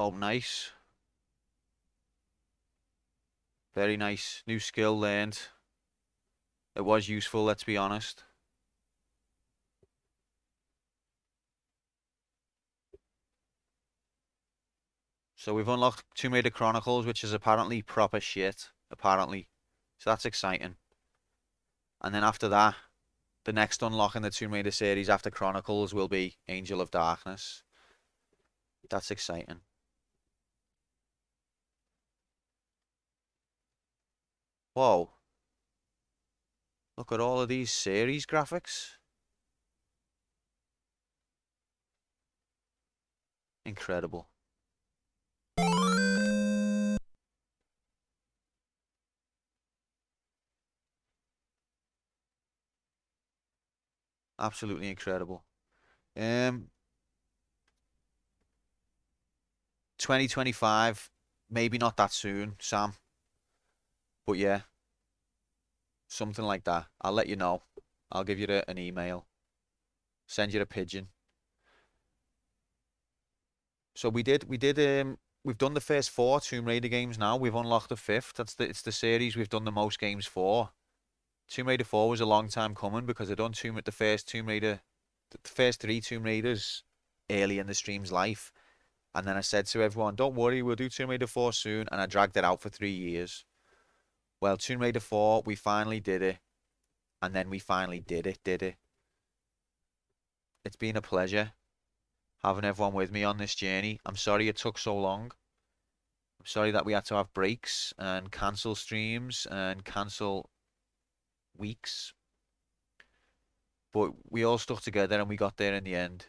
Oh, nice. Very nice. New skill learned. It was useful, let's be honest. So we've unlocked Tomb Raider Chronicles, which is apparently proper shit. Apparently. So that's exciting. And then after that, the next unlock in the Tomb Raider series after Chronicles will be Angel of Darkness. That's exciting. Whoa. Look at all of these series graphics. Incredible. Absolutely incredible. 2025, maybe not that soon, Sam. But yeah, something like that. I'll let you know. I'll give you an email. Send you a pigeon. So we've done the first 4 Tomb Raider games now. We've unlocked the 5th. It's the series we've done the most games for. Tomb Raider 4 was a long time coming because I done the first Tomb Raider, the first 3 Tomb Raiders early in the stream's life. And then I said to everyone, don't worry, we'll do Tomb Raider 4 soon. And I dragged it out for 3 years. Well, Tomb Raider 4, we finally did it. And then we finally did it. It's been a pleasure having everyone with me on this journey. I'm sorry it took so long. I'm sorry that we had to have breaks and cancel streams and cancel weeks. But we all stuck together and we got there in the end.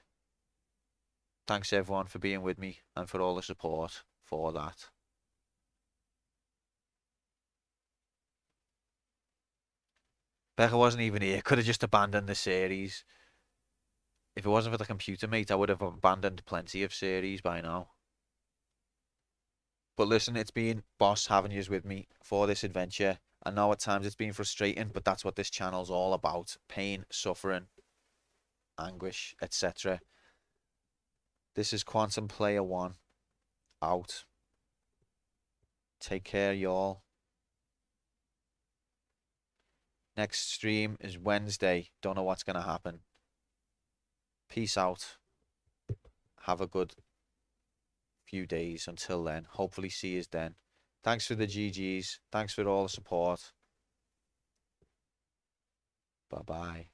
Thanks everyone for being with me and for all the support for that. Becca wasn't even here. Could have just abandoned the series. If it wasn't for the computer, mate, I would have abandoned plenty of series by now. But listen, it's been boss having you with me for this adventure. I know at times it's been frustrating, but that's what this channel's all about. Pain, suffering, anguish, etc. This is Quantum Player 1. Out. Take care, y'all. Next stream is Wednesday. Don't know what's going to happen. Peace out. Have a good few days until then. Hopefully see you then. Thanks for the GGs. Thanks for all the support. Bye-bye.